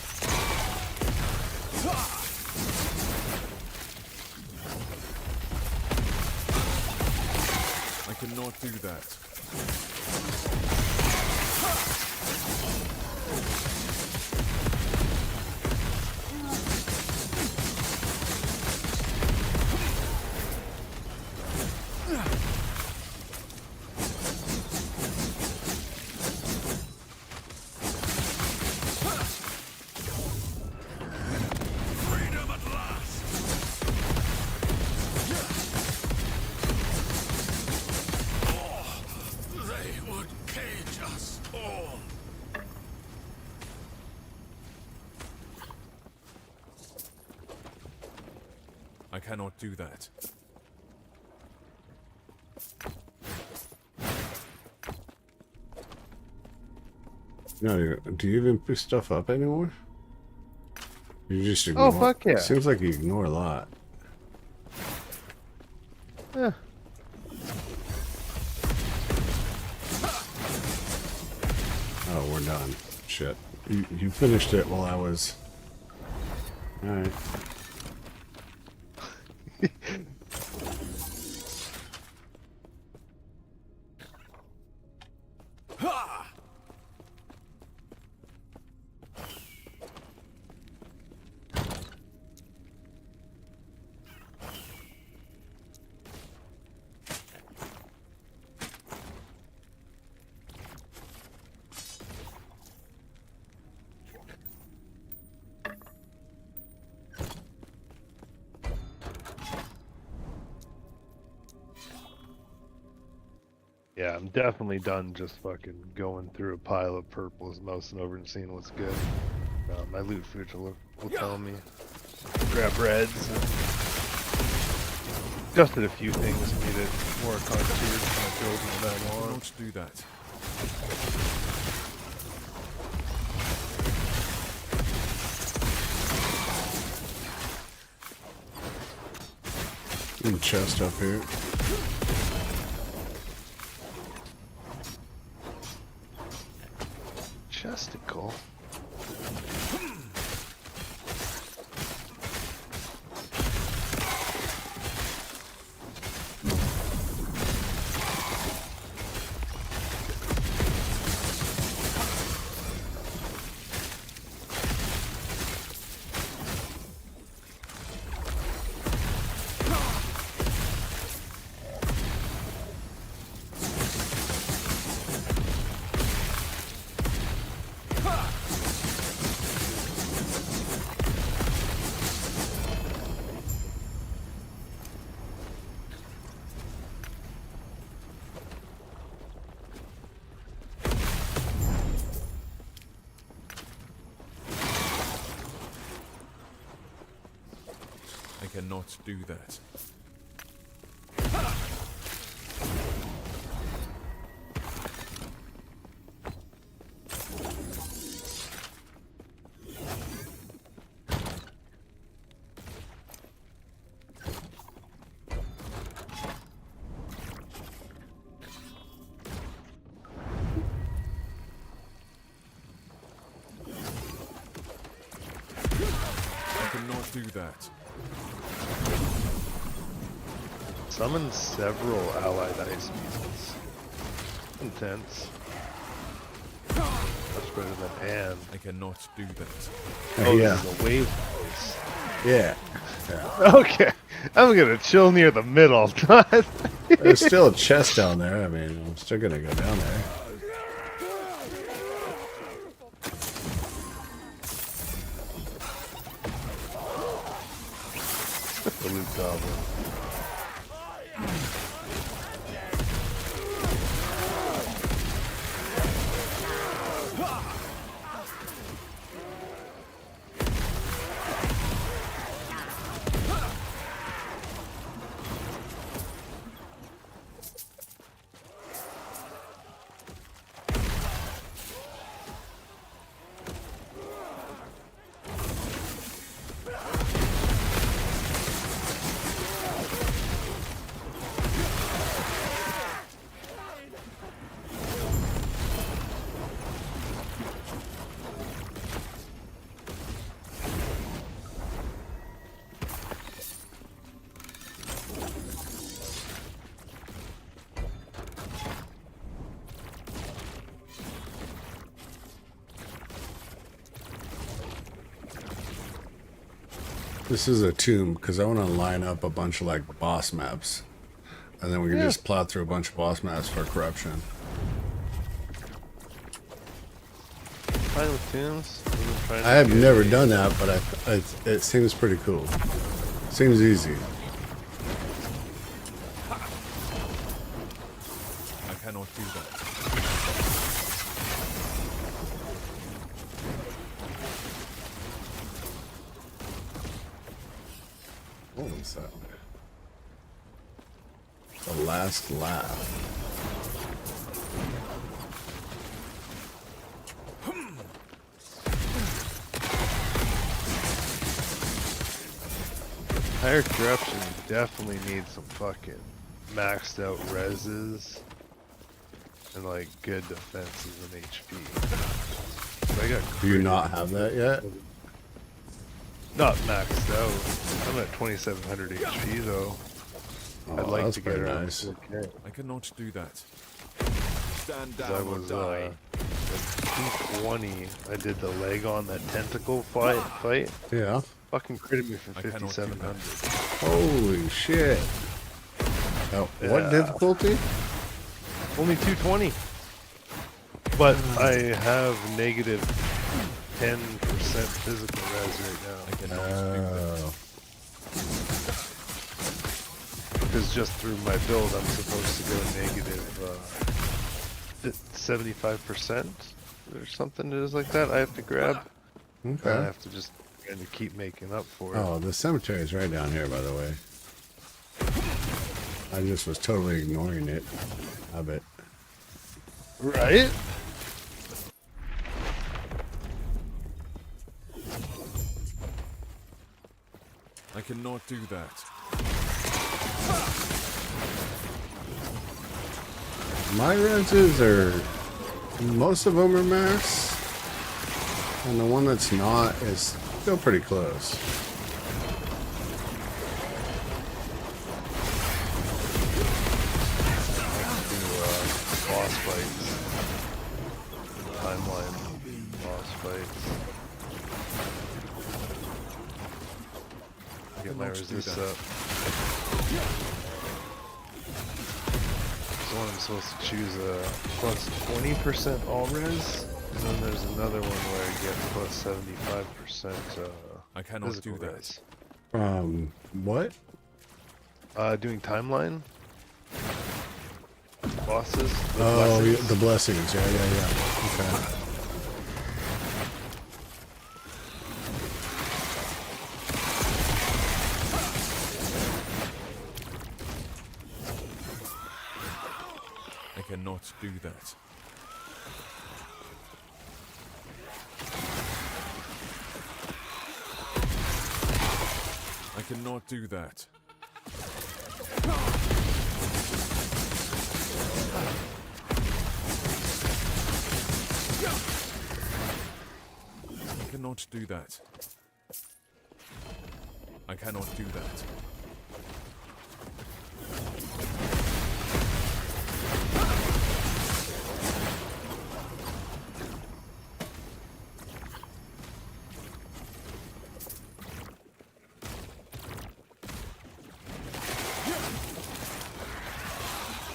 I cannot do that. Freedom at last! Oh, they would cage us all! I cannot do that. No, do you even put stuff up anymore? You just ignore... Oh, fuck yeah. Seems like you ignore a lot. Eh. Oh, we're done. Shit. You finished it while I was... Alright. Yeah, I'm definitely done just fucking going through a pile of purples, mousing over and seeing what's good. My loot future will tell me. Grab reds. Adjusted a few things, made it more contoured kind of building that I I want. cannot do that. Chest up here. Chesticle. I cannot do that. that. Summon several allied ice beasts. Intense. Much better than Anne. I cannot do that. Oh, yeah. this is a wave voice. Yeah. Okay. I'm gonna chill near the middle. There's still a chest down there. I mean, I'm still gonna go down there. The loot goblin. This is a tomb because I want to line up a bunch of like boss maps, and then we can just plow through a bunch of boss maps for corruption. Fine with tunes? I have never done that, but it seems pretty cool. Seems easy. I cannot do that. What was that? The last laugh. Higher corruption definitely needs some fucking maxed out reses and like good defenses and HP. I got Do you not have that yet? not maxed out. I'm at 2700 HP though. Oh, I'd like that's to get pretty around nice. 4K. I cannot do that. Stand 'Cause down I or was die. at 220. I did the leg on that tentacle fight. Yeah. Fucking critted me for I cannot do that. 5700. Holy shit. Oh, what Yeah. difficulty? Only 220. But I have negative 10% physical res right now. I cannot do that. Oh. Because just through my build, I'm supposed to go negative 75% or something. It is like that. I have to grab. And I Okay. have to just kind of keep making up for it. Oh, the cemetery is right down here, by the way. I just was totally ignoring it. I bet. Right? I cannot do that. My reses are, most of them are max, and the one that's not is still pretty close. Boss fights. Timeline. Boss fights. Get my Let's do resist that. up. So I'm supposed to choose a plus 20% all res, and then there's another one where I get plus 75% I cannot physical do that. res. What? Doing timeline. Bosses. the Oh, blessings. the blessings. Yeah. Okay. I cannot do that. I cannot do that. I cannot do that. I cannot do that.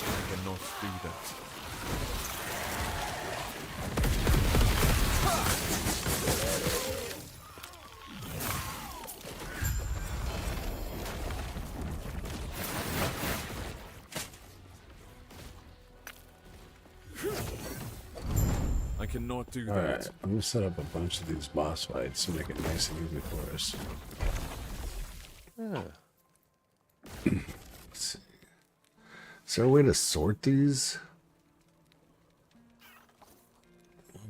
I cannot do that. I cannot do All that. right, I'm gonna set up a bunch of these boss fights to make it nice and easy for us. Yeah. Let's see. Is there a way to sort these?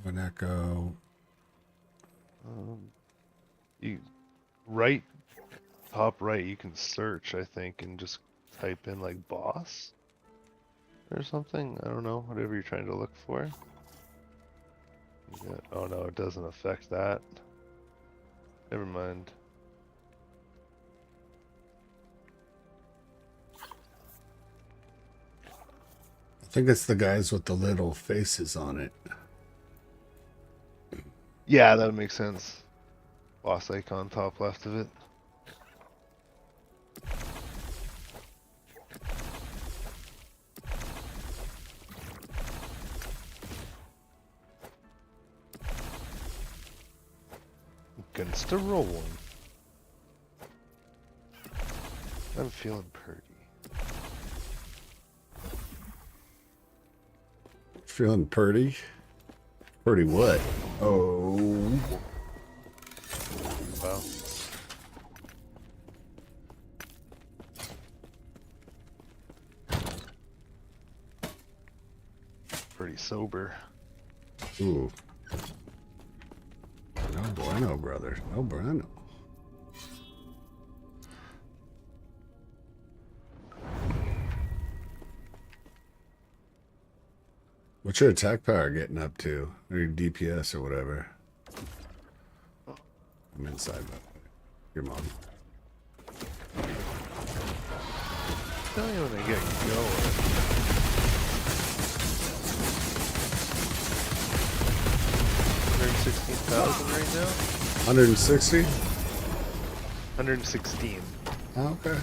An echo. You top right, you can search, I think, and just type in like boss or something. I don't know, whatever you're trying to look for. Yeah. Oh no, it doesn't affect that. Never mind. I think it's the guys with the little faces on it. Yeah, that makes sense. Boss icon top left of it. Against a roll one. I'm feeling pretty. Feeling purty? Purty what? Oh. Wow. Pretty sober. Ooh. No bueno, brother. No bueno. What's your attack power getting up to? Or your DPS or whatever? I'm inside, but your mom. Tell you when I get going. 116,000 right now? 160? 116. Oh, okay. Okay.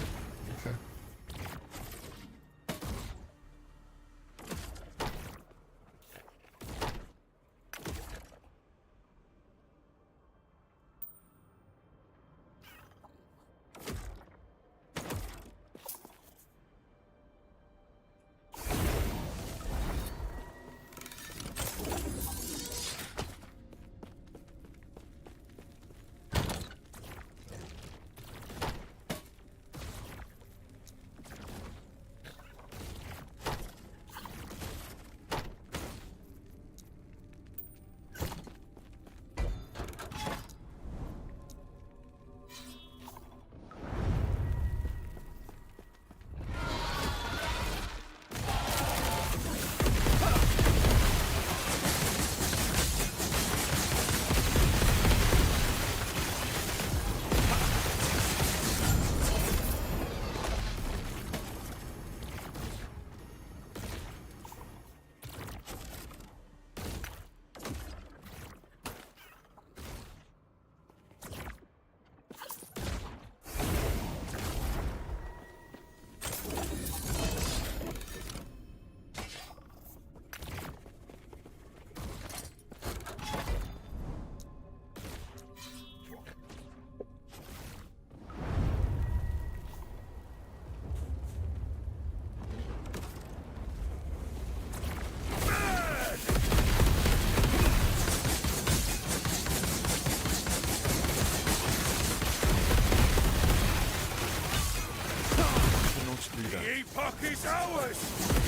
The Epoch is ours!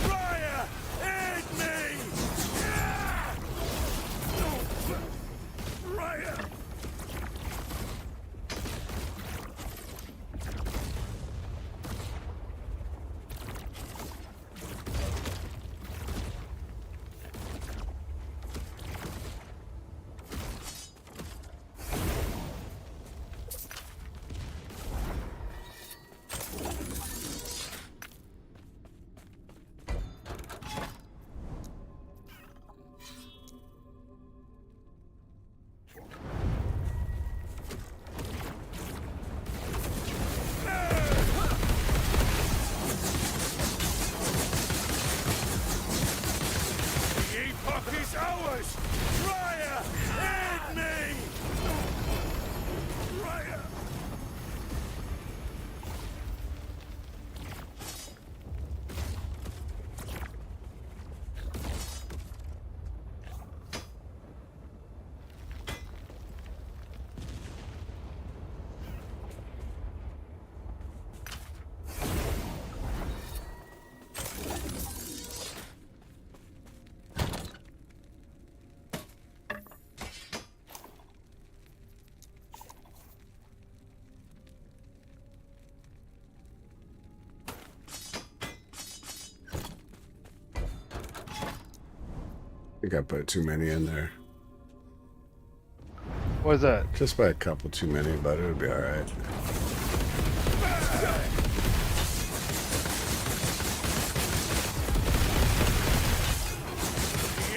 Fire! Aid me! Ah! Fire! think I put too many in there. What is that? Just by a couple too many, but it would be alright. The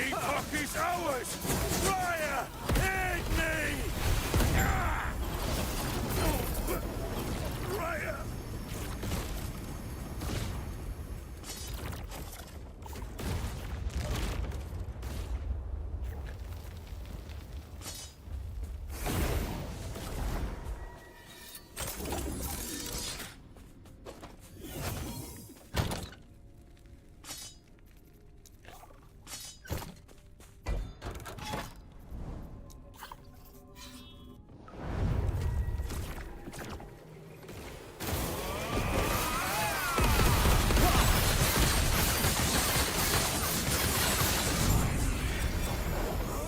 Epoch is ours! Fire! Aid me! Ah! Fire!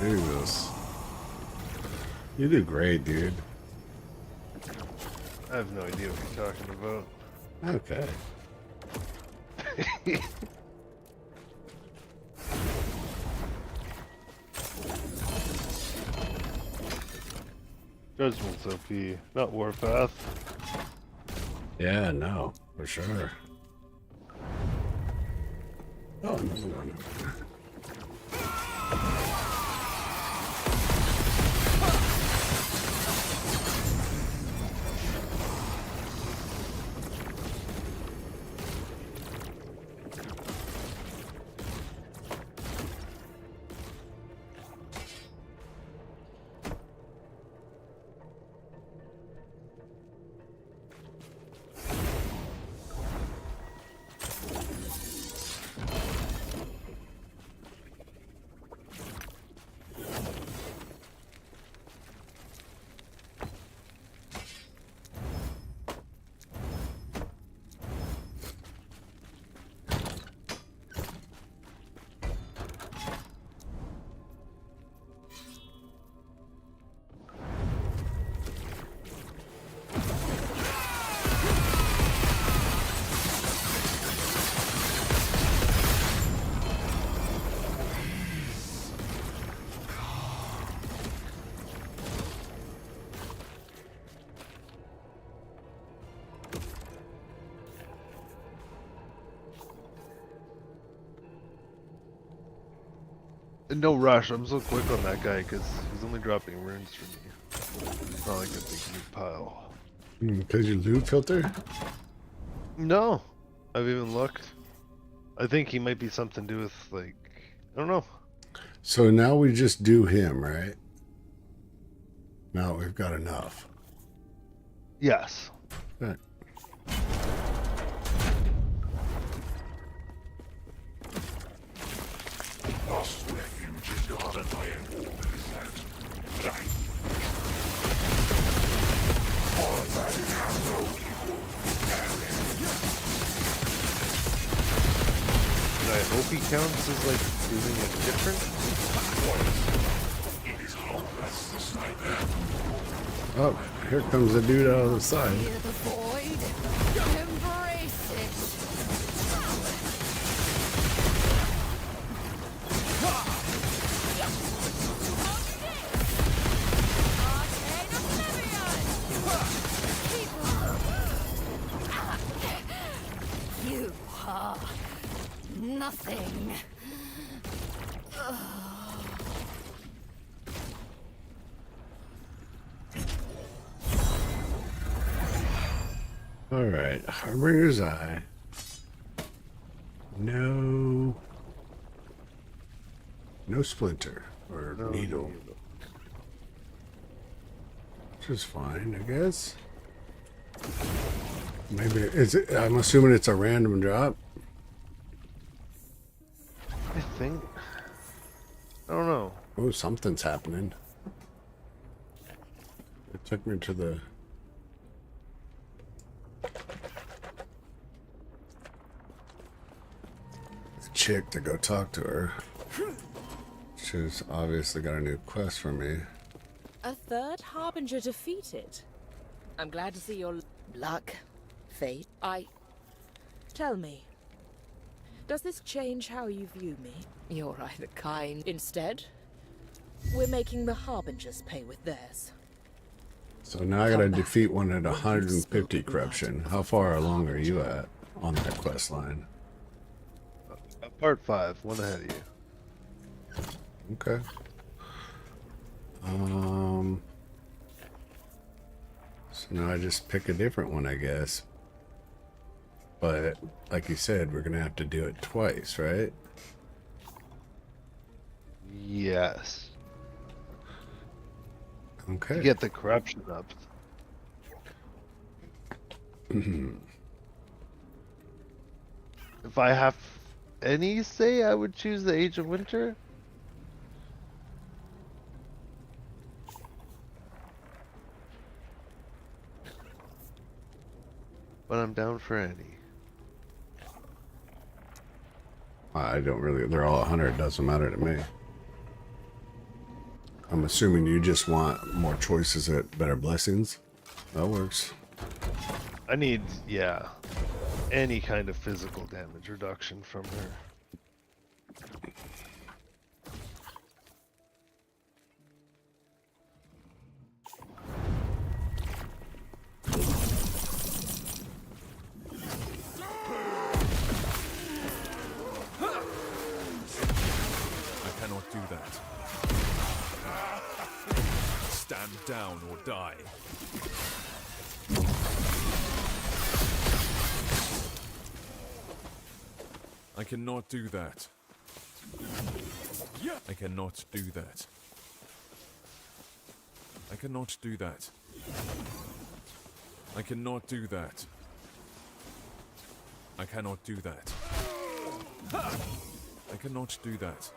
Jesus. You do great, dude. I have no idea what you're talking about. Okay. Judgment's OP, not Warpath. Yeah, no, for sure. Oh, another one. No rush, I'm so quick on that guy because he's only dropping runes for me. It's not like a big new pile. Because you loot filter? No, I've even looked. I think he might be something to do with, like, I don't know. So now we just do him, right? Now we've got enough. Yes. Right. Lost refuge is guarded by an organism. Paladin has no equal. And I hope he counts as, like, doing it different. It is hopeless, the sniper. Oh, here comes the dude out of the side. Fear the void. Embrace it. You are nothing. All right, Harbinger's Eye. No splinter or needle. Which is fine, I guess. Maybe is it? I'm assuming it's a random drop. I think. I don't know. Oh, something's happening. It took me to the chick to go talk to her. She's obviously got a new quest for me. A third harbinger defeated. I'm glad to see your luck, fate. Tell me, Does this change how you view me? You're either kind. Instead, we're making the Harbingers pay with theirs. So now I gotta defeat one at 150 corruption. How far along are you at on that quest line? Part 5, one ahead of you. Okay. So now I just pick a different one, I guess. But like you said, we're gonna have to do it twice, right? Yes. Okay. To get the corruption up. If I have any say, I would choose the Age of Winter. But I'm down for any. I don't really, they're all 100, doesn't matter to me. I'm assuming you just want more choices at better blessings. That works. I need, yeah, any kind of physical damage reduction from her. I cannot do that. Stand down or die. I cannot do that. I cannot do that. I cannot do that. I cannot do that. I cannot do that. I cannot do that.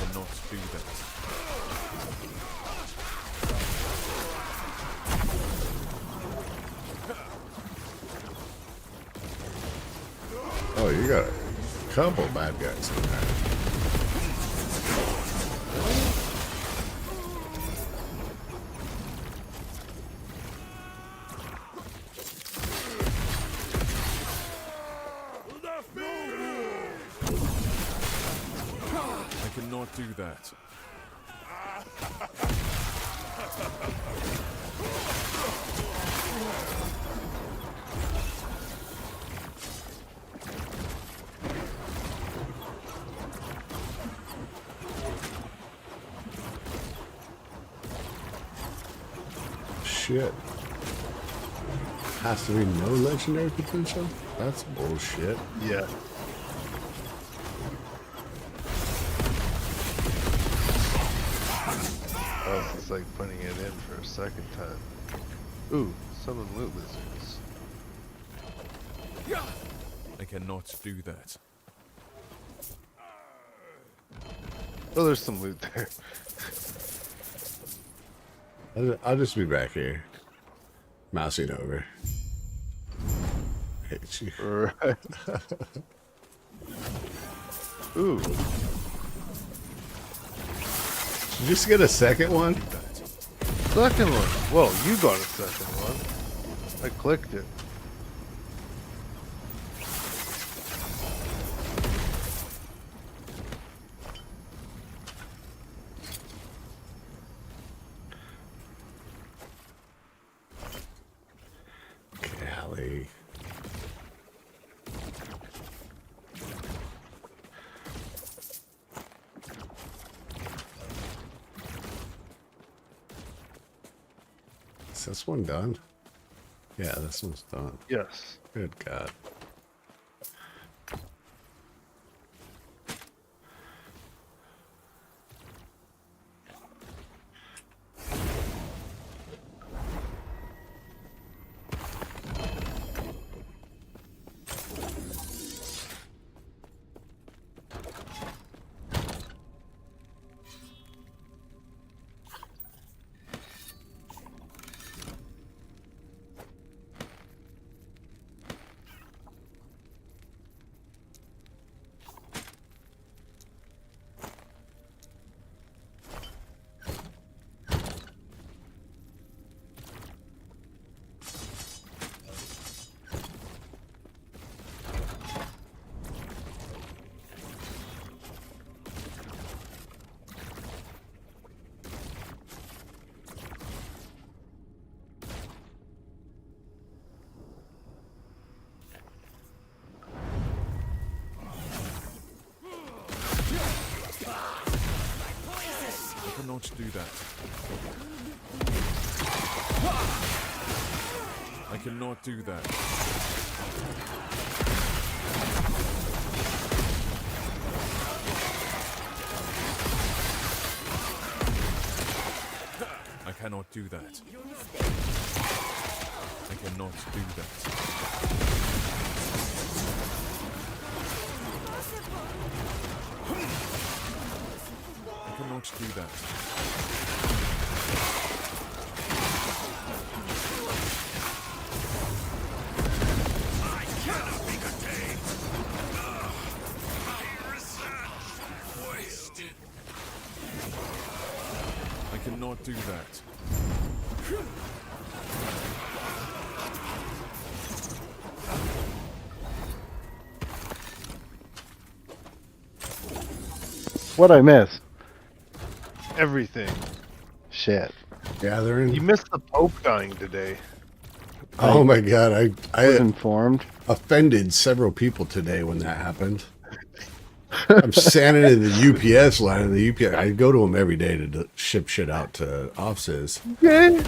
I cannot do that. Oh, you got a couple bad guys in there. I cannot do that. Shit. Has to be no legendary potential? That's bullshit. Yeah. Oh, it's like putting it in for a second time. Ooh, summon loot lizards. I cannot do that. Oh, there's some loot there. I'll just be back here. Mousing over. Hate you. Right. Ooh. Did you just get a second one? Second one. Whoa, you got a second one. I clicked it. Golly. Is this one done? Yeah, this one's done. Yes. Good God. cannot do that. I cannot do that. I cannot do that. I cannot do that. I cannot do that. I cannot be contained. My research wasted. I cannot do that. What'd I miss? Everything. Shit. Gathering. You missed the Pope dying today. Oh my god, I Was informed. offended several people today when that happened. I'm standing in the UPS line, and the UPS, I go to them every day to ship shit out to offices. Yeah.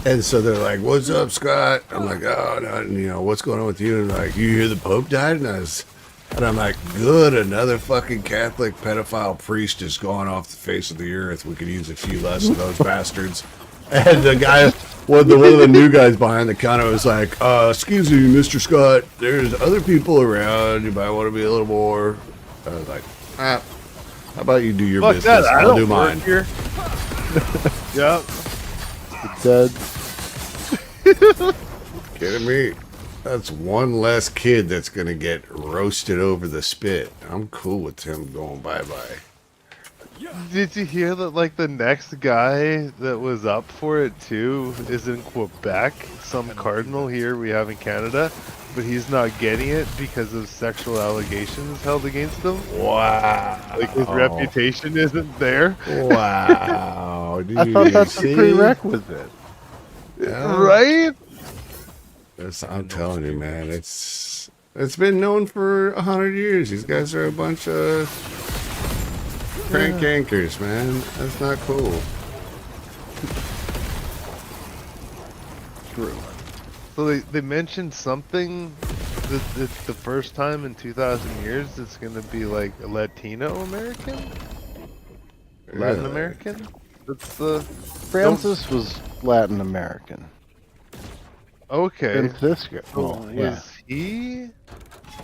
And so they're like, "What's up, Scott?" I'm like, "Oh, no, you know, what's going on with you?" And they're like, "You hear the Pope died?" And I'm like, "Good, another fucking Catholic pedophile priest is gone off the face of the earth. We could use a few less of those bastards." And the guy, one of the new guys behind the counter was like, "Excuse me, Mr. Scott, there's other people around. You might want to be a little more." I was like, "How about you do your Fuck business? that. I I'll don't do mine." work here. Yep. Dead. Kidding me? That's one less kid that's gonna get roasted over the spit. I'm cool with him going bye-bye. Did you hear that, like, the next guy that was up for it, too, is in Quebec? Some cardinal here we have in Canada, but he's not getting it because of sexual allegations held against him. Wow. Like, his reputation isn't there. Wow. I thought that's a See? prerequisite. Yeah. Right? I'm telling you, man, it's been known for 100 years. These guys are a bunch of crank anchors, man. That's not cool. True. So they mentioned something that the first time in 2,000 years it's going to be, like, Latino American? Latin Really? American? That's the... Francis was Latin American. Okay. Francisco. So Oh, yeah. was he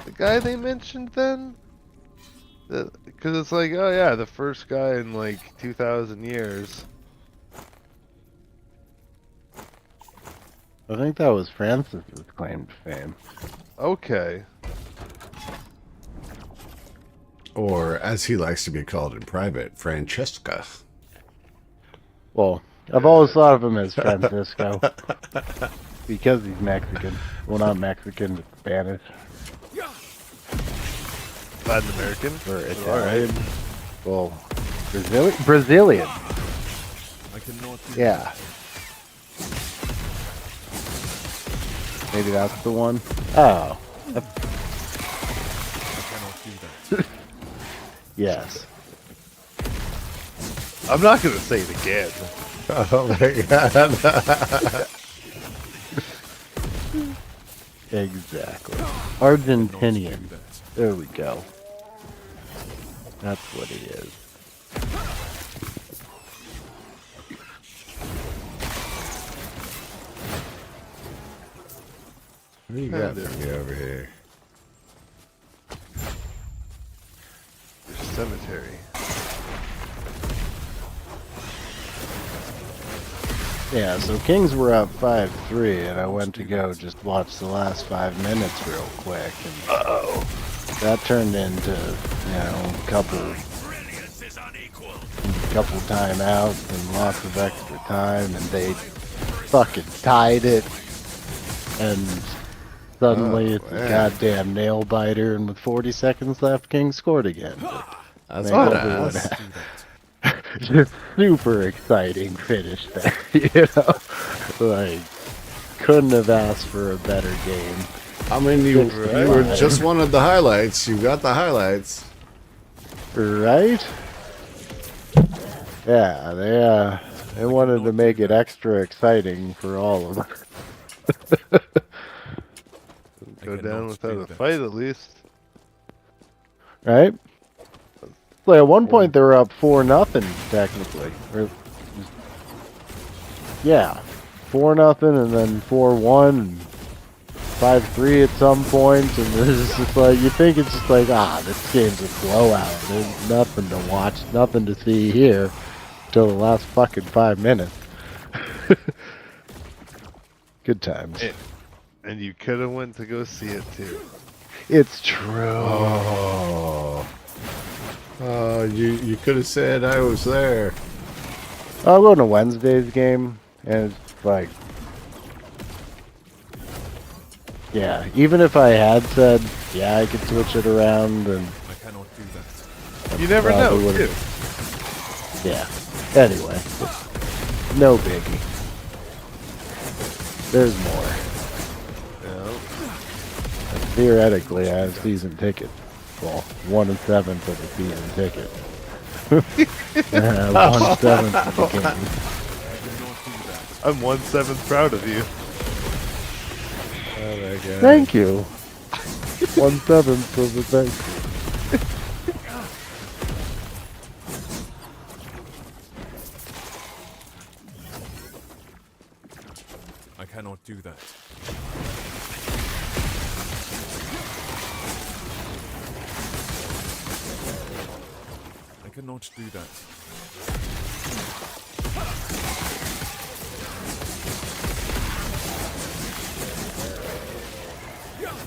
the guy they mentioned then? Because it's like, oh yeah, the first guy in like 2,000 years. I think that was Francis's claim to fame. Okay. Or, as he likes to be called in private, Francesca. Well, I've always thought of him as Francisco. Because he's Mexican. Well, not Mexican, but Spanish. Latin American? Or Italian. Well, Brazilian. I cannot do Yeah. Maybe that's the one. Oh. I cannot do that. Yes. I'm not gonna say it again. Oh my god. Exactly. Argentinian. There we go. That's what he is. What do you got for me over here? Cemetery. Yeah, so Kings were up 5-3, and I went to go just watch the last 5 minutes real quick, and that turned into, you know, a couple timeouts and lots of extra time, and they fucking tied it, and suddenly it's a goddamn nail biter, and with 40 seconds left, Kings scored again. That's Make what everyone happy. Just super exciting finish there, you know? Like, couldn't have asked for a better game. I mean, you were just wanted the highlights. You got the highlights. Right? Yeah, they wanted to make it extra exciting for all of us. Go down without a fight, at least. Right? Like at one point they were up 4-0 technically. Or, yeah, 4-0 and then 4-1 and 5-3 at some point, and it's just like you think it's just like this game's a blowout. There's nothing to watch, nothing to see here till the last fucking 5 minutes. Good times. And you could have went to go see it too. It's true. You could have said I was there. I'll go to Wednesday's game, and it's like, yeah, even if I had said, yeah, I could switch it around, and I cannot do that. You never know, too. Yeah. Anyway, no biggie. There's more. Theoretically, I have season ticket. Well, 1/7 of the season ticket. 1/7 of the game. I'm 1/7 proud of you. Oh my god. Thank you. 1/7 of the thank you. I cannot do that. I cannot do that.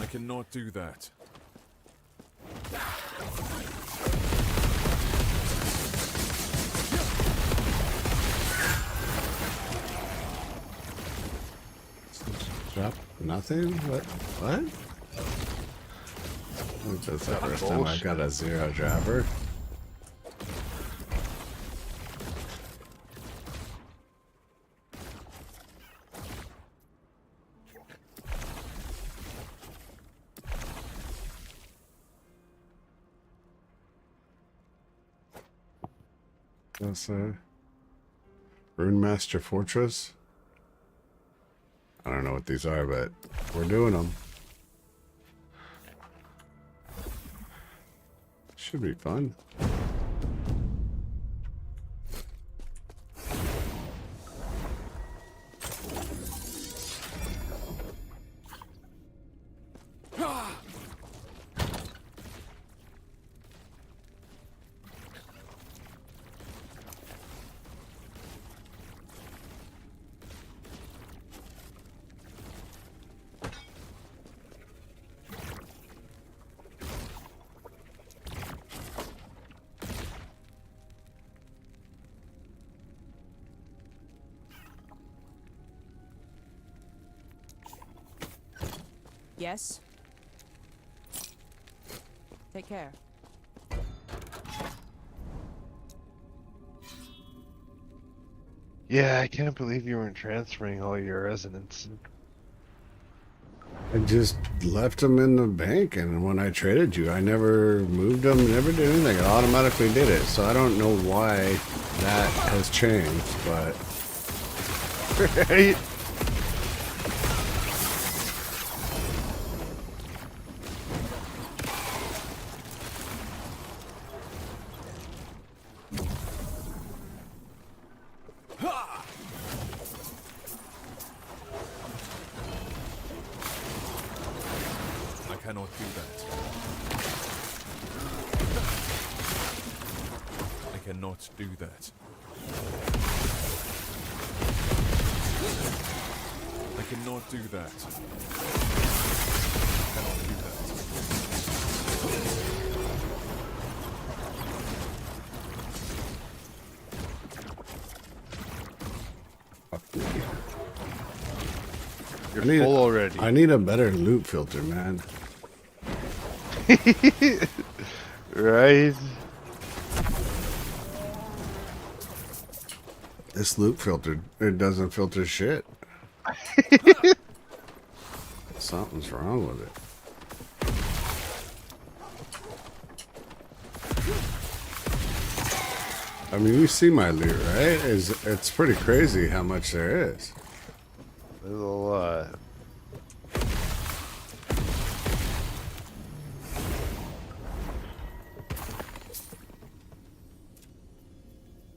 I cannot do that. Drop nothing? What? That's the first time I got a 0 dropper. That's Rune Master Fortress. I don't know what these are, but we're doing them. Should be fun. Yes? Take care. Yeah, I can't believe you weren't transferring all your residents. I just left them in the bank, and when I traded you, I never moved them, never did anything. It automatically did it, so I don't know why that has changed, but... Right? I cannot do that. I cannot do that. I cannot do that. I cannot do that. You're full already. I need a better loot filter, man. Right? This loot filter, it doesn't filter shit. Something's wrong with it. I mean, you see my loot, right? It's pretty crazy how much there is. There's a lot.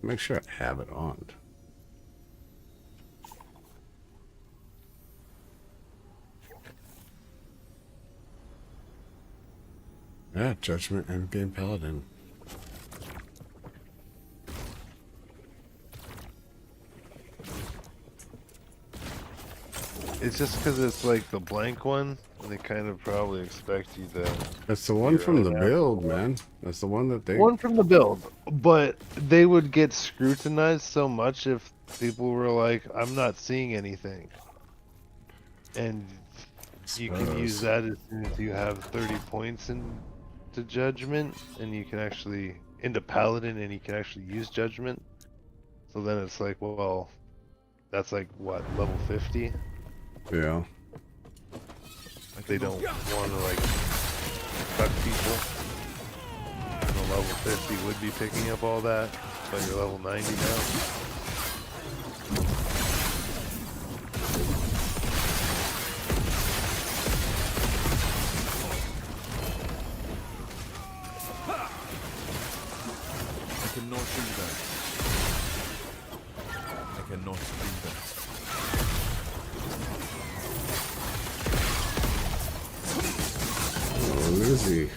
Make sure I have it on. Yeah, Judgement, Endgame, Paladin. It's just because it's like the blank one, and they kind of probably expect you to. That's the one from the build, man. That's the one that they. One from the build, but they would get scrutinized so much if people were like, "I'm not seeing anything," and you can use that as soon as you have 30 points into Judgment, and you can actually into Paladin, and you can actually use Judgment. So then it's like, well, that's like what, level 50? Yeah. They don't want to like fuck people. And a level 50 would be picking up all that, but you're level 90 now. I cannot do that. I cannot do that. Oh, Lizzie.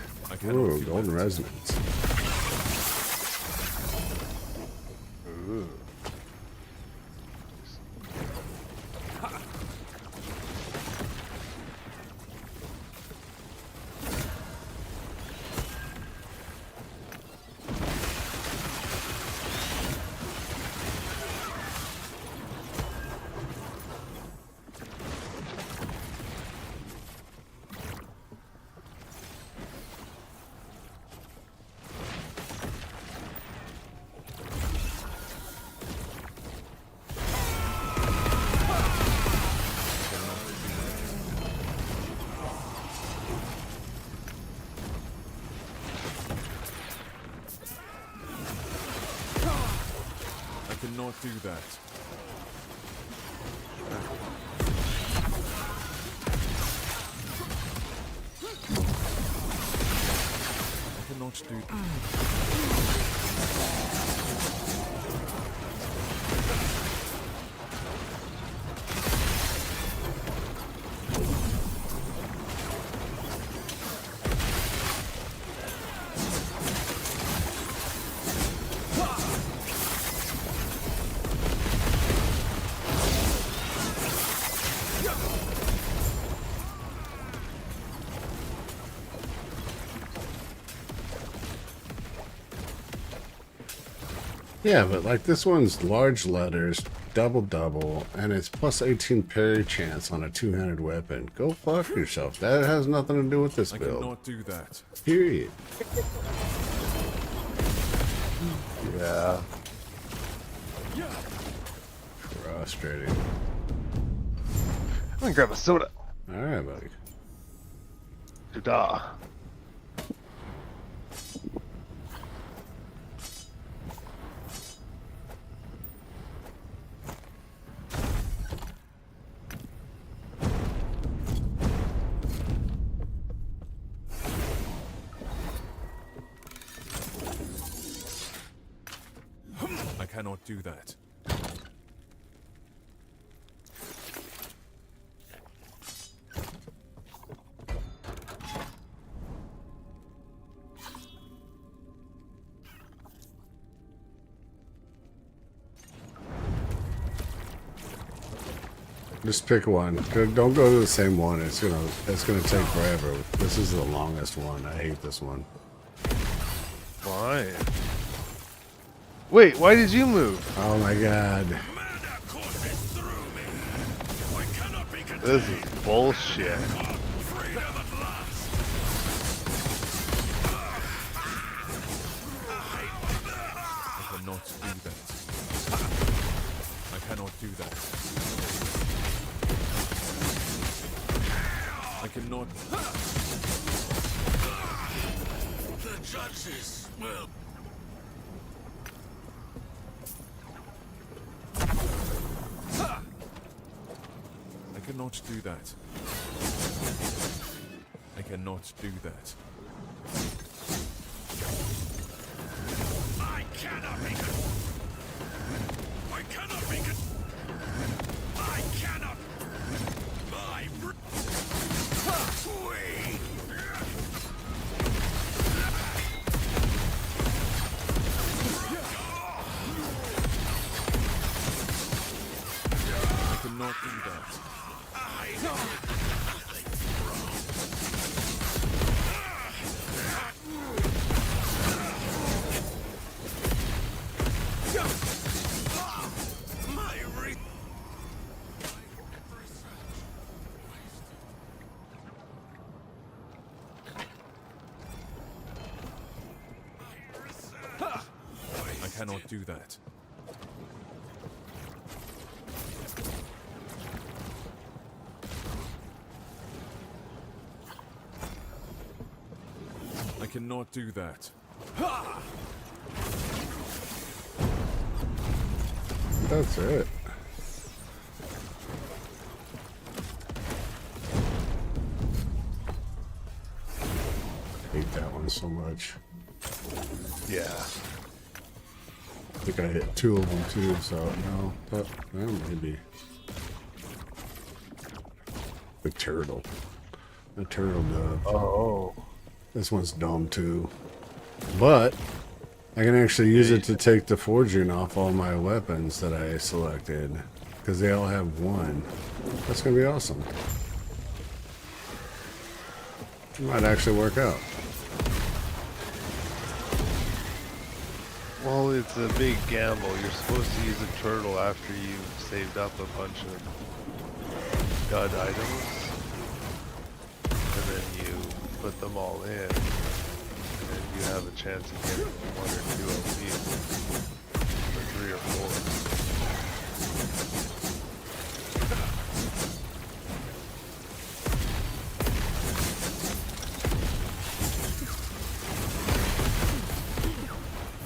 Ooh, golden resonance. Ooh. I cannot do that. I cannot do that. Yeah, but like this one's large letters, double, and it's plus 18 parry chance on a two-handed weapon. Go fuck yourself. That has nothing to do with this I build. cannot do that. Period. Yeah. Frustrating. I'm gonna grab a soda. Alright, buddy. Soda. I cannot do that. Just pick one. Don't go to the same one. It's gonna take forever. This is the longest one. I hate this one. Why? Wait, why did you move? Oh my god. This is bullshit. I cannot do that. I cannot do that. I cannot. The judges will cannot do that. I cannot do that. I cannot make it. I cannot make it. I cannot. My Wait. I cannot do that. My re I cannot do that. I cannot do that. That's it. I hate that one so much. Yeah. I think I hit 2 of them too, so no, that maybe. The turtle. The turtle dove. Oh. This one's dumb too. But I can actually use it to take the forging off all my weapons that I selected. Because they all have 1. That's going to be awesome. It might actually work out. Well, it's a big gamble. You're supposed to use a turtle after you've saved up a bunch of god items. And then you put them all in. And you have a chance of getting 1 or 2 LPs. Or 3 or 4.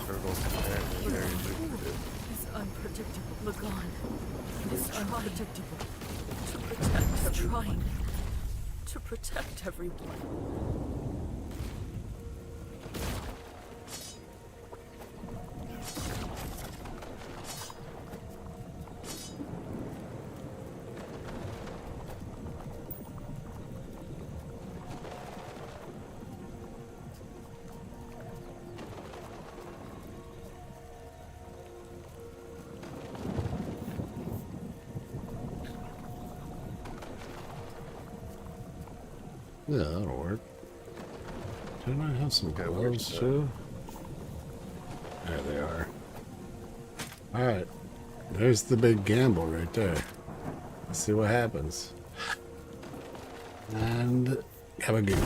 Turtles apparently very lucrative. It's unpredictable. Lagan is unpredictable. To protect, trying to protect everyone. Yeah, that'll work. Didn't I have some Okay, gloves where's too? There they are. Alright. There's the big gamble right there. Let's see what happens. And have a go.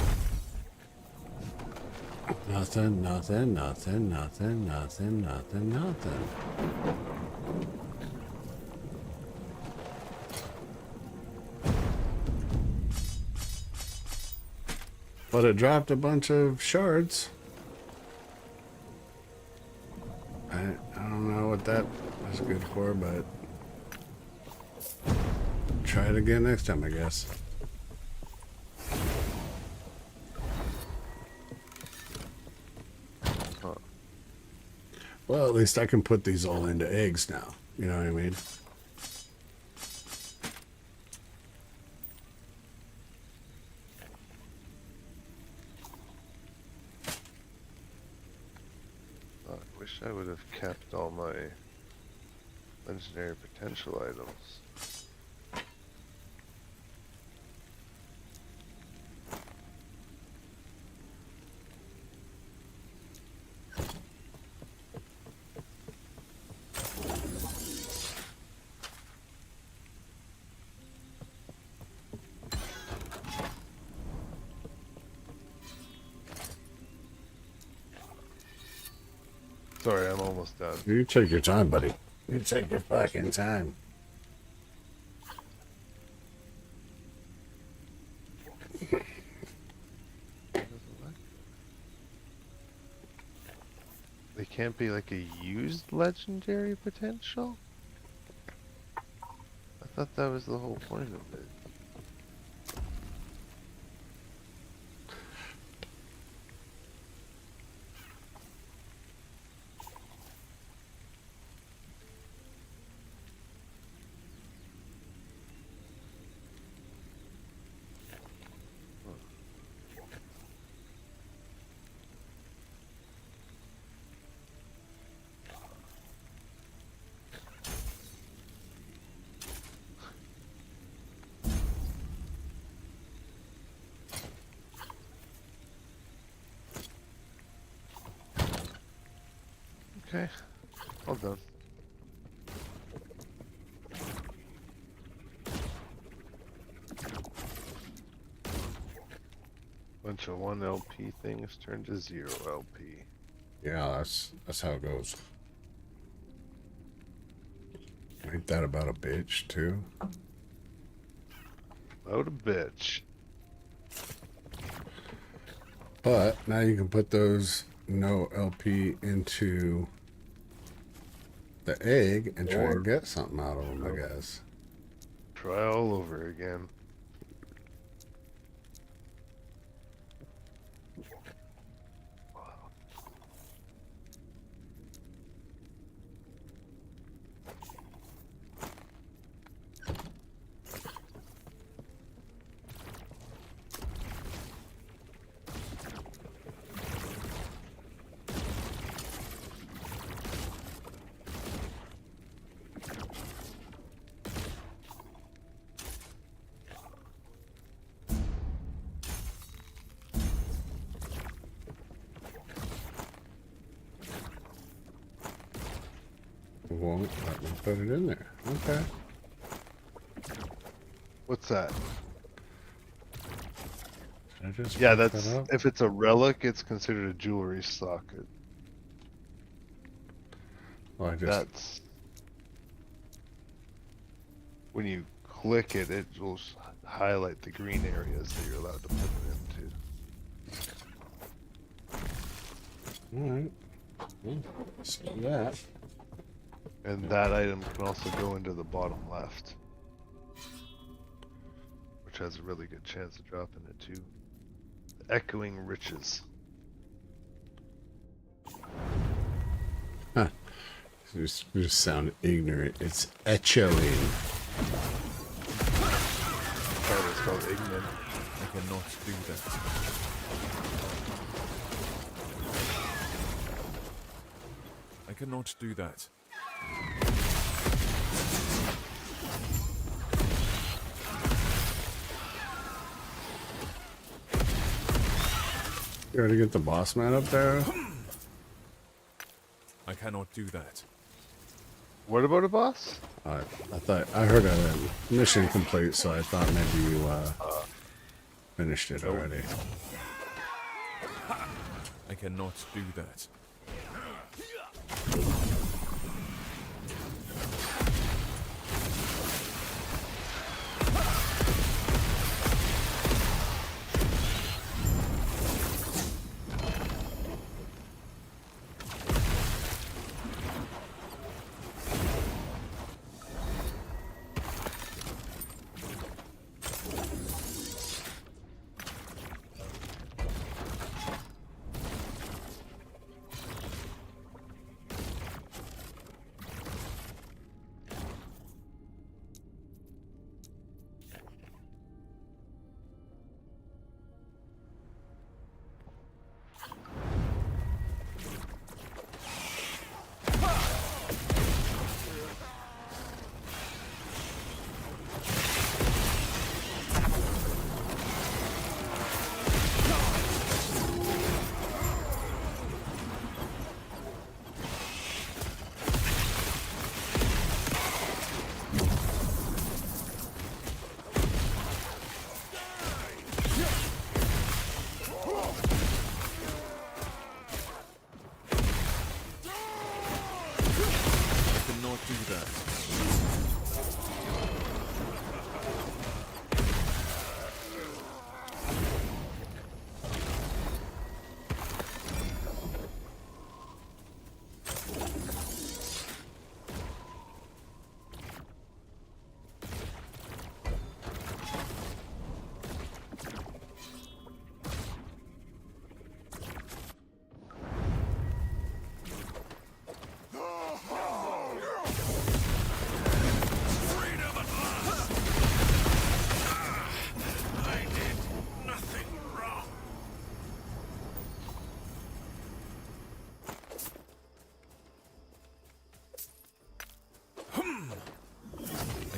Nothing, nothing, nothing, nothing, nothing, nothing, nothing. But it dropped a bunch of shards. I don't know what that was good for, but try it again next time, I guess. Huh. Well, at least I can put these all into eggs now. You know what I mean? I wish I would have kept all my legendary potential items. Sorry, I'm almost done. You take your time, buddy. You take your fucking time. They can't be like a used legendary potential? I thought that was the whole point of it. Okay. All done. Bunch of 1 LP things turned to 0 LP. Yeah, that's how it goes. Ain't that about a bitch too? About a bitch. But now you can put those no LP into the egg and try and get something out of them, I guess. Try all over again. Won't let me put it in there. Okay. What's that? Did I just Yeah, fuck that's that up? if it's a relic, it's considered a jewelry socket. Well, I just That's when you click it, it will highlight the green areas that you're allowed to put it into. all right. Well, let's do that. And that item can also go into the bottom left, which has a really good chance of dropping it too. The Echoing Riches. Huh. You just sound ignorant. It's echoing. Oh, it's called ignorant. I cannot do that. I cannot do that. You already get the boss man up there? I cannot do that. What about a boss? I thought I heard a mission complete, so I thought maybe you finished it already. I cannot do that.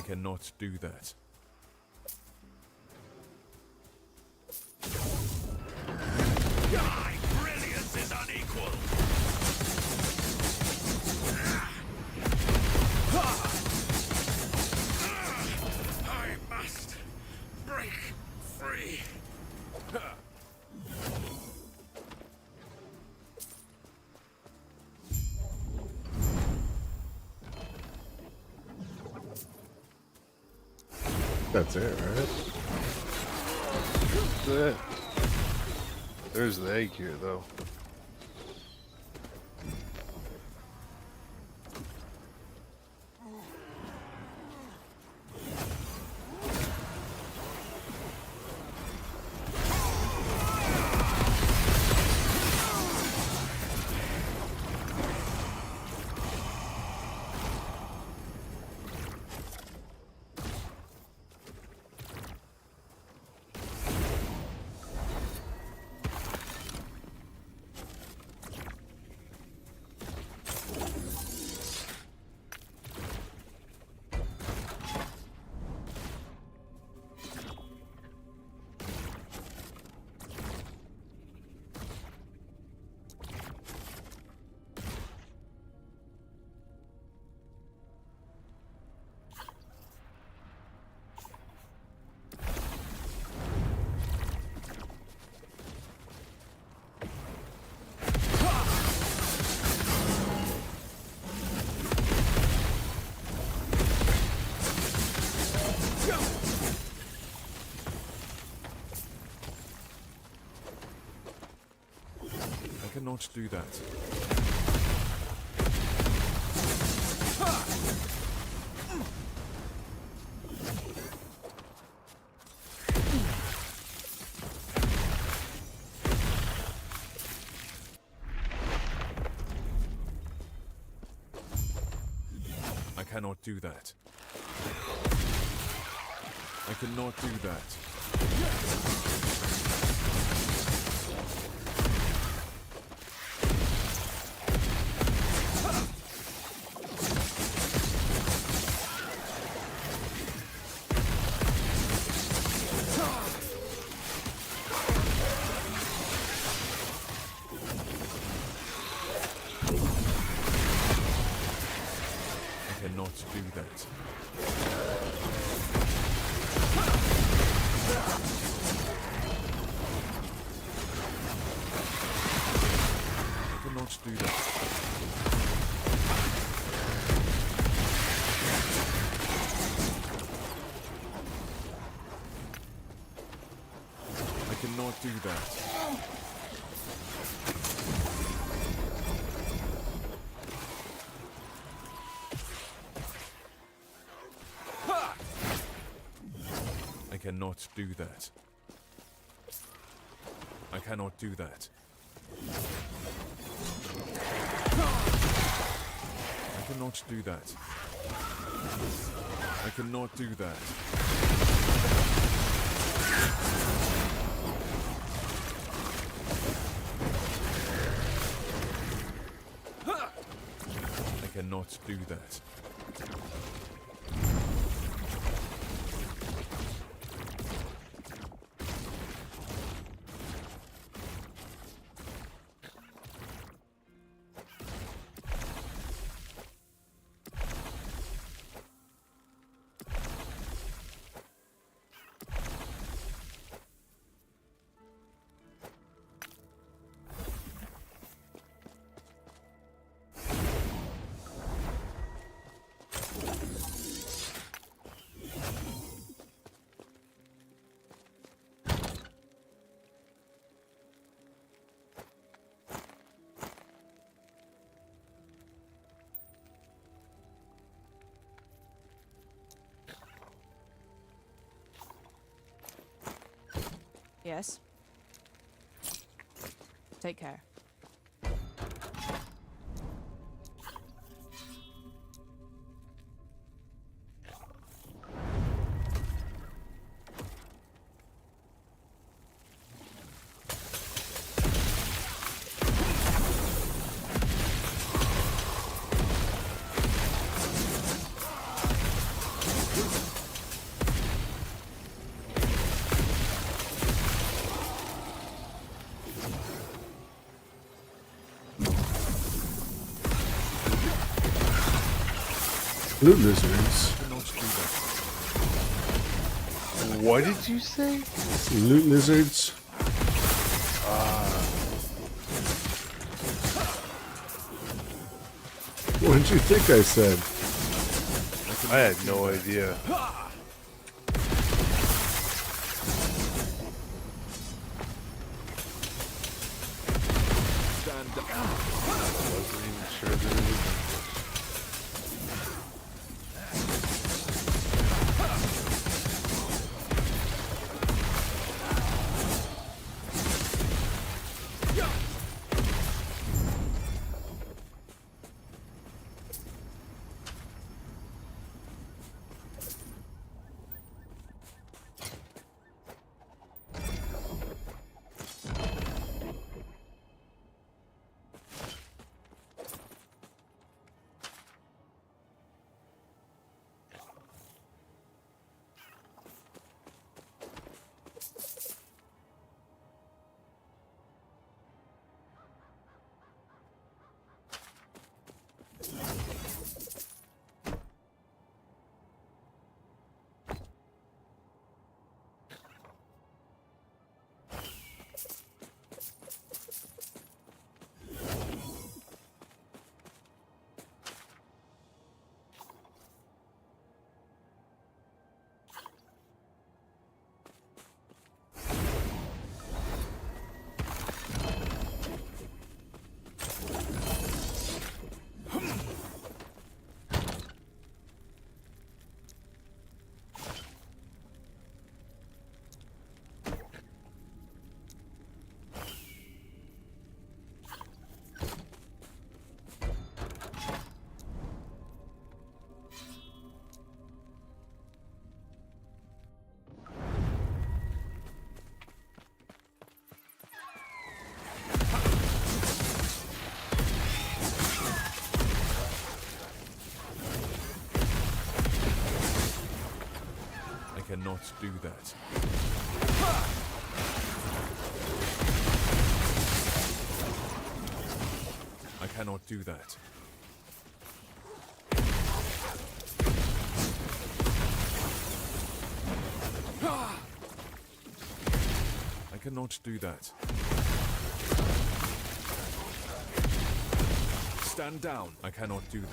Cannot do that. My brilliance is unequal. that's it, right? That's it. There's the egg here, though. I cannot do that. I cannot do that. I cannot do that. I cannot do that. I cannot do that. I cannot do that. I cannot do that. I cannot do that. I cannot do that. I cannot do that. I cannot do that. Yes. Take care. Loot lizards. What did you say? Loot lizards. What did you think I said? I had no idea. do that. I cannot do that. I cannot do that. Stand down. I cannot do that.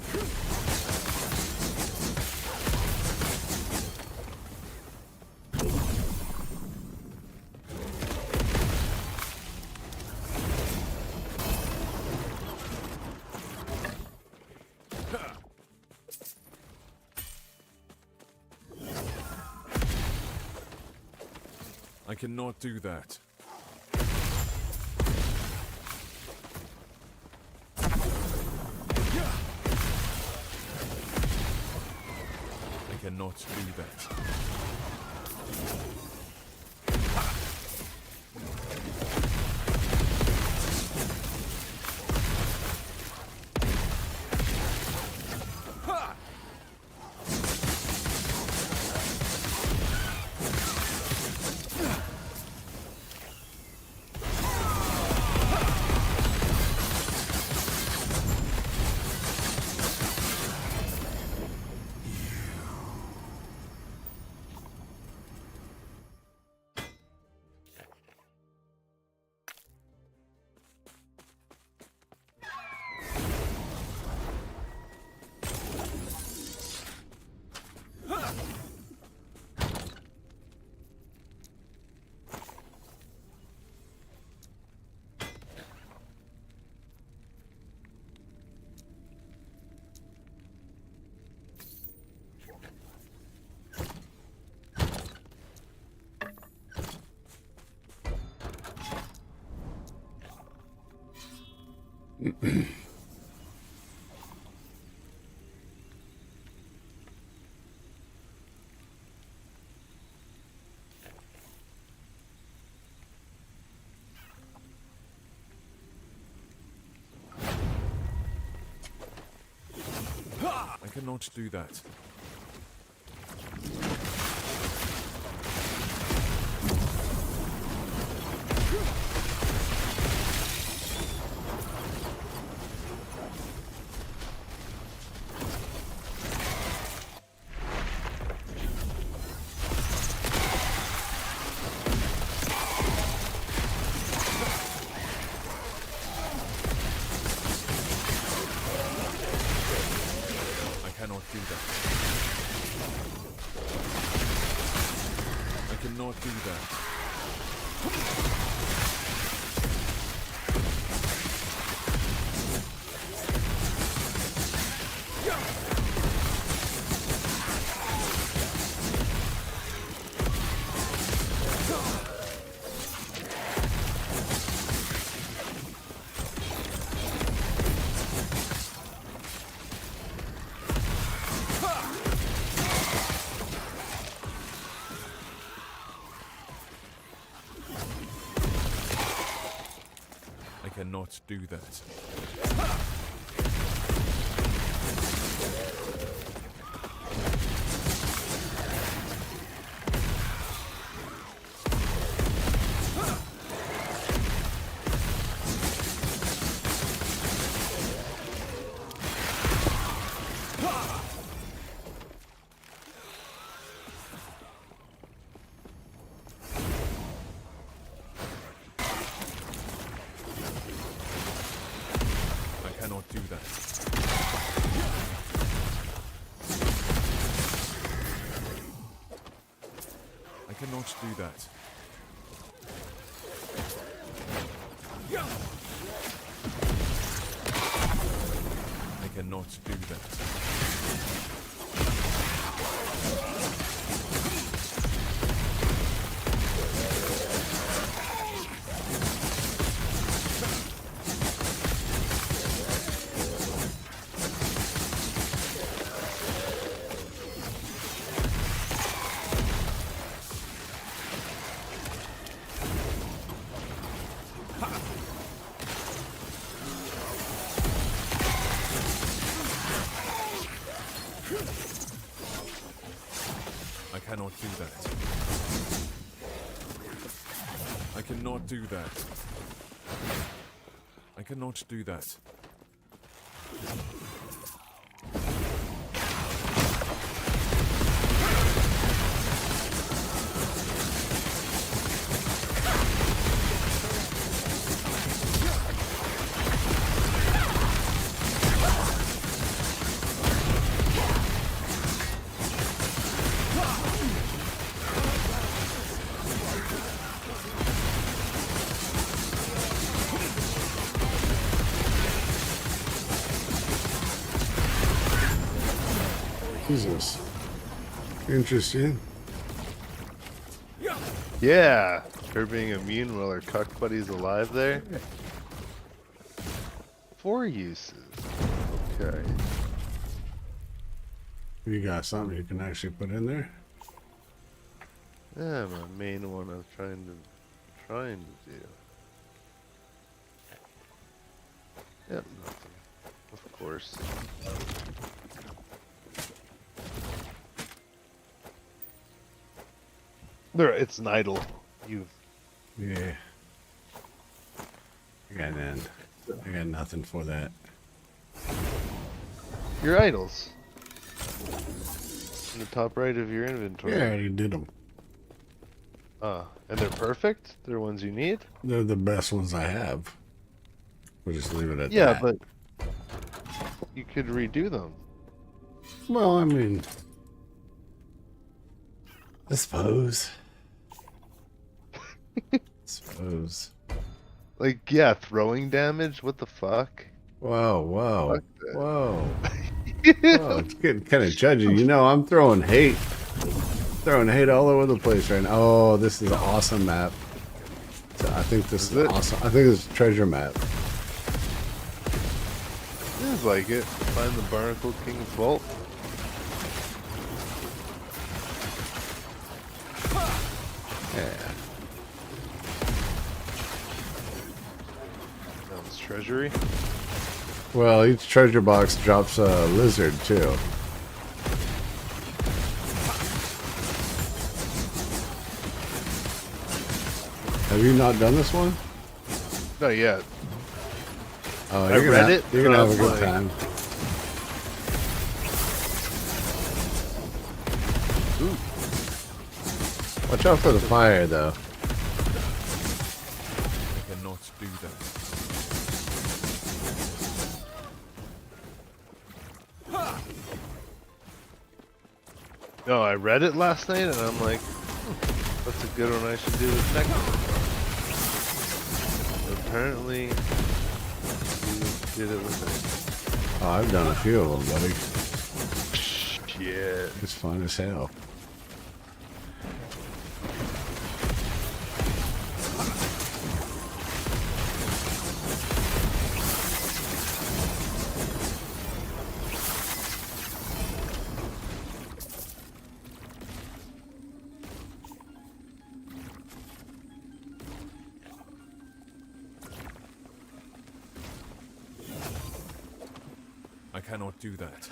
I cannot do that. I cannot do that. I cannot do that. Do that. I cannot do that. Cannot do that. I cannot do that. cannot do that. I cannot do that. I cannot do that. Jesus. Interesting. Yeah, her being immune while her cuck buddy's alive there. 4 uses. Okay. You got something you can actually put in there? Yeah, my main one I'm trying to do. Yep, nothing. Of course. There, it's an idol. You. Yeah. I got nothing for that. Your idols. In the top right of your inventory. Yeah, I already did them. And they're perfect? They're ones you need? They're the best ones I have. We'll just leave it at that. Yeah, but you could redo them. Well, I mean, I suppose. Like, yeah, throwing damage? What the fuck? Whoa, whoa, Fuck that. whoa. Whoa, it's getting kind of judgy. You know, I'm throwing hate. Throwing hate all over the place right now. Oh, this is an awesome map. So I think this is awesome. I think this is a treasure map. Seems like it. Find the Barnacle King's vault. Yeah. Sounds treasury. Well, each treasure box drops a lizard too. Have you not done this one? Not yet. Oh, I read it. You're gonna have a good like, time. Ooh. Watch out for the fire, though. I cannot do that. No, I read it last night and I'm like, that's a good one I should do this next one. Apparently, you did it with Oh, I've done a few of them, buddy. it. Shit. It's fun as hell. I cannot do that.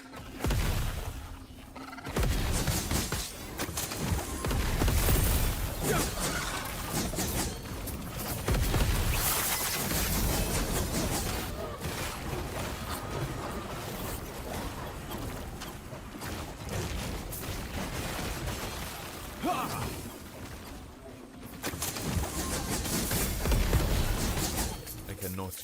I cannot.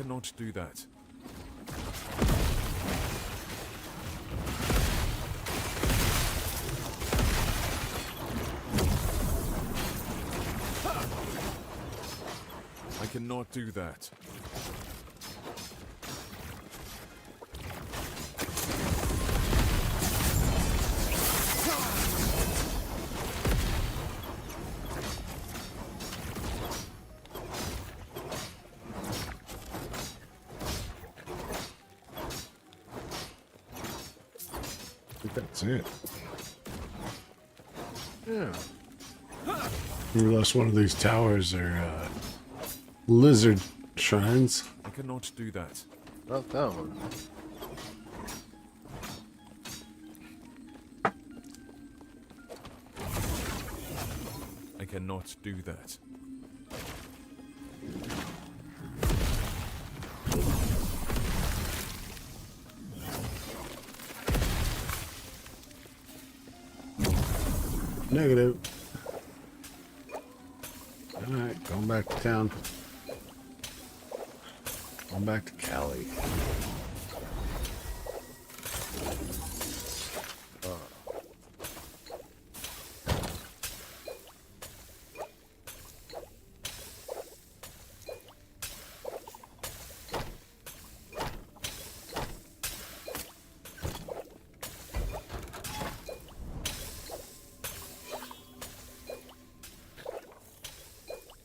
cannot do that. I cannot do that. I think that's it. Yeah. Unless one of these towers are lizard shrines. I cannot do that. Not that one. I cannot do that. Negative. Alright, going back to town. Going back to Cali.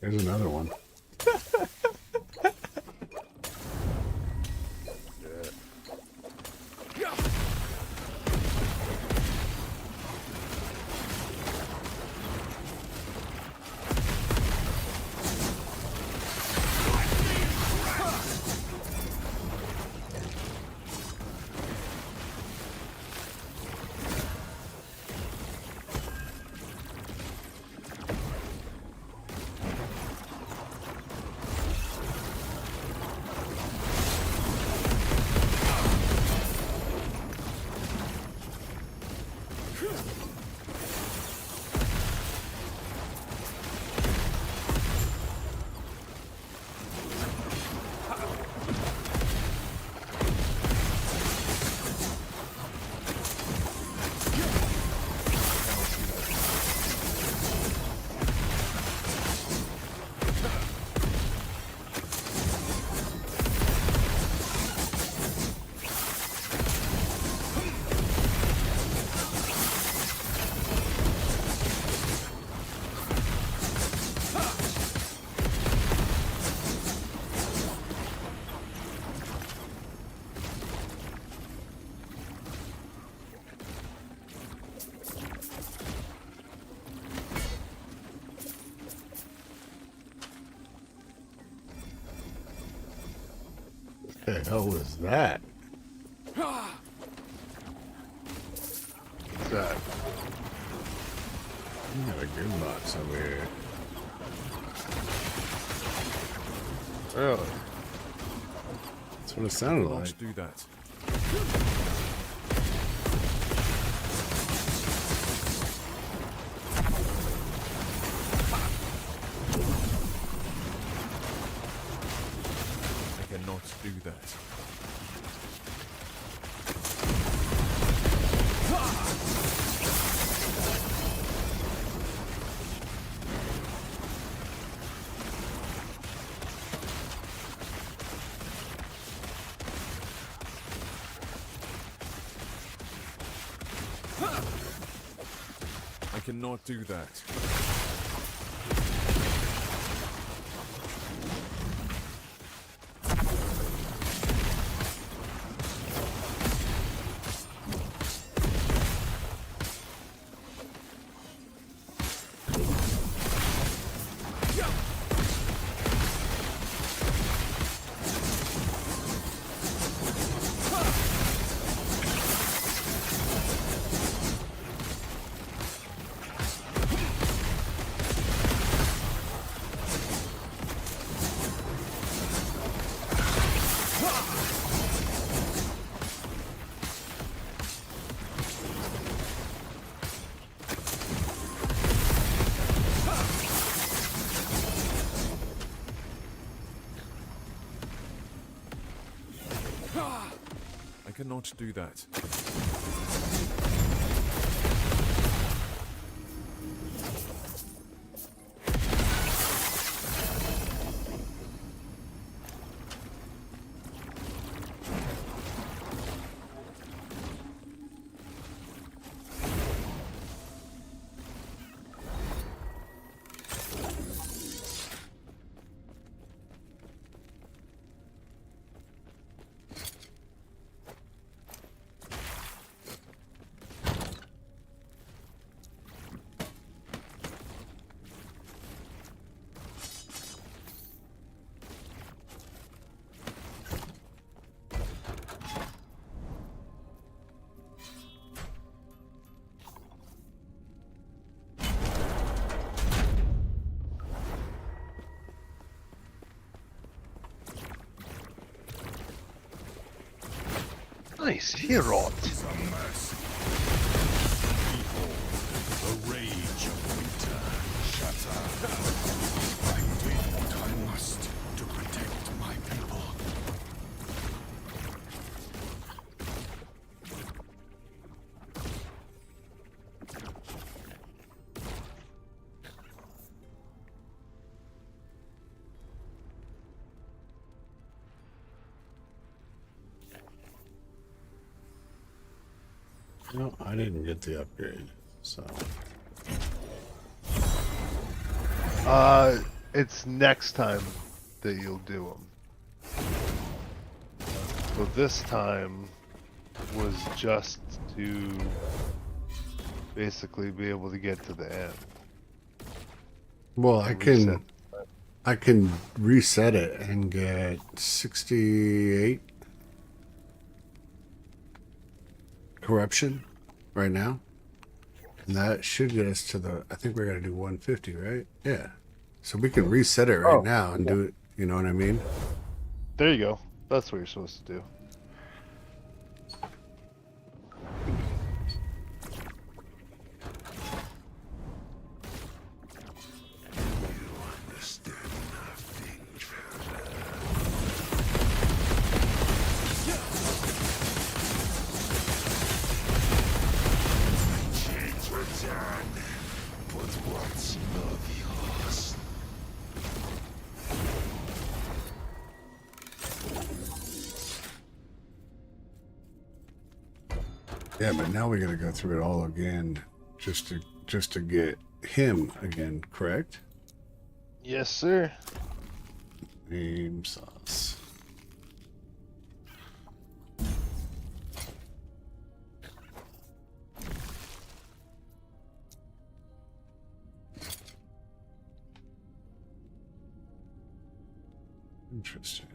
There's another one. What the hell was that? What's that? You got a good box over here. Really? That's what it sounded like. Let's do that. I cannot do that. I cannot do that. cannot do that. Nice hero. Is a mercy. Behold, the rage of winter. Shatter. I did what I must to protect my people. No, I didn't get the upgrade, so. It's next time that you'll do them. So this time was just to basically be able to get to the end. Well, Reset. I can reset it and get 68 corruption right now. And that should get us to the, I think we're going to do 150, right? Yeah. So we can reset it right now and do it, you know what I mean? There you go. That's what you're supposed to do. Yeah, but now we got to go through it all again just to get him again, correct? Yes, sir. Name sauce. Interesting.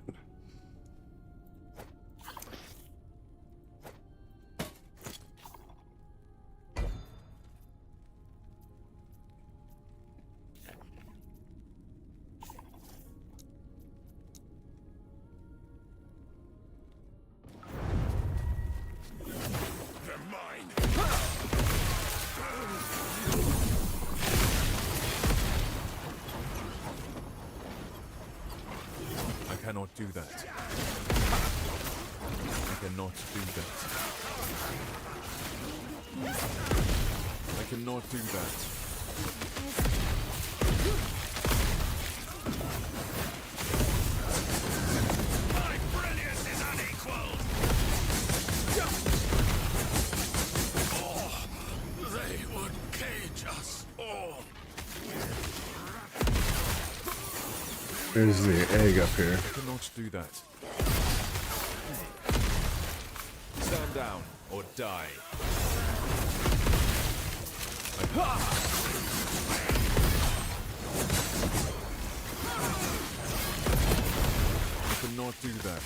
I cannot do that. I cannot do that. I cannot do that. My brilliance is unequaled. Oh, they would cage us all. There's the egg up here. I cannot do that. Stand down or die. I cannot do that.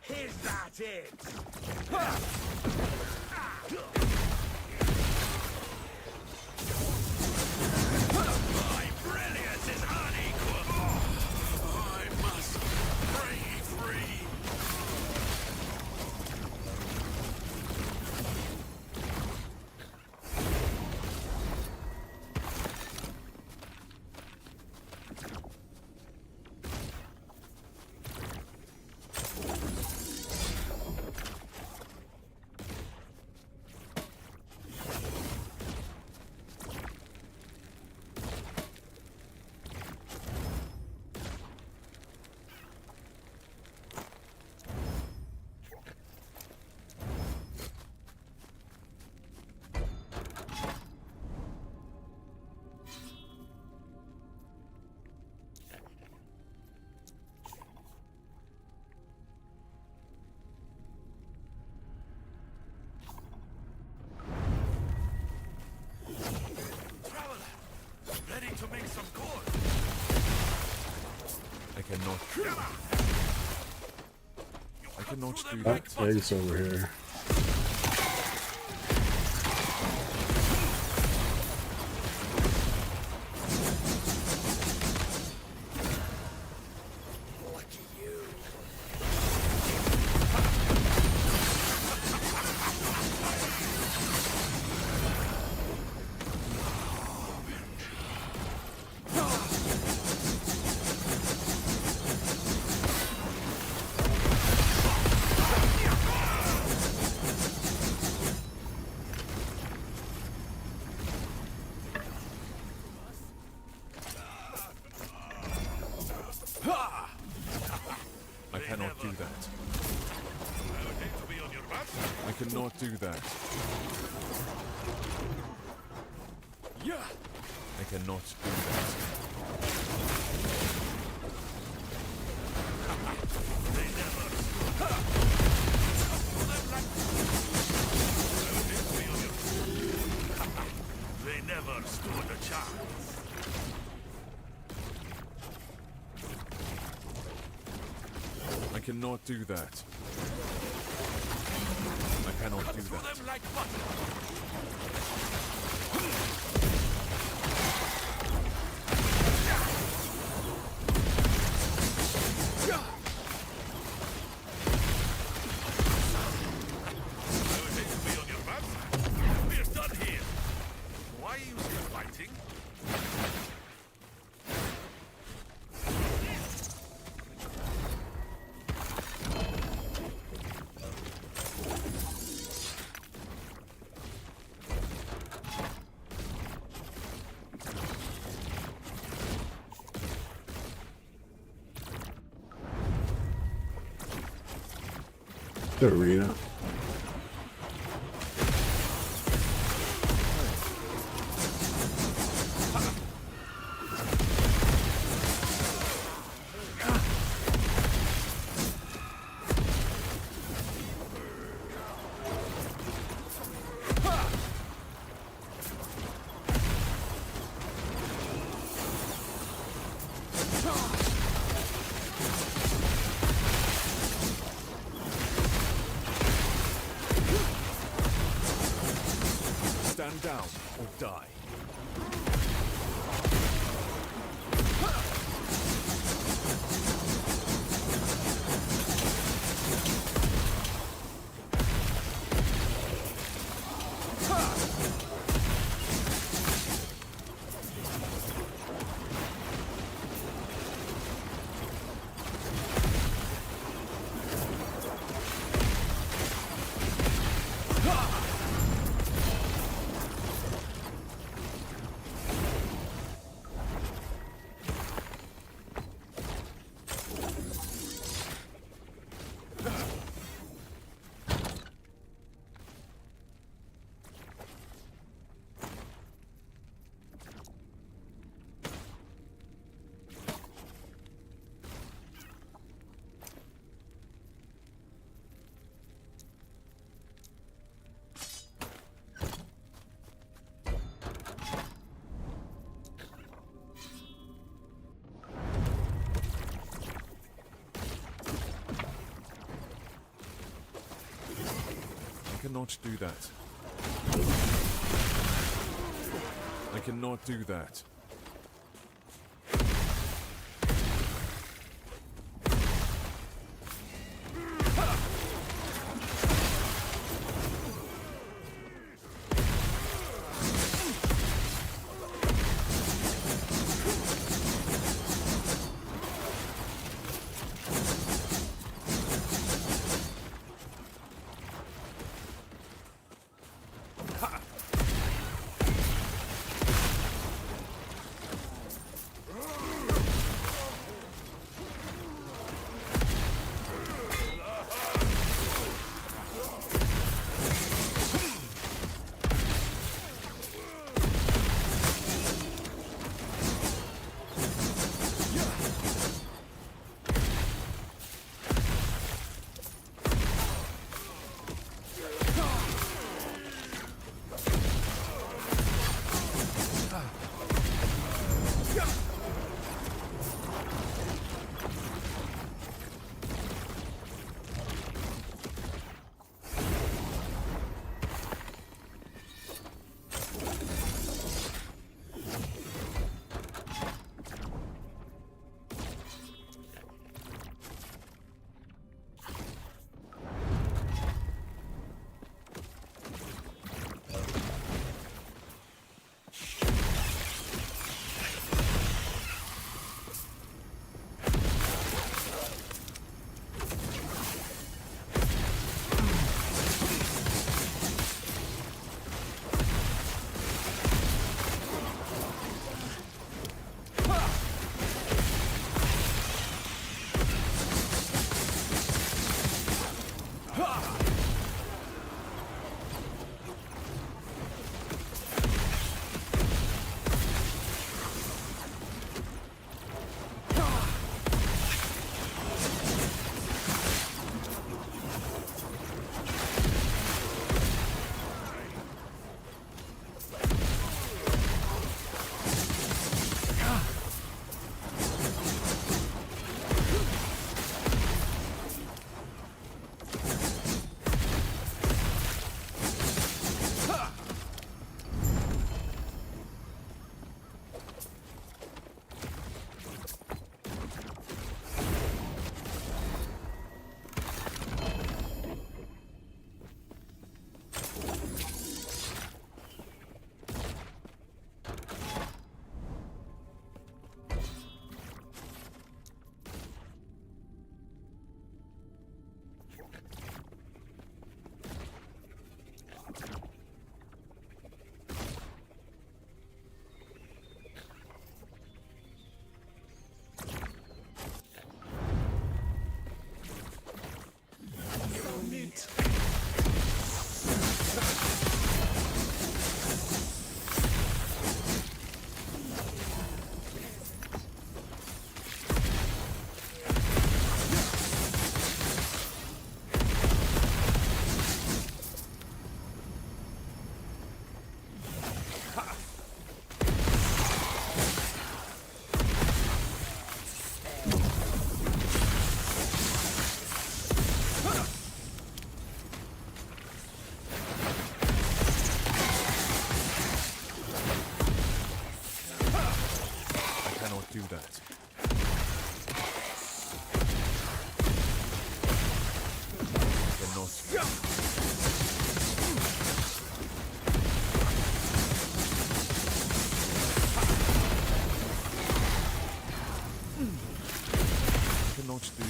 Is that it? My brilliance is unequal. I must break free. I cannot do Oh, that. Eggs over here. I cannot do that. I cannot do that. Yeah. I cannot do that. They never stood a chance. I cannot do that. I cannot do that. Them like butter. I would hate to be on your back. We're done here. Why are you still fighting? The arena. Stand down or die. I cannot do that. I cannot do that.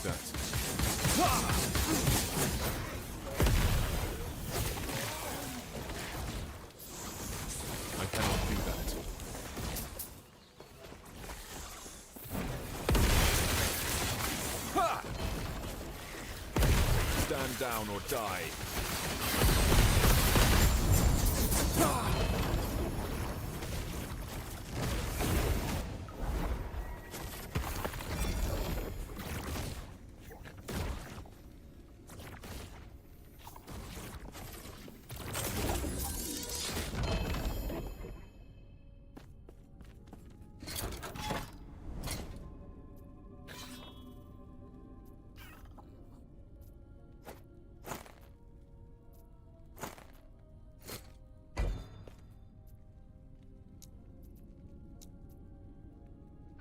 that. I cannot. I cannot do that. I cannot do that. Stand down or die.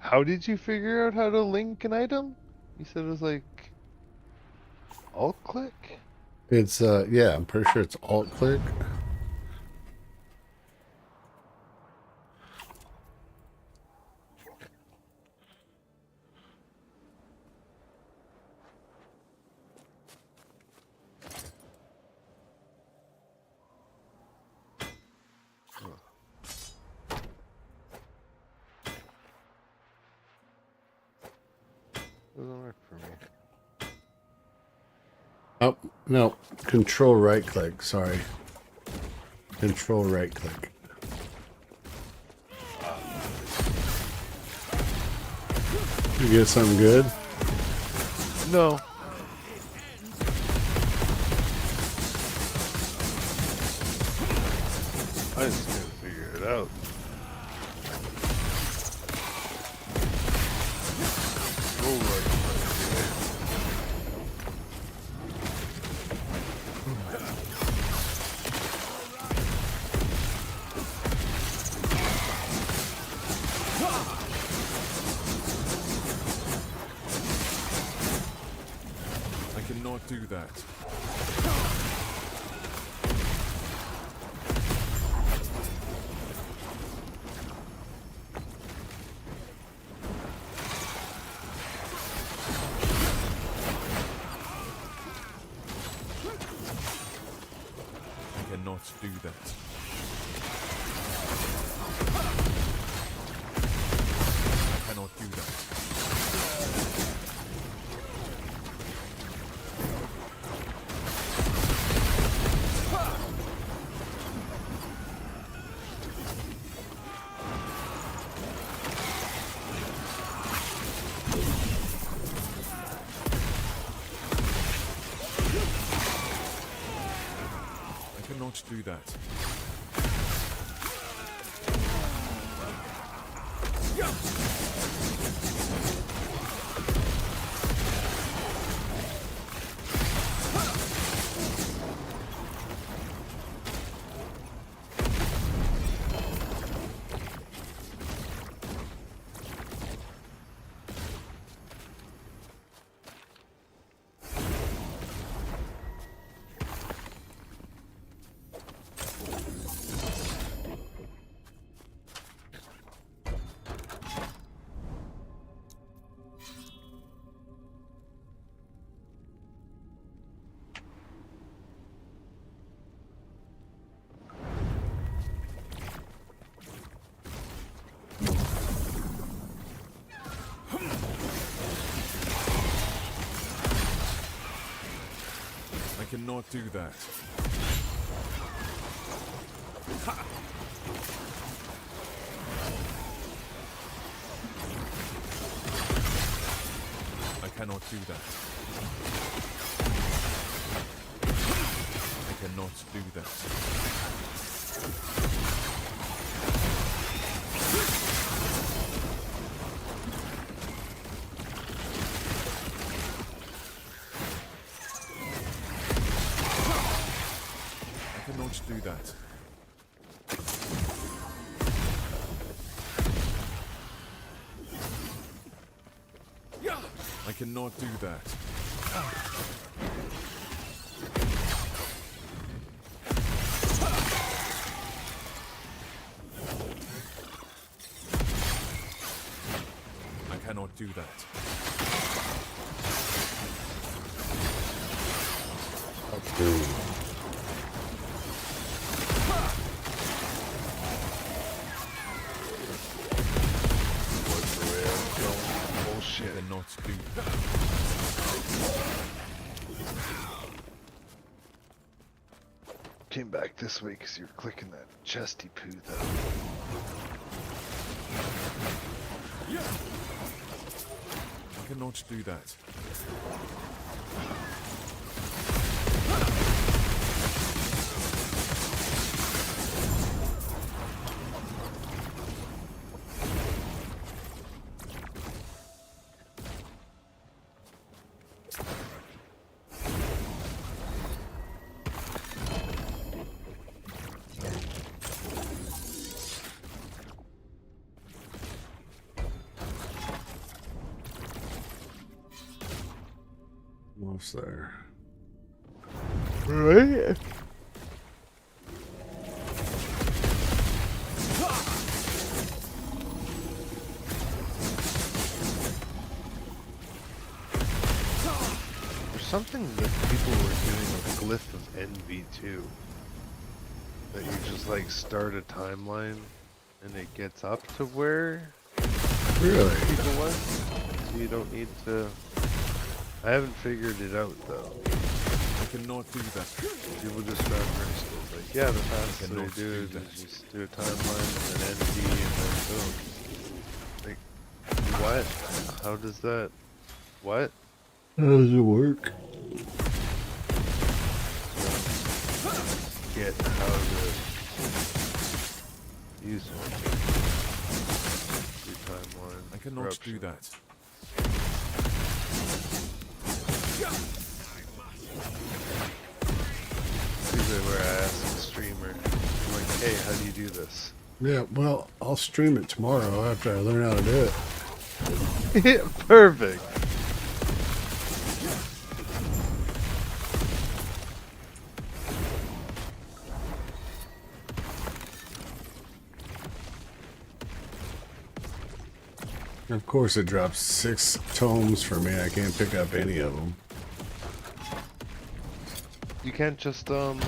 How did you figure out how to link an item? You said it was like alt click? It's yeah, I'm pretty sure it's alt click. Doesn't work for me. Oh, no. Control right click. Sorry. Control right click. You get something good? No. I just couldn't figure it out. Roll right I cannot do that. I cannot do that. I cannot do that. I cannot do that. I cannot do that. I cannot do that. I cannot do that. I cannot do that. I cannot do that. I cannot do that. Boom. Bullshit. I cannot do that. Came back this way because you were clicking that chesty poo though. I cannot do that. Almost there. Right? There's something that people were doing with Glyph of Envy too. That you just like start a timeline and it gets up to where Really? people went. So you don't need to. I haven't figured it out though. I cannot do that. People just referenced it. Like, yeah, the fastest way to cannot do do it that. is just do a timeline and then ND and then boom. Like, what? How does that? What? How does it work? Get how to use one. Do timeline. I cannot corruption. do that. It's usually where I ask the streamer, I'm like, hey, how do you do this? Yeah, well, I'll stream it tomorrow after I learn how to do it. Yeah, perfect. Of course, it drops 6 tomes for me. I can't pick up any of them. You can't just run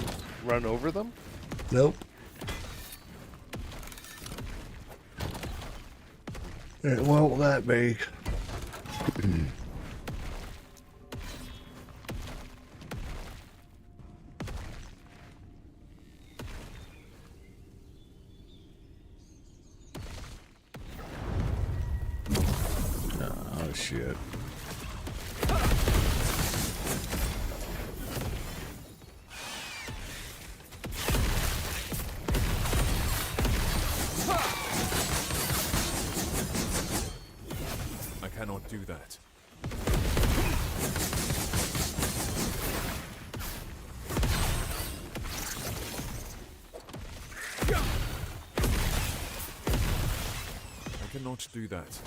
over them? Nope. It won't let me. Oh, shit. I cannot do that. I cannot do that.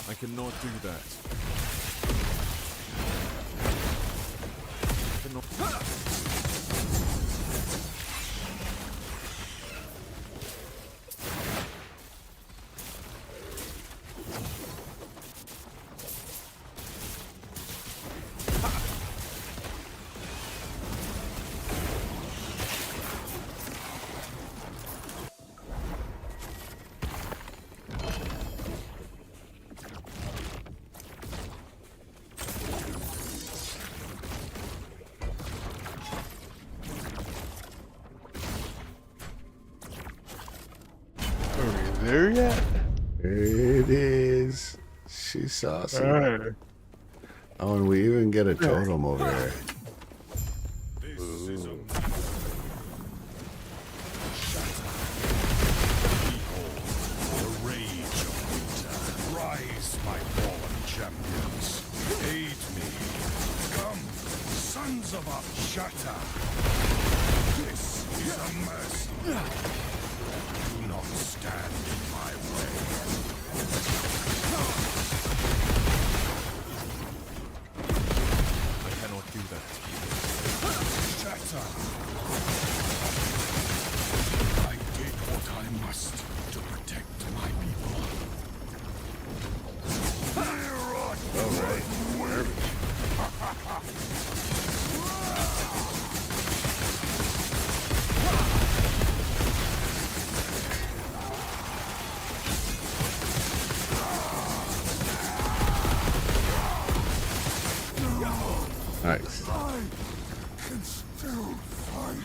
I cannot do that. I cannot. There yet? It is. She's saucy. Alright. Oh, and we even get a totem over there. Sons of a shatter! This is a mercy. Do not stand in my way. I cannot do that. Shatter! I did what I must to protect my people. Nice. I can still fight.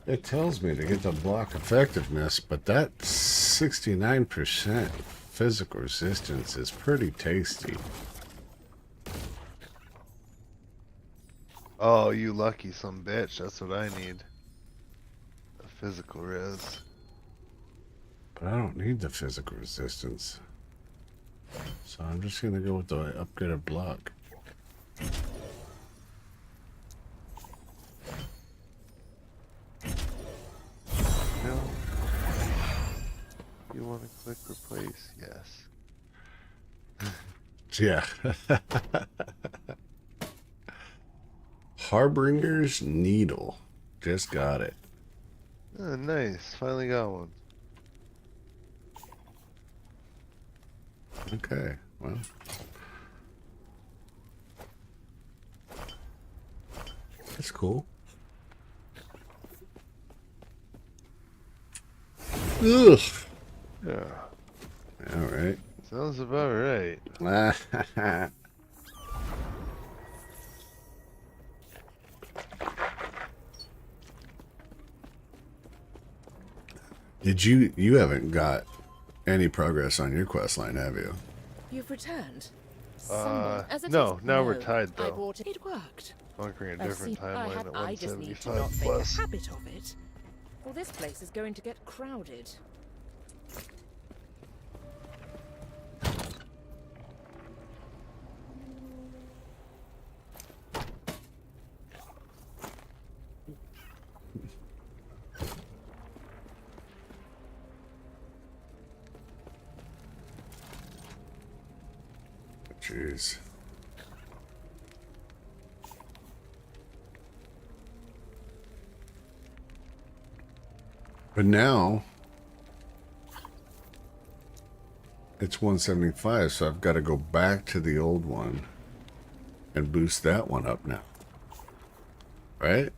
It tells me to get the block effectiveness, but that 69% physical resistance is pretty tasty. Oh, you lucky some bitch. That's what I need. A physical res. But I don't need the physical resistance. So I'm just gonna go with the upgraded block. No. You want to click replace? Yes. Yeah. Harbinger's Needle. Just got it. Oh, nice. Finally got one. Okay, well. That's cool. Ugh. Yeah. Alright. Sounds about right. You haven't got any progress on your quest line, have you? You've returned. Somewhat, as it no, is. now we're No, tied I though. bought it. It worked. Conquering a I've different seen- timeline at I just need to not 175 make a plus. habit of it. Well, this place is going to get crowded. Jeez. But now it's 175, so I've got to go back to the old one and boost that one up now. Right?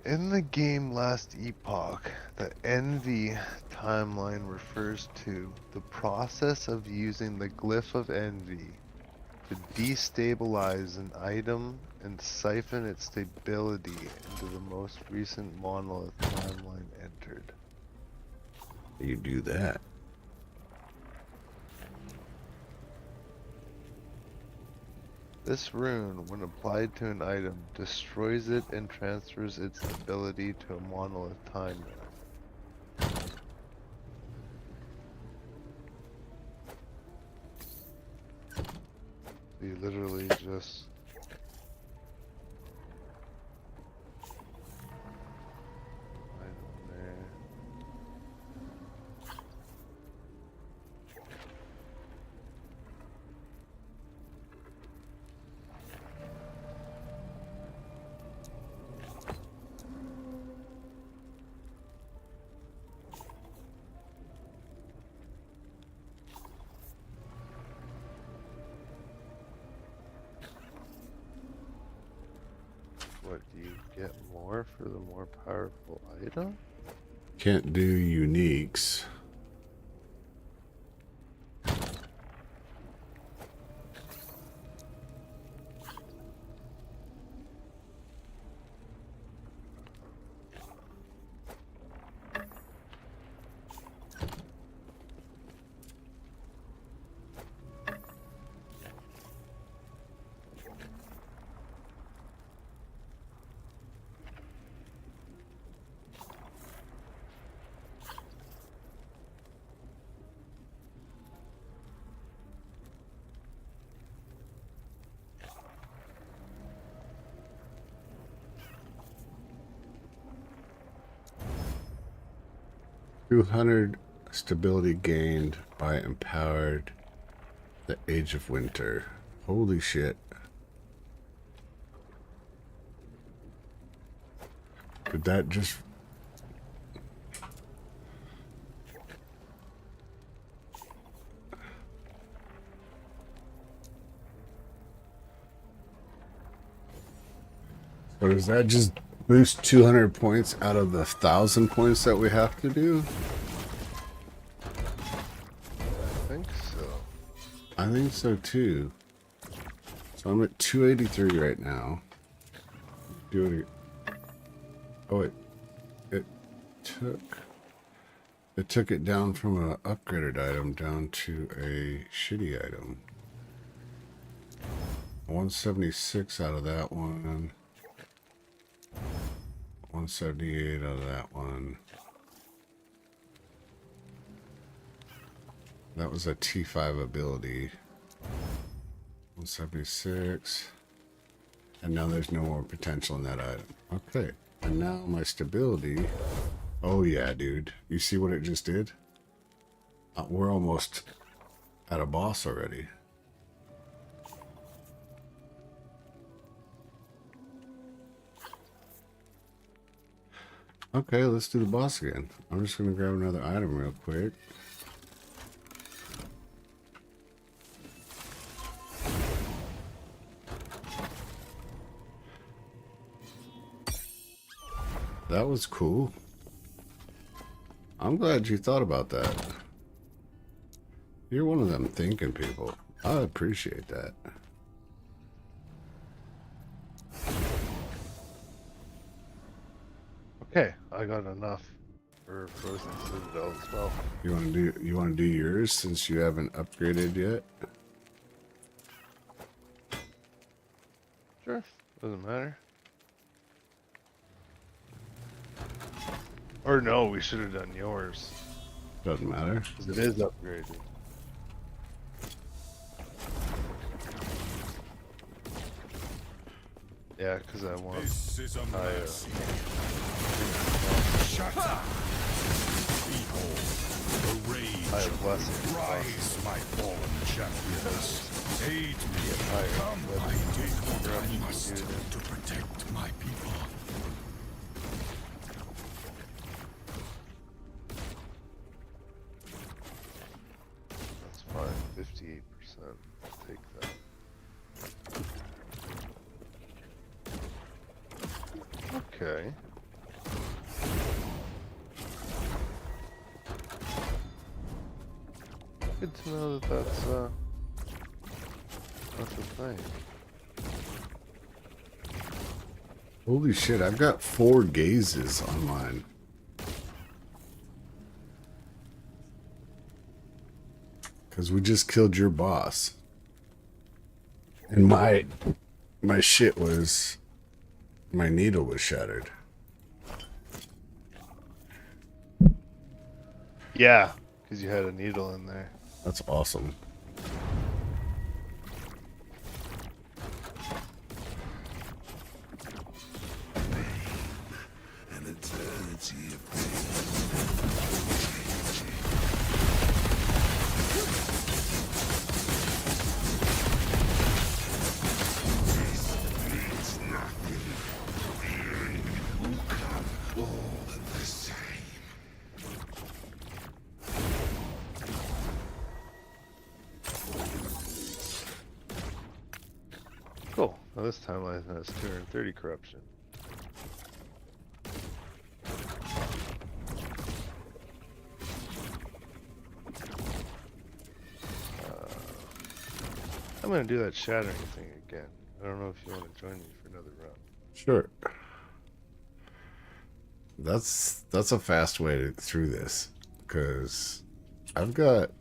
In the game Last Epoch, the Envy timeline refers to the process of using the Glyph of Envy to destabilize an item and siphon its stability into the most recent monolith timeline entered. You do that. This rune, when applied to an item, destroys it and transfers its stability to a monolith timeline. You literally just item there. What, do you get more for the more powerful item? Can't do uniques. 200 stability gained by empowered the Age of Winter. Holy shit. Did that just... So does that just boost 200 points out of the 1,000 points that we have to do? I think so. I think so too. So I'm at 283 right now. Do it. Oh, it took it down from an upgraded item down to a shitty item. 176 out of that one. 178 out of that one. That was a T5 ability. 176. And now there's no more potential in that item. Okay. And now my stability. Oh yeah, dude. You see what it just did? We're almost at a boss already. Okay, let's do the boss again. I'm just going to grab another item real quick. That was cool. I'm glad you thought about that. You're one of them thinking people. I appreciate that. Okay, I got enough for Frozen Citadel as well. You want to do yours since you haven't upgraded yet? Sure, doesn't matter. Or no, we should have done yours. Doesn't matter. 'Cause it is upgraded. Yeah, because I want This is a mercy. Shut up! Behold, the rage higher of blessing. rise, my fallen champions. Aid me. Come, I did what I must to protect my people. That's fine, 58%. I'll take that. Okay. Good to know that that's a thing. Holy shit, I've got 4 gazes on mine. Because we just killed your boss. And my shit was... My needle was shattered. Yeah, because you had a needle in there. That's awesome. An eternity of Cool. Now this timeline has 230 corruption. I'm gonna do that shattering thing again. I don't know if you want to join me for another round. Sure. That's a fast way through this. Because I've got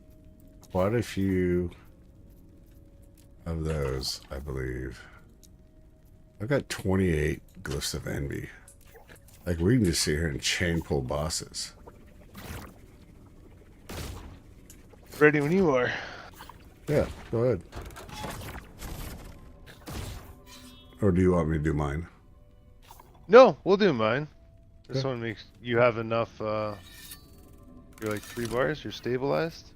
quite a few of those, I believe. I've got 28 Glyphs of Envy. Like, we can just sit here and chain pull bosses. Ready when you are. Yeah, go ahead. Or do you want me to do mine? No, we'll do mine. Just Okay. want to make you have enough You're like 3 bars? You're stabilized?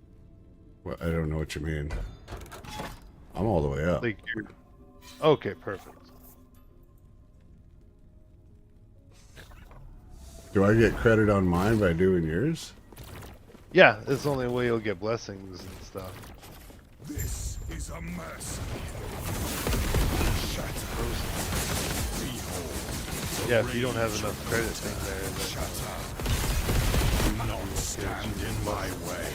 Well, I don't know what you mean. I'm all the way up. Like you're... Okay, perfect. Do I get credit on mine by doing yours? Yeah, it's the only way you'll get blessings and stuff. This is a mercy. Shatter. Behold. Yeah, if you don't have enough credit thing there, then Shatter. Do not stand in my way.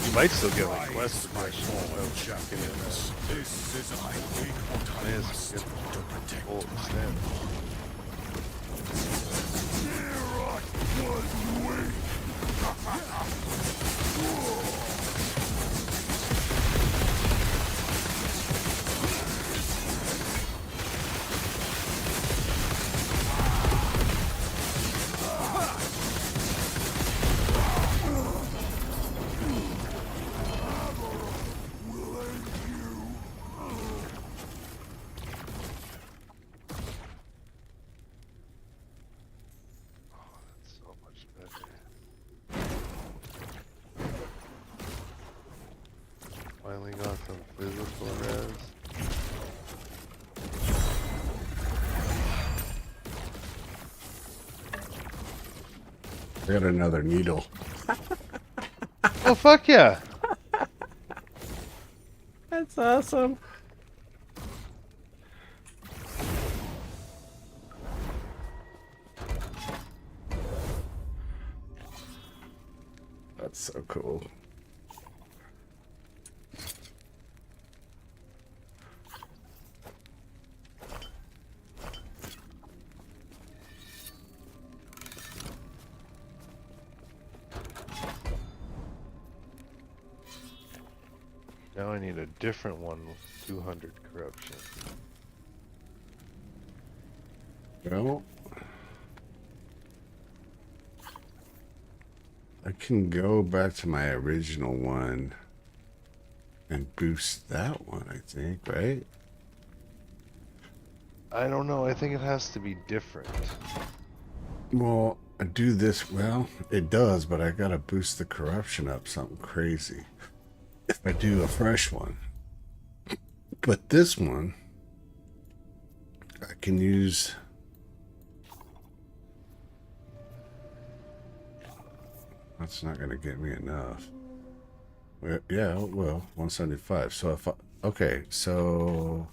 you might still get like Rise, quest my progression. fallen champions. This is I did what I Yes, must get to protect full my extent. So much better. Finally got some physical res. I got another needle. Oh fuck yeah! That's awesome. That's so cool. Now I need a different one with 200 corruption. Well, I can go back to my original one and boost that one, I think, right? I don't know, I think it has to be different. Well, I do this, well, it does, but I gotta boost the corruption up something crazy if I do a fresh one. But this one, I can use... That's not gonna get me enough. Well, yeah, well, 175. So if I... Okay, so...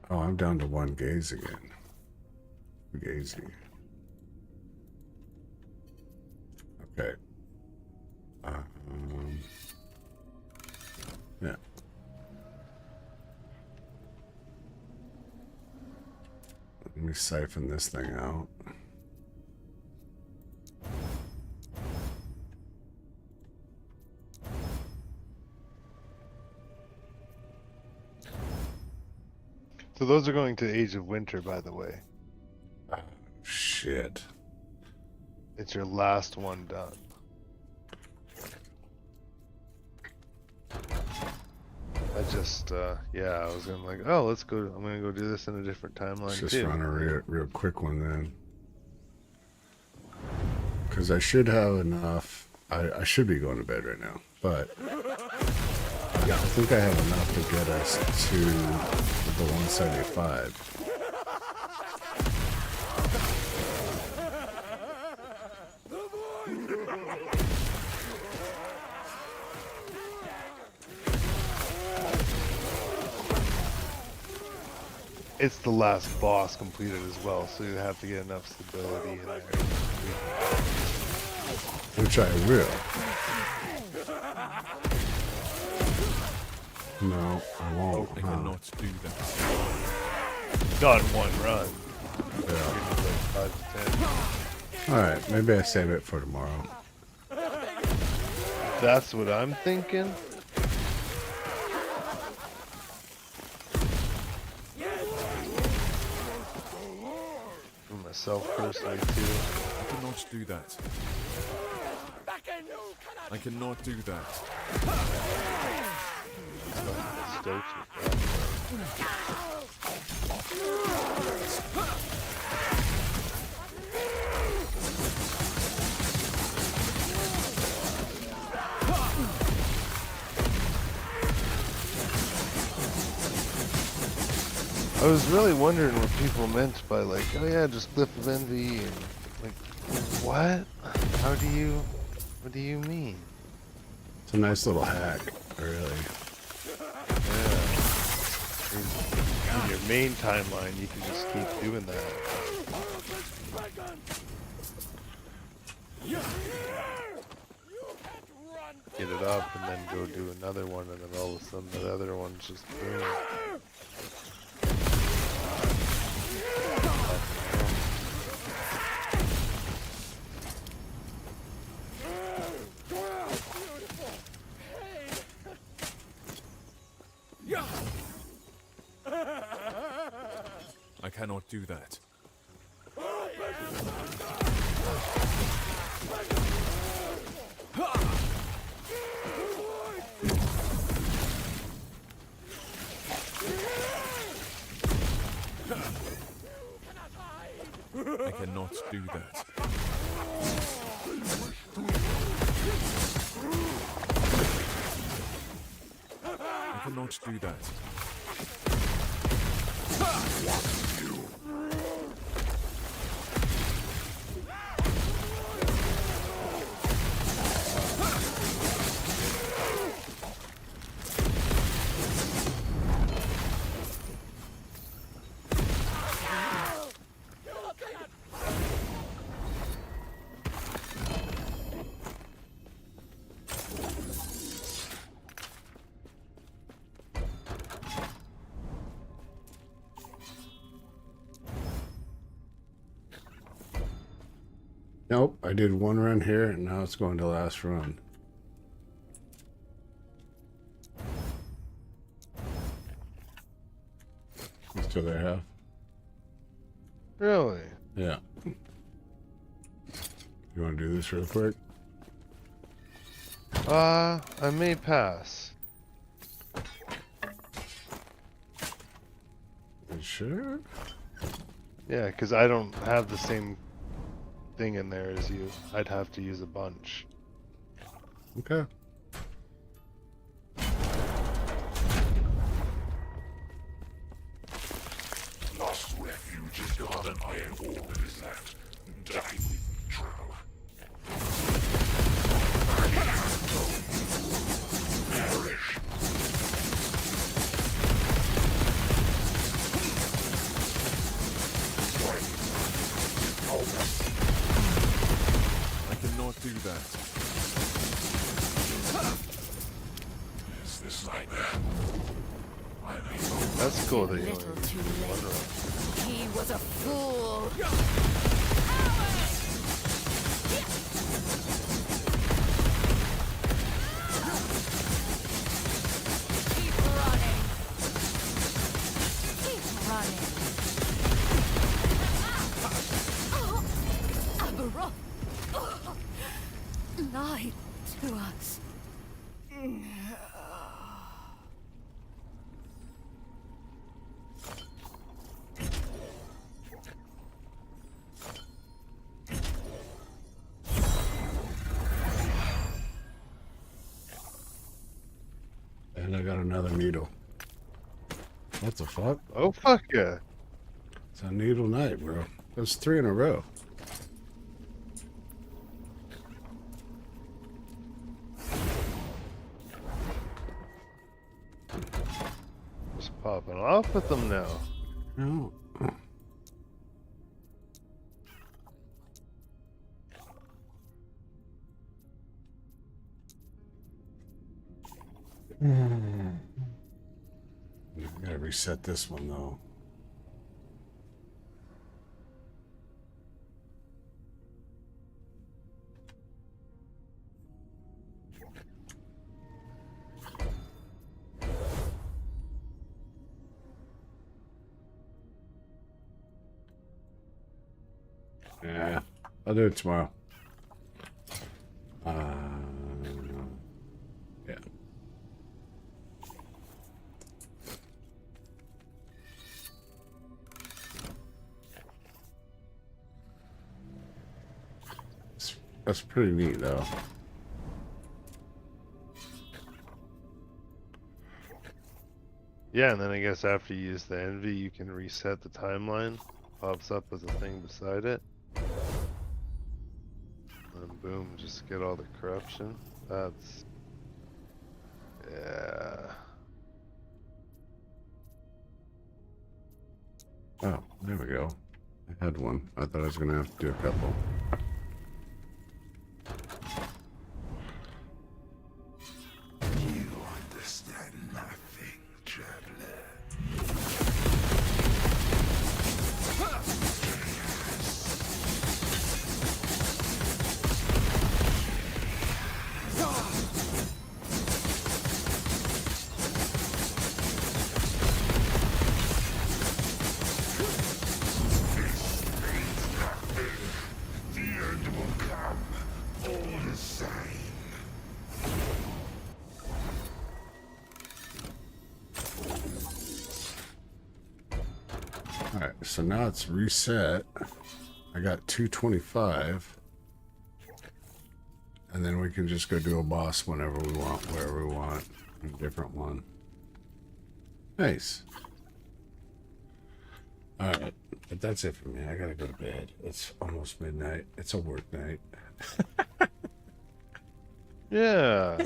Oh, I'm down to 1 gaze again. Gazy. Okay. Yeah. Let me siphon this thing out. So those are going to Age of Winter, by the way. Oh, shit. It's your last one done. I just, yeah, I was gonna like, oh, let's go. I'm gonna go do this in a different timeline Let's just too. run a real quick one then. Because I should have enough. I should be going to bed right now, but I think I have enough to get us to the 175. It's the last boss completed as well, so you have to get enough stability in there. Which I will. No, I won't. I cannot do that. Not in one run. Yeah. Like 5 to 10. Alright, maybe I save it for tomorrow. That's what I'm thinking. For myself personally too. I cannot do that. I cannot do that. Stoked with that. I was really wondering what people meant by like, oh yeah, just Glyph of Envy, and like, what? What do you mean? It's a nice little hack, really. Yeah. In your main timeline, you can just keep doing that. Get it up and then go do another one, and then all of a sudden the other one's just boom. I cannot do that. I cannot do that. I cannot do that. Nope, I did one run here, and now it's going to last run. You still there, half? Really? Yeah. You want to do this real quick? I may pass. You sure? Yeah, because I don't have the same thing in there as you. I'd have to use a bunch. Okay. Lost refuge is gone, an iron orb is left. Die with trouble. Perish. I cannot do that. Is this nightmare? I may That's cool that you Little only too use one late. round. He was a fool. Keep running. Keep running. Aberon lied to us. And I got another needle. What the fuck? Oh fuck yeah! It's a needle night, bro. That's 3 in a row. Just popping off with them now. No. Gotta reset this one though. Yeah, I'll do it tomorrow. Yeah. That's pretty neat, though. Yeah, and then I guess after you use the envy, you can reset the timeline. Pops up as a thing beside it. And boom, just get all the corruption. That's... yeah. Oh, there we go. I had one. I thought I was gonna have to do a couple. You understand nothing, traveler. The end will come, all the same. Alright, so now it's reset. I got 225. And then we can just go do a boss whenever we want, wherever we want. A different one. Nice. Alright, but that's it for me. I gotta go to bed. It's almost midnight. It's a work night. Yeah.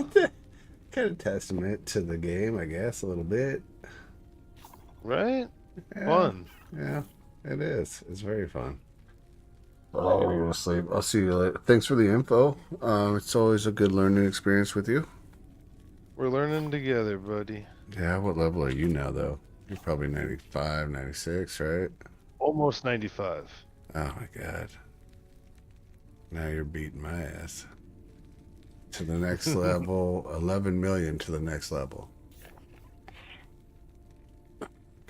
Kind of testament to the game, I guess, a little bit. Right? Yeah, Fun. yeah, it is. It's very fun. But I gotta go to sleep. I'll see you later. Thanks for the info. It's always a good learning experience with you. We're learning together, buddy. Yeah, what level are you now, though? You're probably 95, 96, right? Almost 95. Oh my god. Now you're beating my ass. To the next level, 11 million to the next level.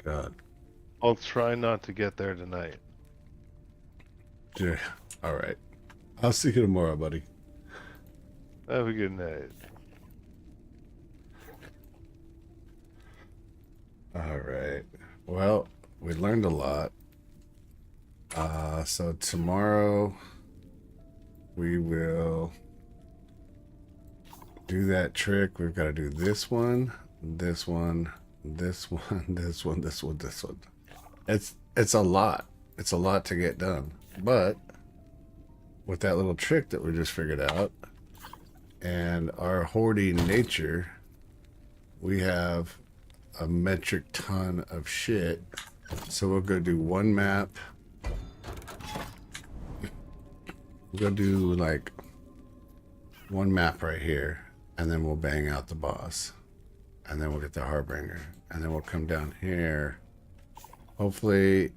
God. I'll try not to get there tonight. Yeah. All right. I'll see you tomorrow, buddy. Have a good night. All right. Well, we learned a lot. So tomorrow we will do that trick. We've got to do this one, this one, this one, this one, this one, this one. It's a lot. It's a lot to get done. But with that little trick that we just figured out and our hoarding nature, we have a metric ton of shit. So we'll go do one map. We'll go do like one map right here, and then we'll bang out the boss, and then we'll get the Harbinger, and then we'll come down here. Hopefully,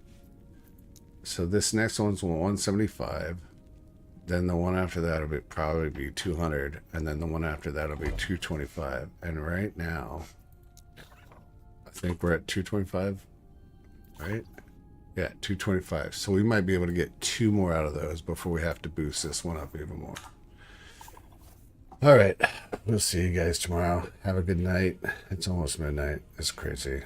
so this next one's 175. Then the one after that will probably be 200, and then the one after that will be 225. And right now, I think we're at 225, right? Yeah, 225. So we might be able to get 2 more out of those before we have to boost this one up even more. All right, we'll see you guys tomorrow. Have a good night. It's almost midnight. It's crazy.